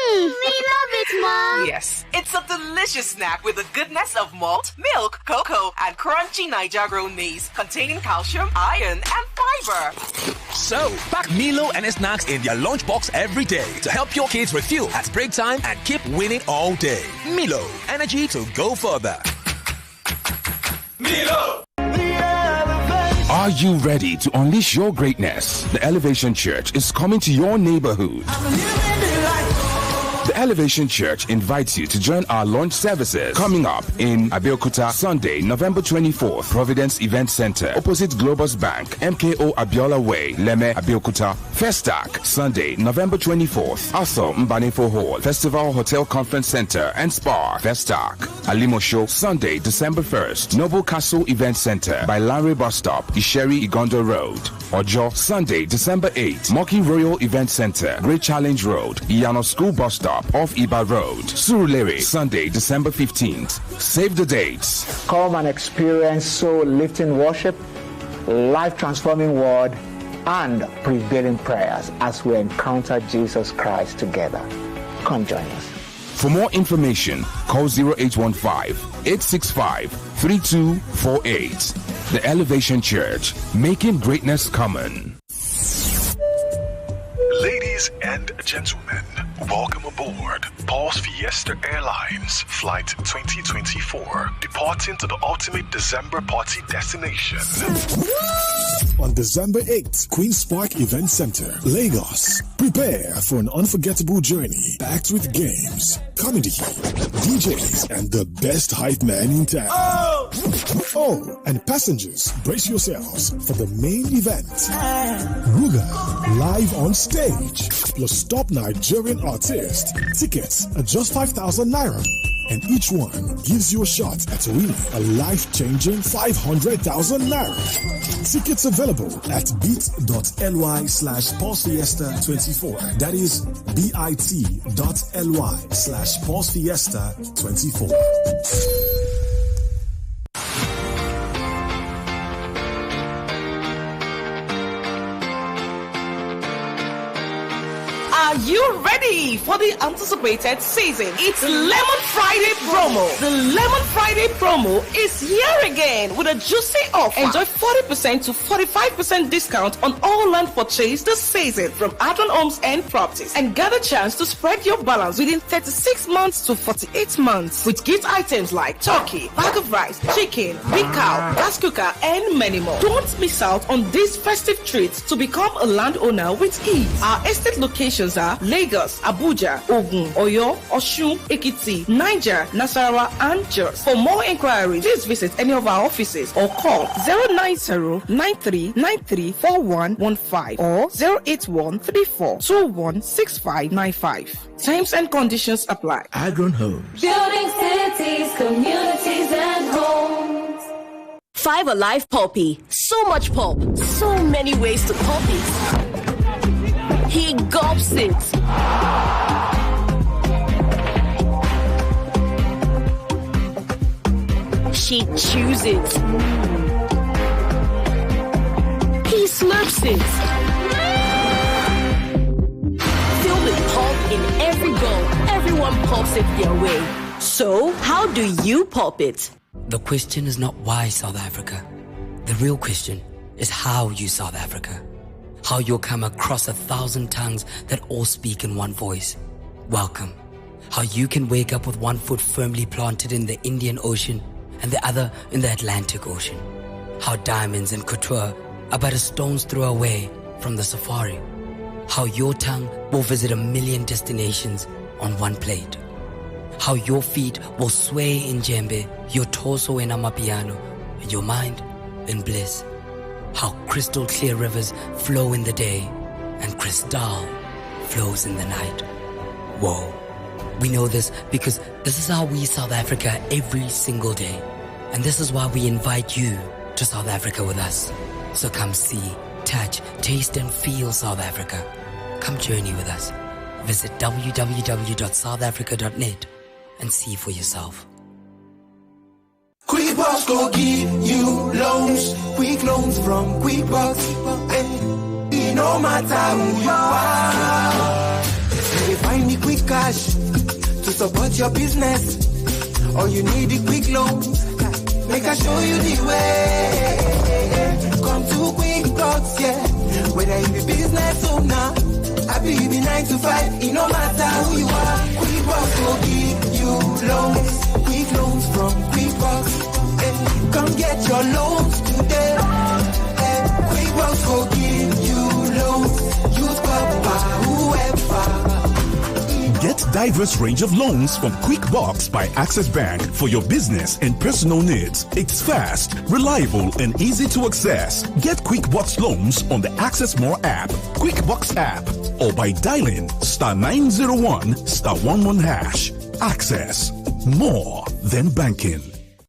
We love it, Mom. Yes, it's a delicious snack with the goodness of malt, milk, cocoa, and crunchy Niger-grown maize containing calcium, iron, and fiber. So, pack Milo and snacks in their lunchbox every day to help your kids refuel at break time and keep winning all day. Milo, energy to go further. Milo! Are you ready to unleash your greatness? The Elevation Church is coming to your neighborhood. The Elevation Church invites you to join our launch services coming up in Abeokuta, Sunday, November 24th, Providence Event Center, opposite Globus Bank, MKO Abiola Way, Leme, Abeokuta. Festac, Sunday, November 24th, Aso Mbanefo Hall, Festival Hotel Conference Center and Spa, Festac. Alimo Show, Sunday, December 1st, Noble Castle Event Center by Lanre Bus Stop, Isheri Igondo Road. Ojo, Sunday, December 8th, Moki Royal Event Center, Great Challenge Road, Iyano School Bus Stop off Iba Road. Surulere, Sunday, December 15th. Save the dates. Come and experience soul-lifting worship, life-transforming word, and prevailing prayers as we encounter Jesus Christ together. Come join us. For more information, call 0815-865-3248. The Elevation Church, making greatness common. Ladies and gentlemen, welcome aboard Pulse Fiesta Airlines Flight 2024, departing to the ultimate December party destination. On December 8th, Queen's Park Event Center, Lagos. Prepare for an unforgettable journey packed with games, comedy, DJs, and the best hype man in town. Oh, and passengers, brace yourselves for the main event. Ruga, live on stage, plus top Nigerian artists. Tickets are just 5,000 naira. And each one gives you a shot at winning a life-changing 500,000 naira. Tickets available at bit.ly/PulseFiesta24. That is bit.ly/PulseFiesta24. Are you ready for the anticipated season? It's Lemon Friday promo. The Lemon Friday promo is here again with a juicy offer. Enjoy 40% to 45% discount on all land purchase this season from Adron Homes and Properties, and get a chance to spread your balance within 36 months to 48 months with gift items like turkey, bag of rice, chicken, big cow, gas cooker, and many more. Don't miss out on these festive treats to become a landowner with ease. Our estate locations are Lagos, Abuja, Ogun, Oyo, Osun, Ekiti, Niger, Nasarawa, and Jos. For more inquiries, please visit any of our offices or call 090-9393-4115 or 081-3421-6595. Terms and conditions apply. Agron Homes. Building cities, communities, and homes. Five Alive Poppy. So much pop. So many ways to pop it. He gulps it. She chews it. He slurps it. Filled with pulp in every bowl, everyone pops it their way. So, how do you pop it? The question is not why South Africa. The real question is how you South Africa. How you'll come across 1,000 tongues that all speak in one voice. Welcome. How you can wake up with one foot firmly planted in the Indian Ocean and the other in the Atlantic Ocean. How diamonds and couture are but a stone's throw away from the safari. How your tongue will visit 1 million destinations on one plate. How your feet will sway in djembe, your torso in amapiano, and your mind in bliss. How crystal clear rivers flow in the day and crystal flows in the night. Whoa. We know this because this is how we South Africa every single day. And this is why we invite you to South Africa with us. So come see, touch, taste and feel South Africa. Come journey with us. Visit www.southafrica.net and see for yourself. QuickBooks go give you loans, quick loans from QuickBooks. And no matter who you are, you find the quick cash to support your business. Or you need the quick loans, make I show you the way. Come to QuickBooks, yeah. Whether you be business owner, happy you be 9 to 5, it no matter who you are. QuickBooks will give you loans, quick loans from QuickBooks. Come get your loans today. QuickBooks will give you loans. Use Papa, whoever. Get diverse range of loans from QuickBooks by Access Bank for your business and personal needs. It's fast, reliable, and easy to access. Get QuickBooks loans on the Access More app, QuickBooks app, or by dialing *901*11#. Access. More than banking.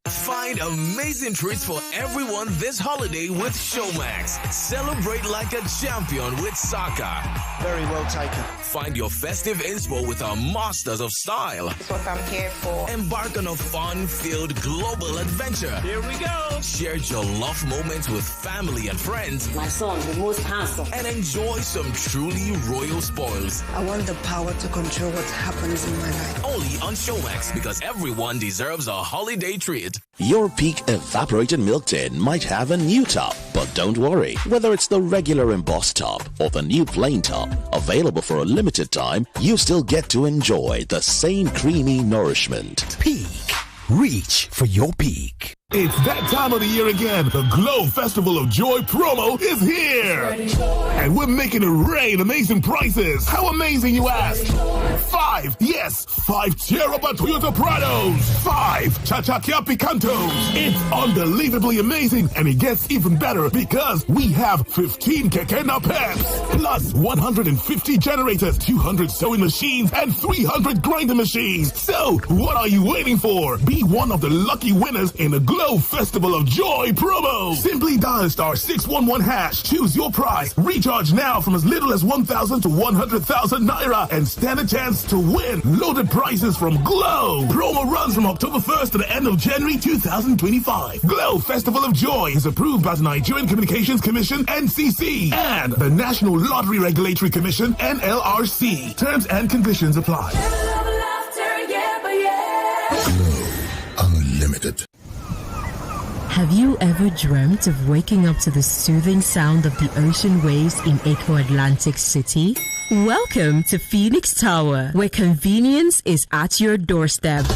Find amazing treats for everyone this holiday with Showmax. Celebrate like a champion with soccer. Very well taken. Find your festive inspo with our masters of style. That's what I'm here for. Embark on a fun-filled global adventure. Here we go. Share your love moments with family and friends. My son, the most handsome. And enjoy some truly royal spoils. I want the power to control what happens in my life. Only on Showmax, because everyone deserves a holiday treat. Your Peak evaporated milk tin might have a new top, but don't worry. Whether it's the regular embossed top or the new plain top, available for a limited time, you still get to enjoy the same creamy nourishment. Peak. Reach for your peak. It's that time of the year again. The Glow Festival of Joy promo is here. And we're making it rain amazing prices. How amazing, you ask? 5 Cherokee Toyota Prados. 5 Cha-Cha-Kia Picantos. It's unbelievably amazing, and it gets even better because we have 15 Keke Napeps, plus 150 generators, 200 sewing machines, and 300 grinding machines. So, what are you waiting for? Be one of the lucky winners in the Glow Festival of Joy promo. Simply dial *611#. Choose your prize. Recharge now from as little as 1,000 to 100,000 naira and stand a chance to win loaded prizes from Glow. Promo runs from October 1st to the end of January 2025. Glow Festival of Joy is approved by the Nigerian Communications Commission (NCC) and the National Lottery Regulatory Commission (NLRC). Terms and conditions apply. Unlimited. Have you ever dreamt of waking up to the soothing sound of the ocean waves in Eco Atlantic City? Welcome to Phoenix Tower, where convenience is at your doorstep.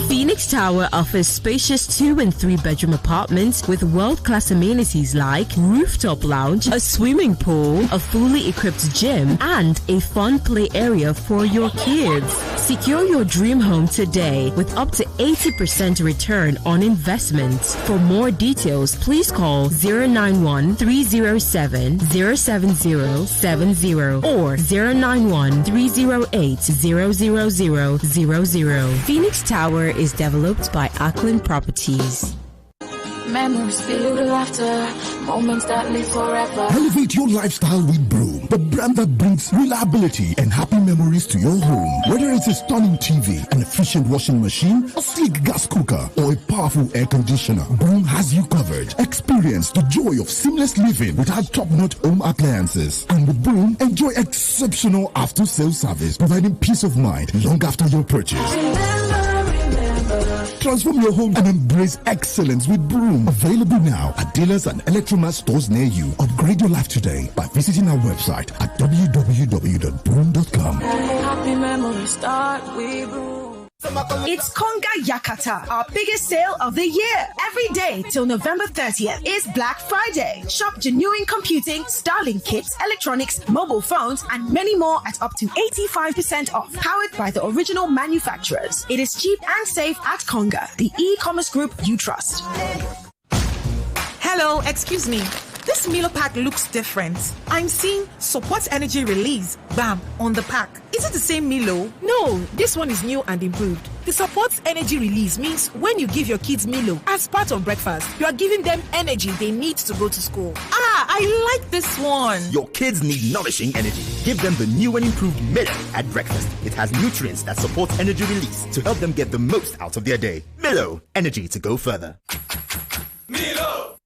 Phoenix Tower offers spacious 2- and 3-bedroom apartments with world-class amenities like rooftop lounge, a swimming pool, a fully equipped gym, and a fun play area for your kids. Secure your dream home today with up to 80% return on investment. For more details, please call 091-307-07070 or 091-308-00000. Phoenix Tower is developed by Ackland Properties. Memories filled with laughter, moments that live forever. Elevate your lifestyle with Broom, the brand that brings reliability and happy memories to your home. Whether it's a stunning TV, an efficient washing machine, a sleek gas cooker, or a powerful air conditioner, Broom has you covered. Experience the joy of seamless living with our top-notch home appliances. And with Broom, enjoy exceptional after-sales service, providing peace of mind long after your purchase. Transform your home and embrace excellence with Broom. Available now at dealers and Electromat stores near you. Upgrade your life today by visiting our website at www.broom.com. Happy memories start with Broom. It's Konga Yakata, our biggest sale of the year. Every day till November 30th is Black Friday. Shop genuine computing, Starlink kits, electronics, mobile phones, and many more at up to 85% off. Powered by the original manufacturers. It is cheap and safe at Konga, the e-commerce group you trust. Hello, excuse me. This Milo pack looks different. I'm seeing support energy release, bam, on the pack. Is it the same Milo? No, this one is new and improved. The support energy release means when you give your kids Milo as part of breakfast, you are giving them energy they need to go to school. Ah, I like this one. Your kids need nourishing energy. Give them the new and improved Milo at breakfast. It has nutrients that support energy release to help them get the most out of their day. Milo, energy to go further. Milo!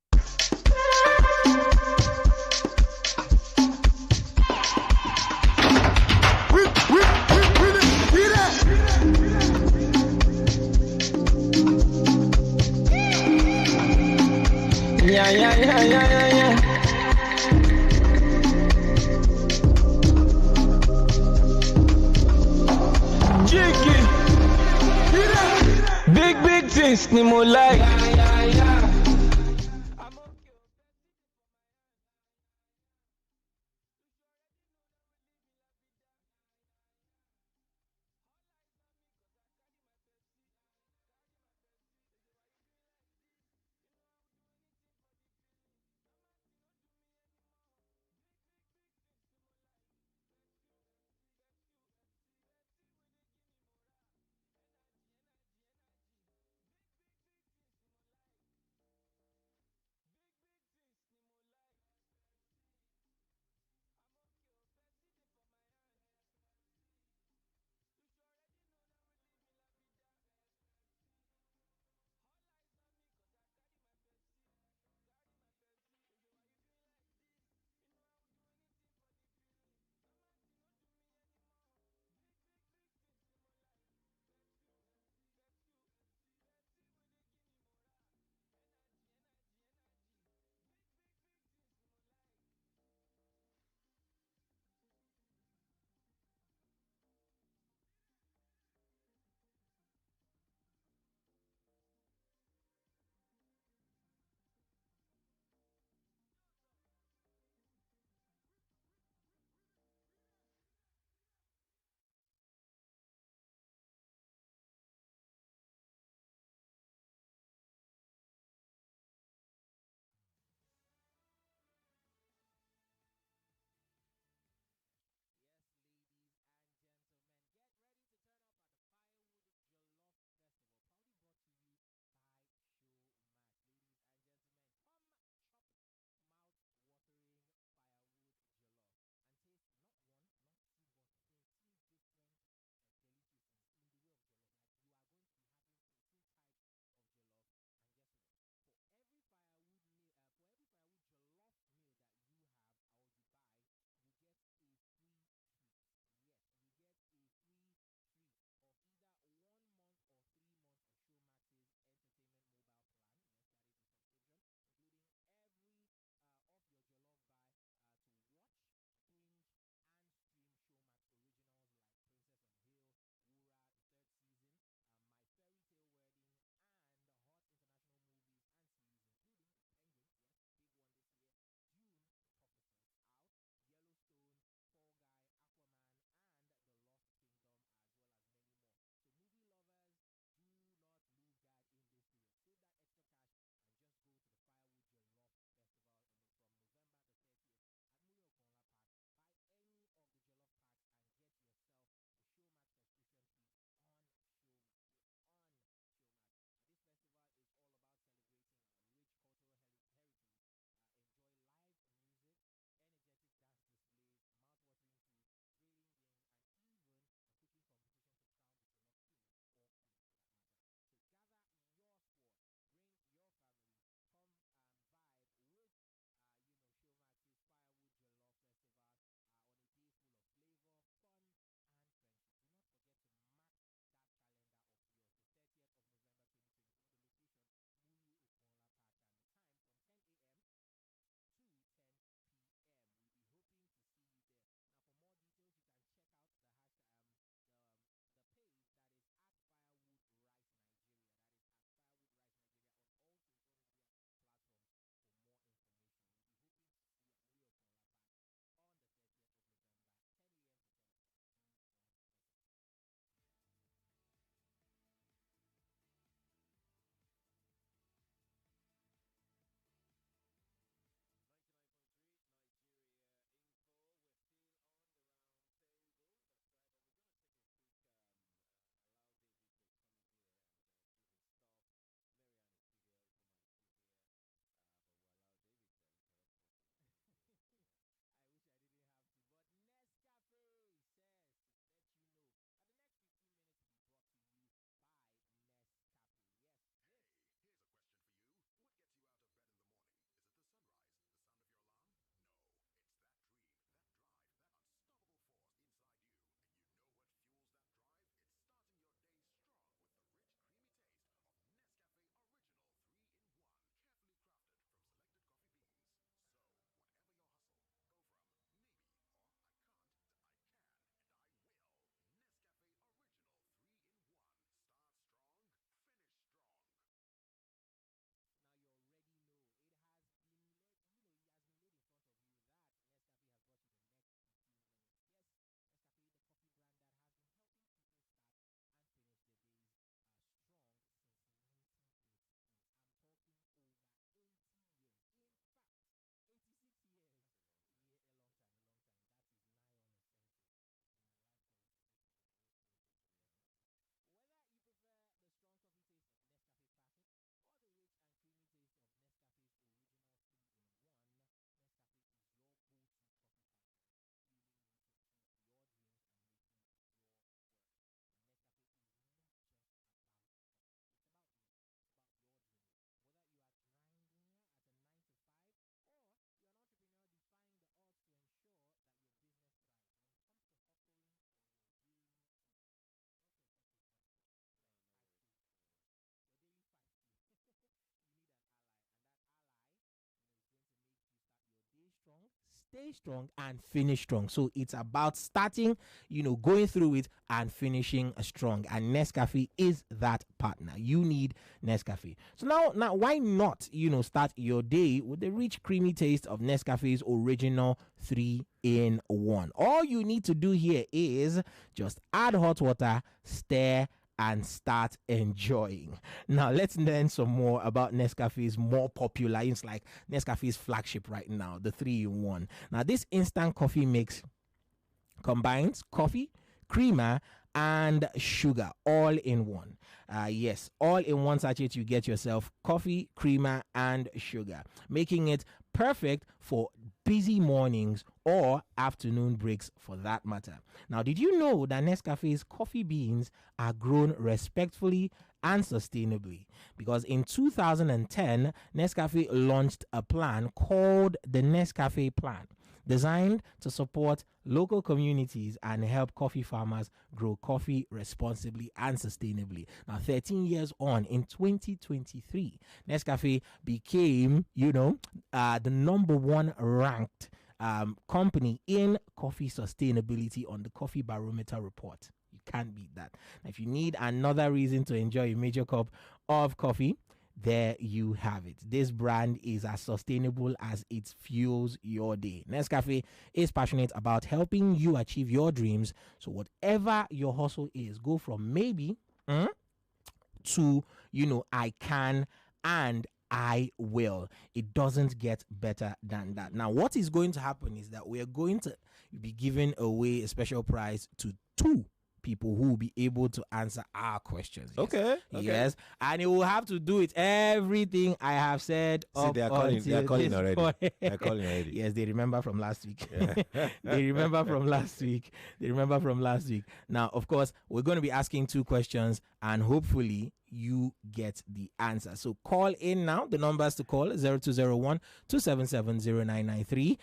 Yeah. Jiggy. Big things, ni mo like. stay strong and finish strong. So it's about starting, going through it and finishing strong. And Nescafe is that partner. You need Nescafe. So now why not, start your day with the rich, creamy taste of Nescafe's original 3-in-1. All you need to do here is just add hot water, stir, and start enjoying. Now let's learn some more about Nescafe's more popular. It's like Nescafe's flagship right now, the 3-in-1. Now this instant coffee mix combines coffee, creamer, and sugar all in one. Yes, all in one sachet. You get yourself coffee, creamer, and sugar, making it perfect for busy mornings or afternoon breaks for that matter. Now, did you know that Nescafe's coffee beans are grown respectfully and sustainably? Because in 2010, Nescafe launched a plan called the Nescafe Plan, designed to support local communities and help coffee farmers grow coffee responsibly and sustainably. Now, 13 years on, in 2023, Nescafe became, the number one ranked company in coffee sustainability on the Coffee Barometer report. You can't beat that. Now, if you need another reason to enjoy a major cup of coffee, there you have it. This brand is as sustainable as it fuels your day. Nescafe is passionate about helping you achieve your dreams. So whatever your hustle is, go from maybe to, I can and I will. It doesn't get better than that. Now, what is going to happen is that we are going to be giving away a special prize to 2 people who will be able to answer our questions. Yes. Okay. Yes. And you will have to do it. Everything I have said. See, they are calling already. They're calling already. Yes, they remember from last week. They remember from last week. Now, of course, we're going to be asking 2 questions and hopefully you get the answer. So call in now. The numbers to call 0201 277 0993.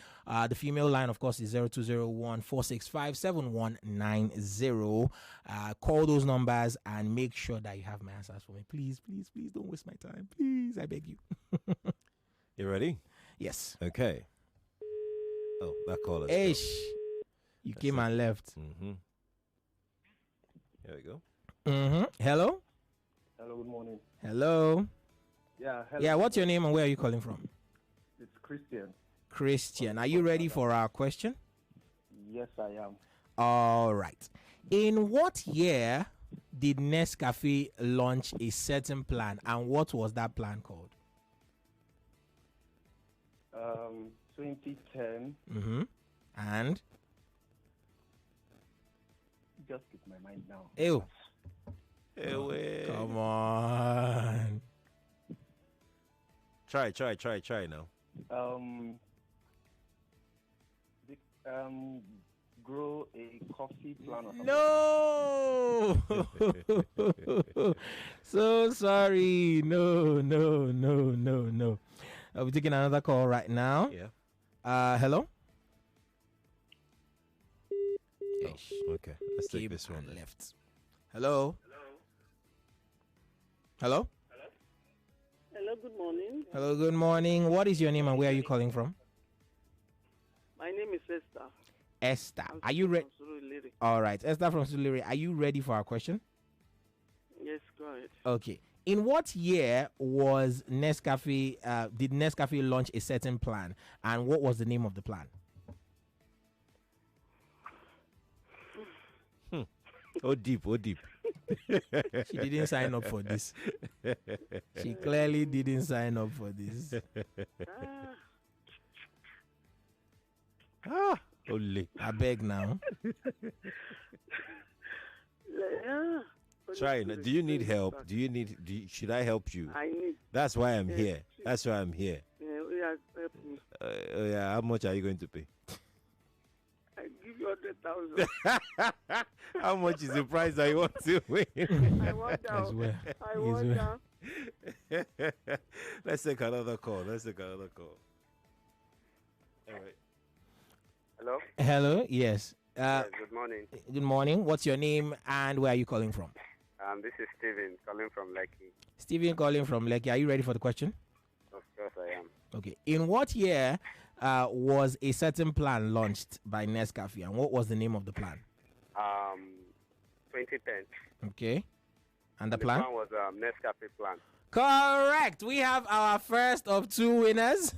The female line, of course, is 0201 465 7190. Call those numbers and make sure that you have my answers for me. Please, please, please don't waste my time. Please, I beg you. You ready? Yes. Okay. Oh, that call is. Ish. You came and left. Mm-hmm. There we go. Mm-hmm. Hello? Hello, good morning. Hello. Yeah, hello. Yeah, what's your name and where are you calling from? It's Christian. Christian. Are you ready for our question? Yes, I am. All right. In what year did Nescafe launch a certain plan, and what was that plan called? 2010. Mm-hmm. And? Just get my mind now. Ew. Come on. Try now. Grow a coffee plan or something. No. So sorry. No. I'll be taking another call right now. Yeah. Hello. Okay. Let's take this one. Left. Hello. Hello. Hello, good morning. Hello, good morning. What is your name and where are you calling from? My name is Esther. Esther, are you ready? All right, Esther from Suliri. Are you ready for our question? Yes, go ahead. Okay. In what year was Nescafe? Did Nescafe launch a certain plan, and what was the name of the plan? Oh deep. She didn't sign up for this. She clearly didn't sign up for this. Only. I beg now. Try. Do you need help? Should I help you? I need. That's why I'm here. That's why I'm here. Yeah, help me. Yeah. How much are you going to pay? I give you 100,000. How much is the price that you want to win? I want down. I want down. Let's take another call. All right. Hello. Hello. Yes. Yes, good morning. Good morning. What's your name and where are you calling from? This is Steven calling from Lekki. Steven calling from Lekki. Are you ready for the question? Of course I am. Okay. In what year was a certain plan launched by Nescafe, and what was the name of the plan? 2010. Okay. And the The plan? plan was Nescafe plan. Correct. We have our first of 2 winners.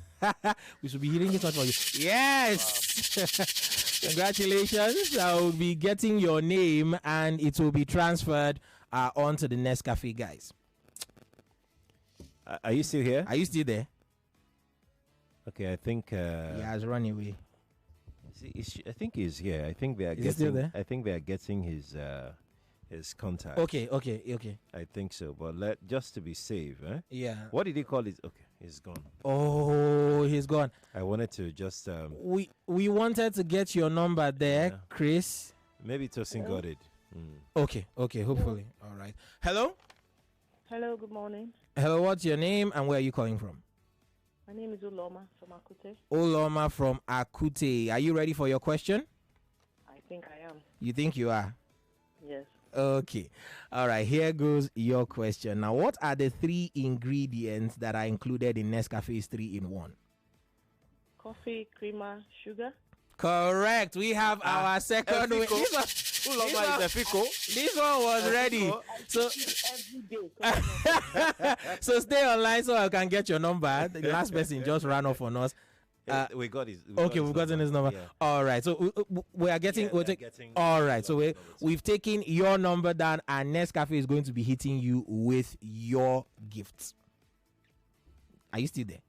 We should be hearing it for you. Yes. Congratulations. I will be getting your name and it will be transferred onto the Nescafe guys. Are you still here? Are you still there? Okay, I think. He has run away. I think he's here. I think they are Is he still there? I think they are getting his contact. Okay. I think so, but just to be safe, eh? Yeah. What did he call it? Okay, he's gone. Oh, he's gone. I wanted to just. We wanted to get your number there, Chris. Maybe Tosin got it. Okay. Hopefully. All right. Hello. Hello, good morning. Hello. What's your name and where are you calling from? My name is Uloma from Akute. Oloma from Akute. Are you ready for your question? I think I am. You think you are? Yes. Okay. All right. Here goes your question. Now, what are the 3 ingredients that are included in Nescafe's 3-in-1? Coffee, creamer, sugar. Correct. We have our second win. This one was ready. So, so stay online so I can get your number. The last person just ran off on us. We got his. We've gotten his number. Yeah. All right. So we are getting. All right. So we've taken your number down, and Nescafe is going to be hitting you with your gifts. Are you still there?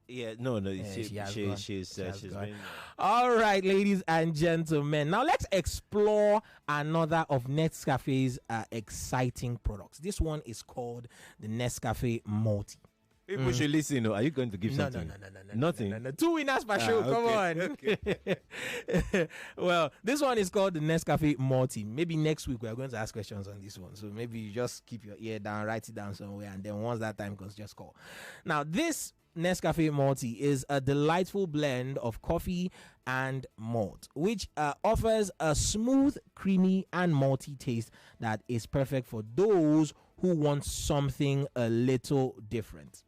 Yeah. No. She's been. All right, ladies and gentlemen. Now let's explore another of Nescafe's exciting products. This one is called the Nescafe Multi. People should listen. Are you going to give something? No. Nothing. No. 2 winners per show. Come on. Okay. Well, this one is called the Nescafe Multi. Maybe next week we are going to ask questions on this one. So maybe you just keep your ear down, write it down somewhere, and then once that time comes, just call. Now, this Nescafe Multi is a delightful blend of coffee and malt, which offers a smooth, creamy, and malty taste that is perfect for those who want something a little different.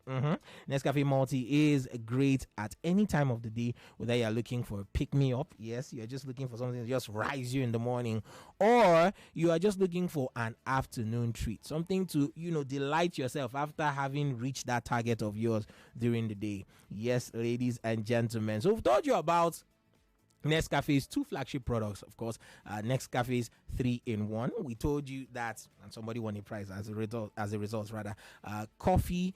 Nescafe Multi is great at any time of the day, whether you're looking for a pick-me-up, yes, you're just looking for something to just rise you in the morning, or you are just looking for an afternoon treat, something to, delight yourself after having reached that target of yours during the day. Yes, ladies and gentlemen. So we've told you about Nescafe's 2 flagship products, of course, Nescafe's 3-in-1. We told you that, and somebody won a prize as a result, coffee.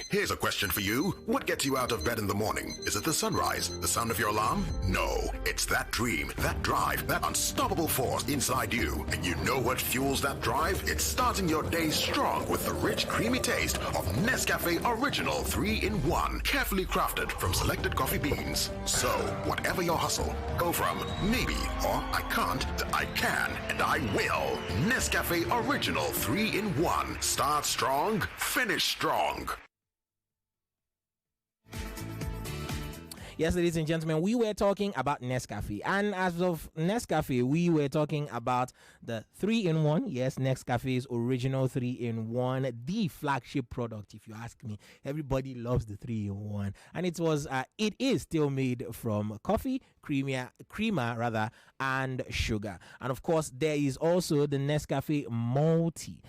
Here's a question for you. What gets you out of bed in the morning? Is it the sunrise? The sound of your alarm? No, it's that dream, that drive, that unstoppable force inside you. And you know what fuels that drive? It's starting your day strong with the rich, creamy taste of Nescafe Original 3-in-1, carefully crafted from selected coffee beans. So, whatever your hustle, go from maybe or I can't to I can and I will. Nescafe Original 3-in-1. Start strong, finish strong. Yes, ladies and gentlemen, we were talking about Nescafe. And as of Nescafe, we were talking about the 3-in-1. Yes, Nescafe's original 3-in-1, the flagship product, if you ask me. Everybody loves the 3-in-1. And it is still made from coffee, creamer, and sugar. And of course, there is also the Nescafe Multi,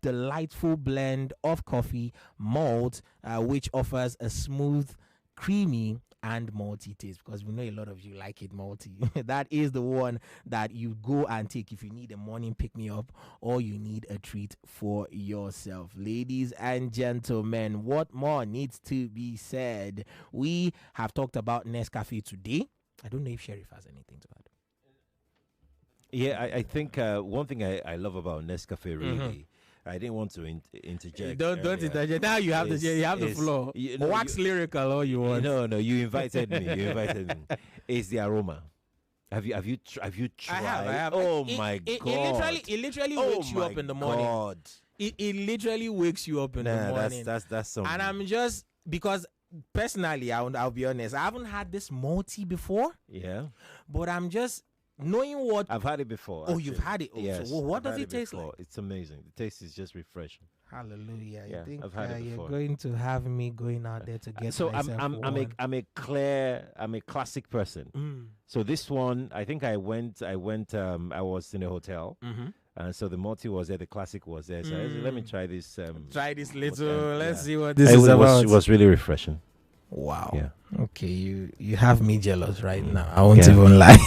delightful blend of coffee, malt, which offers a smooth, creamy, and malty taste, because we know a lot of you like it malty. That is the one that you go and take if you need a morning pick-me-up or you need a treat for yourself. Ladies and gentlemen, what more needs to be said? We have talked about Nescafe today. I don't know if Sheriff has anything to add. Yeah, I think one thing I love about Nescafe really, I didn't want to interject. Don't interject. Now you have the floor. Wax lyrical all you want. No, you invited me. It's the aroma. Have you tried? I have. Oh my god! It literally wakes you up in the morning. God. It literally wakes you up in the morning. That's something. And I'm just, because personally, I'll be honest, I haven't had this malty before. Yeah. But I'm just knowing what I've had it before. Oh, actually. You've had it. Oh, yes, so what does it taste like? It's amazing. The taste is just refreshing. Hallelujah. Yeah, I think I've had it you're before. going to have me going out there to get So myself I'm one. I'm a classic person. So this one, I think I was in a hotel. And so the multi was there, the classic was there. So I said, let me try this. Try this little. Let's see what this is it about. It was really refreshing. Wow. Yeah. Okay, you have me jealous right now. I won't even lie.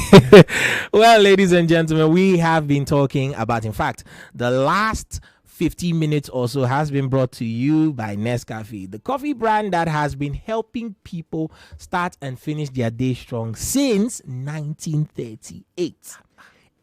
Well, ladies and gentlemen, we have been talking about, in fact, the last 15 minutes or so has been brought to you by Nescafe, the coffee brand that has been helping people start and finish their day strong since 1938.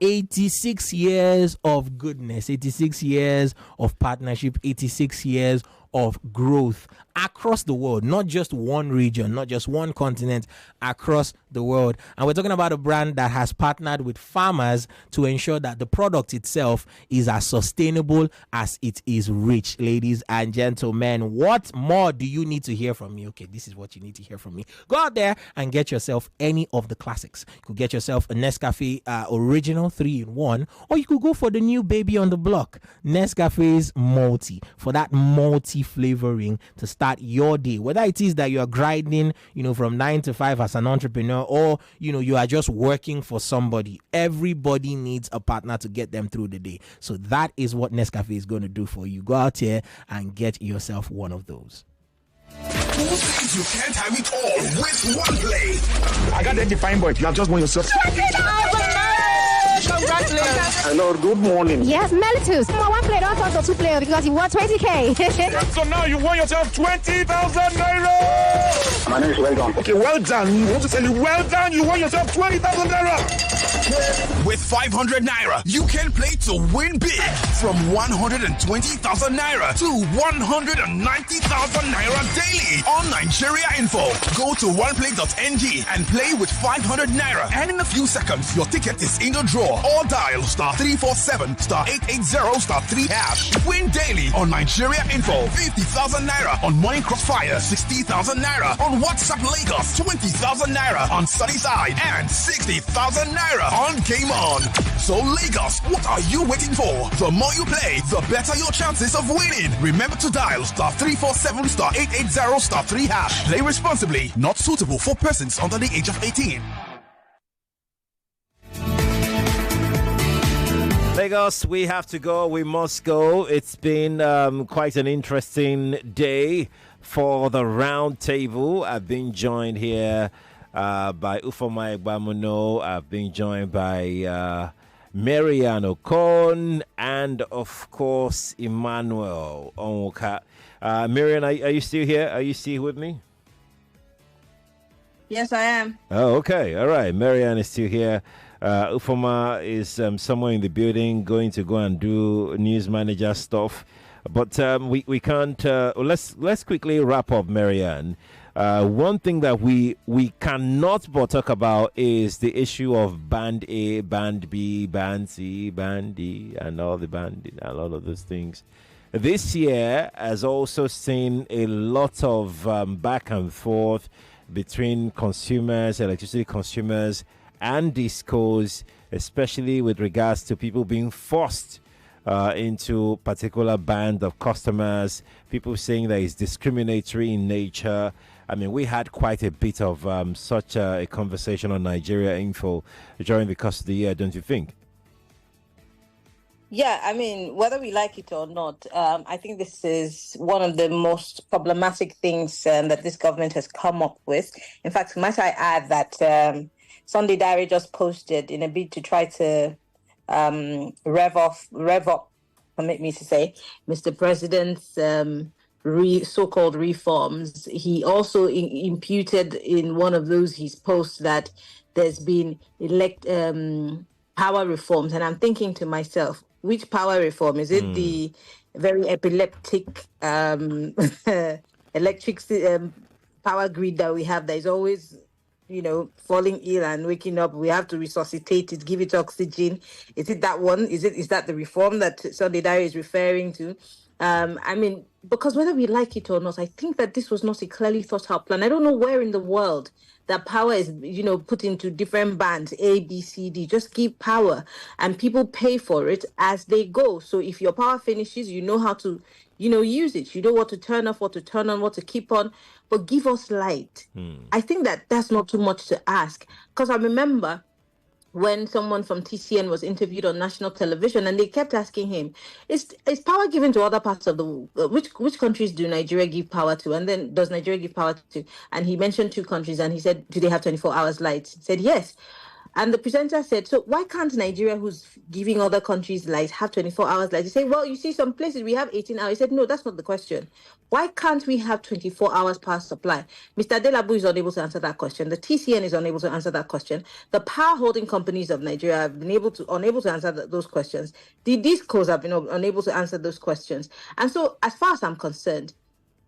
86 years of goodness, 86 years of partnership, 86 years of growth across the world, not just one region, not just one continent, across the world. And we're talking about a brand that has partnered with farmers to ensure that the product itself is as sustainable as it is rich. Ladies and gentlemen, what more do you need to hear from me? Okay, this is what you need to hear from me. Go out there and get yourself any of the classics. You could get yourself a Nescafe original 3-in-1, or you could go for the new baby on the block, Nescafe's multi, for that multi flavoring to start your day, whether it is that you are grinding from 9 to 5 as an entrepreneur, or you are just working for somebody. Everybody needs a partner to get them through the day. So that is what Nescafe is going to do for you. Go out here and get yourself one of those. Who says you can't have it all with one play? I got that defined point. You have just won yourself. Congratulations. Hello, good morning. Yes, Melitus. One player, don't talk to two players because you won 20K. So now you won yourself 20,000 naira. My name is well done. Okay, well done. I want to tell you, well done. You won yourself 20,000 naira. With 500 naira, you can play to win big. From 120,000 naira to 190,000 naira daily on Nigeria Info. Go to oneplay.ng and play with 500 naira. And in a few seconds, your ticket is in the draw. Or dial *347*880*3#. Win daily on Nigeria Info. 50,000 naira on Morning Crossfire. 60,000 naira on WhatsApp Lagos. 20,000 naira on Sunnyside. And 60,000 naira on Game On. So Lagos, what are you waiting for? The more you play, the better your chances of winning. Remember to dial *347*880*3#. Play responsibly. Not suitable for persons under the age of 18. Lagos, we have to go. We must go. It's been quite an interesting day for the Roundtable. I've been joined here by Ufoma Egbamuno. I've been joined by Marianne Okon and, of course, Emmanuel Onwoka. Marianne, are you still here? Are you still with me? Yes, I am. Oh, okay. All right. Marianne is still here. Ufoma is somewhere in the building, going to go and do news manager stuff. But we can't. Let's quickly wrap up, Marianne. One thing that we cannot but talk about is the issue of Band A, Band B, Band C, Band D, and all of those things. This year has also seen a lot of back and forth between consumers, electricity consumers, and discos, especially with regards to people being forced into particular band of customers, people saying that it's discriminatory in nature. I mean, we had quite a bit of such a conversation on Nigeria Info during the course of the year, don't you think? Yeah, I mean, whether we like it or not, I think this is one of the most problematic things that this government has come up with. In fact, might I add that Sunday Diary just posted in a bid to try to rev up, permit me to say, Mr. President's so-called reforms. He also imputed in one of those his posts that there's been power reforms. And I'm thinking to myself, which power reform? Is it the very epileptic electric power grid that we have that is always, falling ill and waking up? We have to resuscitate it, give it oxygen. Is it that one? Is that the reform that Sunday Diary is referring to? I mean, because whether we like it or not, I think that this was not a clearly thought out plan. I don't know where in the world that power is, put into different bands, A, B, C, D. Just give power and people pay for it as they go. So if your power finishes, you know how to, use it. You know what to turn off, what to turn on, what to keep on, but give us light. I think that's not too much to ask, because I remember when someone from TCN was interviewed on national television, and they kept asking him, is power given to other parts of the world? Which countries do Nigeria give power to? And then does Nigeria give power to? And he mentioned 2 countries, and he said, do they have 24 hours light? He said, yes. And the presenter said, so why can't Nigeria, who's giving other countries light, have 24 hours light? He said, well, you see, some places we have 18 hours. He said, no, that's not the question. Why can't we have 24 hours power supply? Mr. Delabu is unable to answer that question. The TCN is unable to answer that question. The power holding companies of Nigeria have been unable to answer those questions. The DISCOs have been unable to answer those questions. And so, as far as I'm concerned,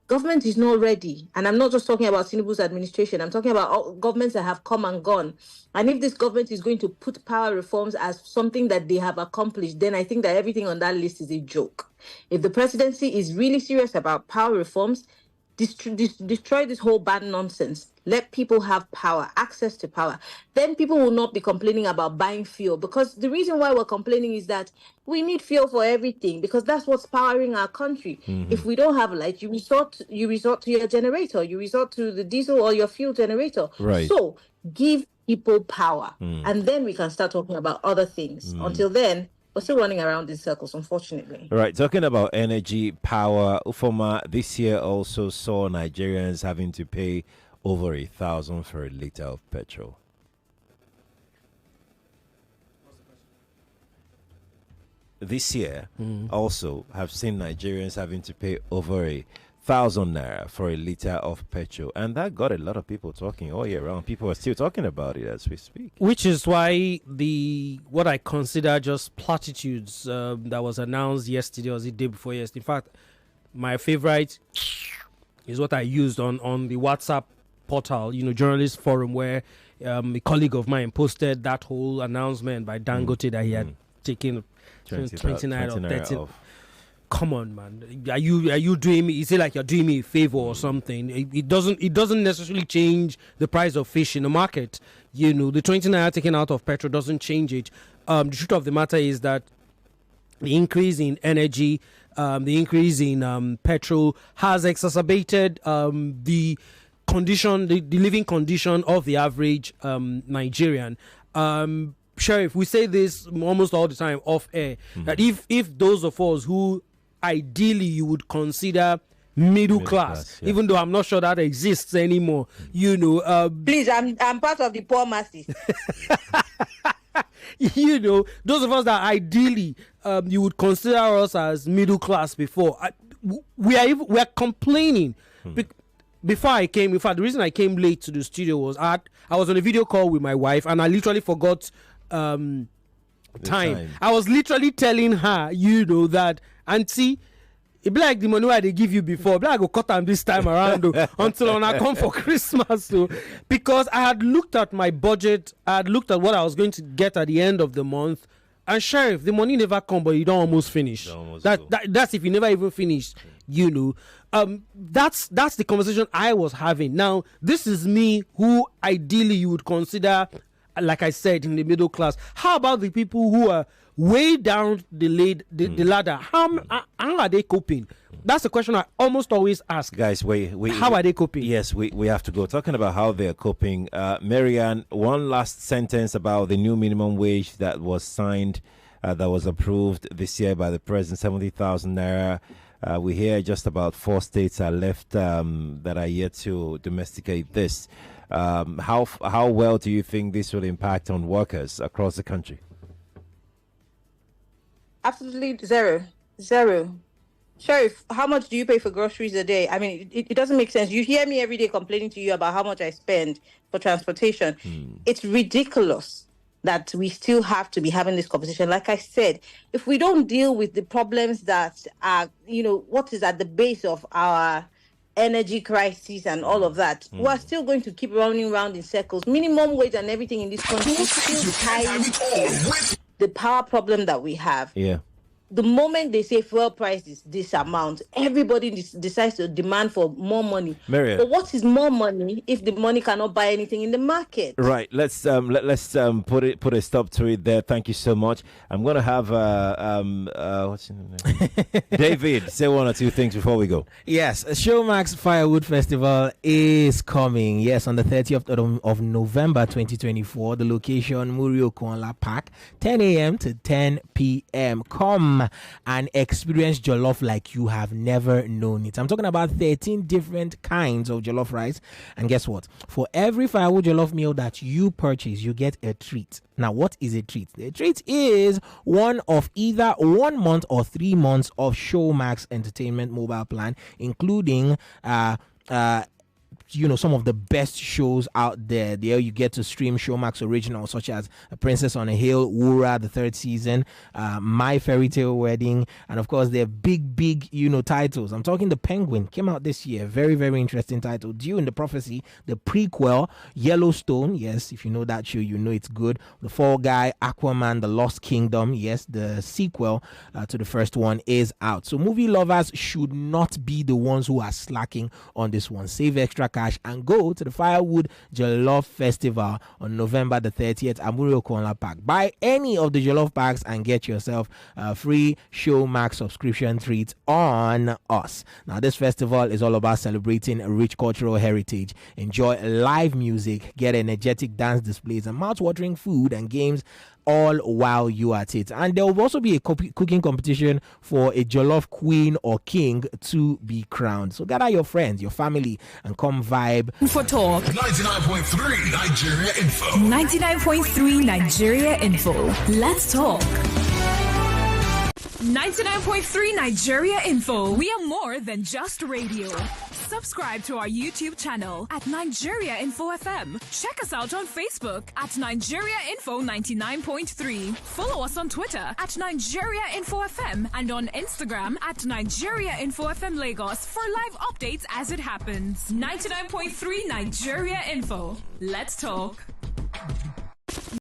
government is not ready. And I'm not just talking about Tinubu's administration. I'm talking about all governments that have come and gone. And if this government is going to put power reforms as something that they have accomplished, then I think that everything on that list is a joke. If the presidency is really serious about power reforms, destroy this whole bad nonsense. Let people have power, access to power. Then people will not be complaining about buying fuel, because the reason why we're complaining is that we need fuel for everything, because that's what's powering our country. If we don't have light, you resort to your generator, you resort to the diesel or your fuel generator. Right. So give people power, and then we can start talking about other things. Until then, we're still running around in circles, unfortunately. Right. Talking about energy, power, Ufoma this year also saw Nigerians having to pay over 1,000 for a liter of petrol. This year also have seen Nigerians having to pay over 1,000 naira for a liter of petrol, and that got a lot of people talking all year round. People are still talking about it as we speak. Which is why what I consider just platitudes that was announced yesterday or the day before yesterday. In fact, my favorite is what I used on the WhatsApp portal, journalist forum, where a colleague of mine posted that whole announcement by Dangote that he had taken 29 or 30 off. Come on, man. Are you doing me? Is it like you're doing me a favor or something? It doesn't necessarily change the price of fish in the market. The 29 taken out of petrol doesn't change it. The truth of the matter is that the increase in energy, the increase in petrol has exacerbated the condition, the living condition of the average Nigerian. Sheriff, we say this almost all the time off air, that if those of us who ideally you would consider middle class, yeah, even though I'm not sure that exists anymore, please, I'm part of the poor masses. Those of us that ideally you would consider us as middle class before, we are complaining. Before I came, in fact, the reason I came late to the studio was I was on a video call with my wife, and I literally forgot time. I was literally telling her, that, auntie, it be like the money they give you before, but I go cut them this time around until when I come for Christmas. Because I had looked at my budget, I had looked at what I was going to get at the end of the month, and Sheriff, the money never come, but you don't almost finish. That's if you never even finish. That's the conversation I was having. Now, this is me who ideally you would consider, like I said, in the middle class. How about the people who are way down the ladder? How are they coping? That's the question I almost always ask. Guys, how are they coping? Yes, we have to go. Talking about how they're coping. Marianne, one last sentence about the new minimum wage that was signed, that was approved this year by the president, 70,000 naira. We hear just about 4 states are left that are yet to domesticate this. How well do you think this will impact on workers across the country? Absolutely zero. Sheriff, how much do you pay for groceries a day? I mean, it doesn't make sense. You hear me every day complaining to you about how much I spend for transportation. It's ridiculous that we still have to be having this conversation. Like I said, if we don't deal with the problems that are, what is at the base of our energy crisis and all of that, we're still going to keep running around in circles. Minimum wage and everything in this country is still tied to the power problem that we have. Yeah. the moment they say fuel price is this amount, everybody decides to demand for more money. Marian. But what is more money if the money cannot buy anything in the market? Right. Let's put a stop to it there. Thank you so much. I'm gonna have what's his name? David, say one or two things before we go. Yes, Showmax Firewood Festival is coming. Yes, on the 30th of November 2024. The location, Murio Kuala Park, 10 a.m. to 10 p.m. Come and experience jollof like you have never known it. I'm talking about 13 different kinds of jollof rice. And guess what? For every firewood jollof meal that you purchase, you get a treat. Now, what is a treat? The treat is one of either 1 month or 3 months of Showmax Entertainment mobile plan, including some of the best shows out there. There you get to stream Showmax originals such as A Princess on a Hill, Wura, the 3rd season, My Fairy Tale Wedding, and of course their big titles. I'm talking The Penguin, came out this year, very, very interesting title. Dune the Prophecy, the prequel, Yellowstone, yes, if you know that show, you know it's good. The Fall Guy, Aquaman, The Lost Kingdom, yes, the sequel to the first one is out. So movie lovers should not be the ones who are slacking on this one. Save extra cash and go to the Firewood Jollof Festival on November the 30th at Murio Kuala Park. Buy any of the jollof packs and get yourself a free Showmax subscription treat on us. Now, this festival is all about celebrating a rich cultural heritage. Enjoy live music, get energetic dance displays, and mouth-watering food and games all while you are at it. And there will also be a cooking competition for a jollof queen or king to be crowned. So gather your friends, your family, and come vibe. For talk. 99.3 Nigeria Info. 99.3 Nigeria Info. Let's talk. 99.3 Nigeria Info. We are more than just radio. Subscribe to our YouTube channel at Nigeria Info FM. Check us out on Facebook at Nigeria Info 99.3. Follow us on Twitter at Nigeria Info FM and on Instagram at Nigeria Info FM Lagos for live updates as it happens. 99.3 Nigeria Info. Let's talk.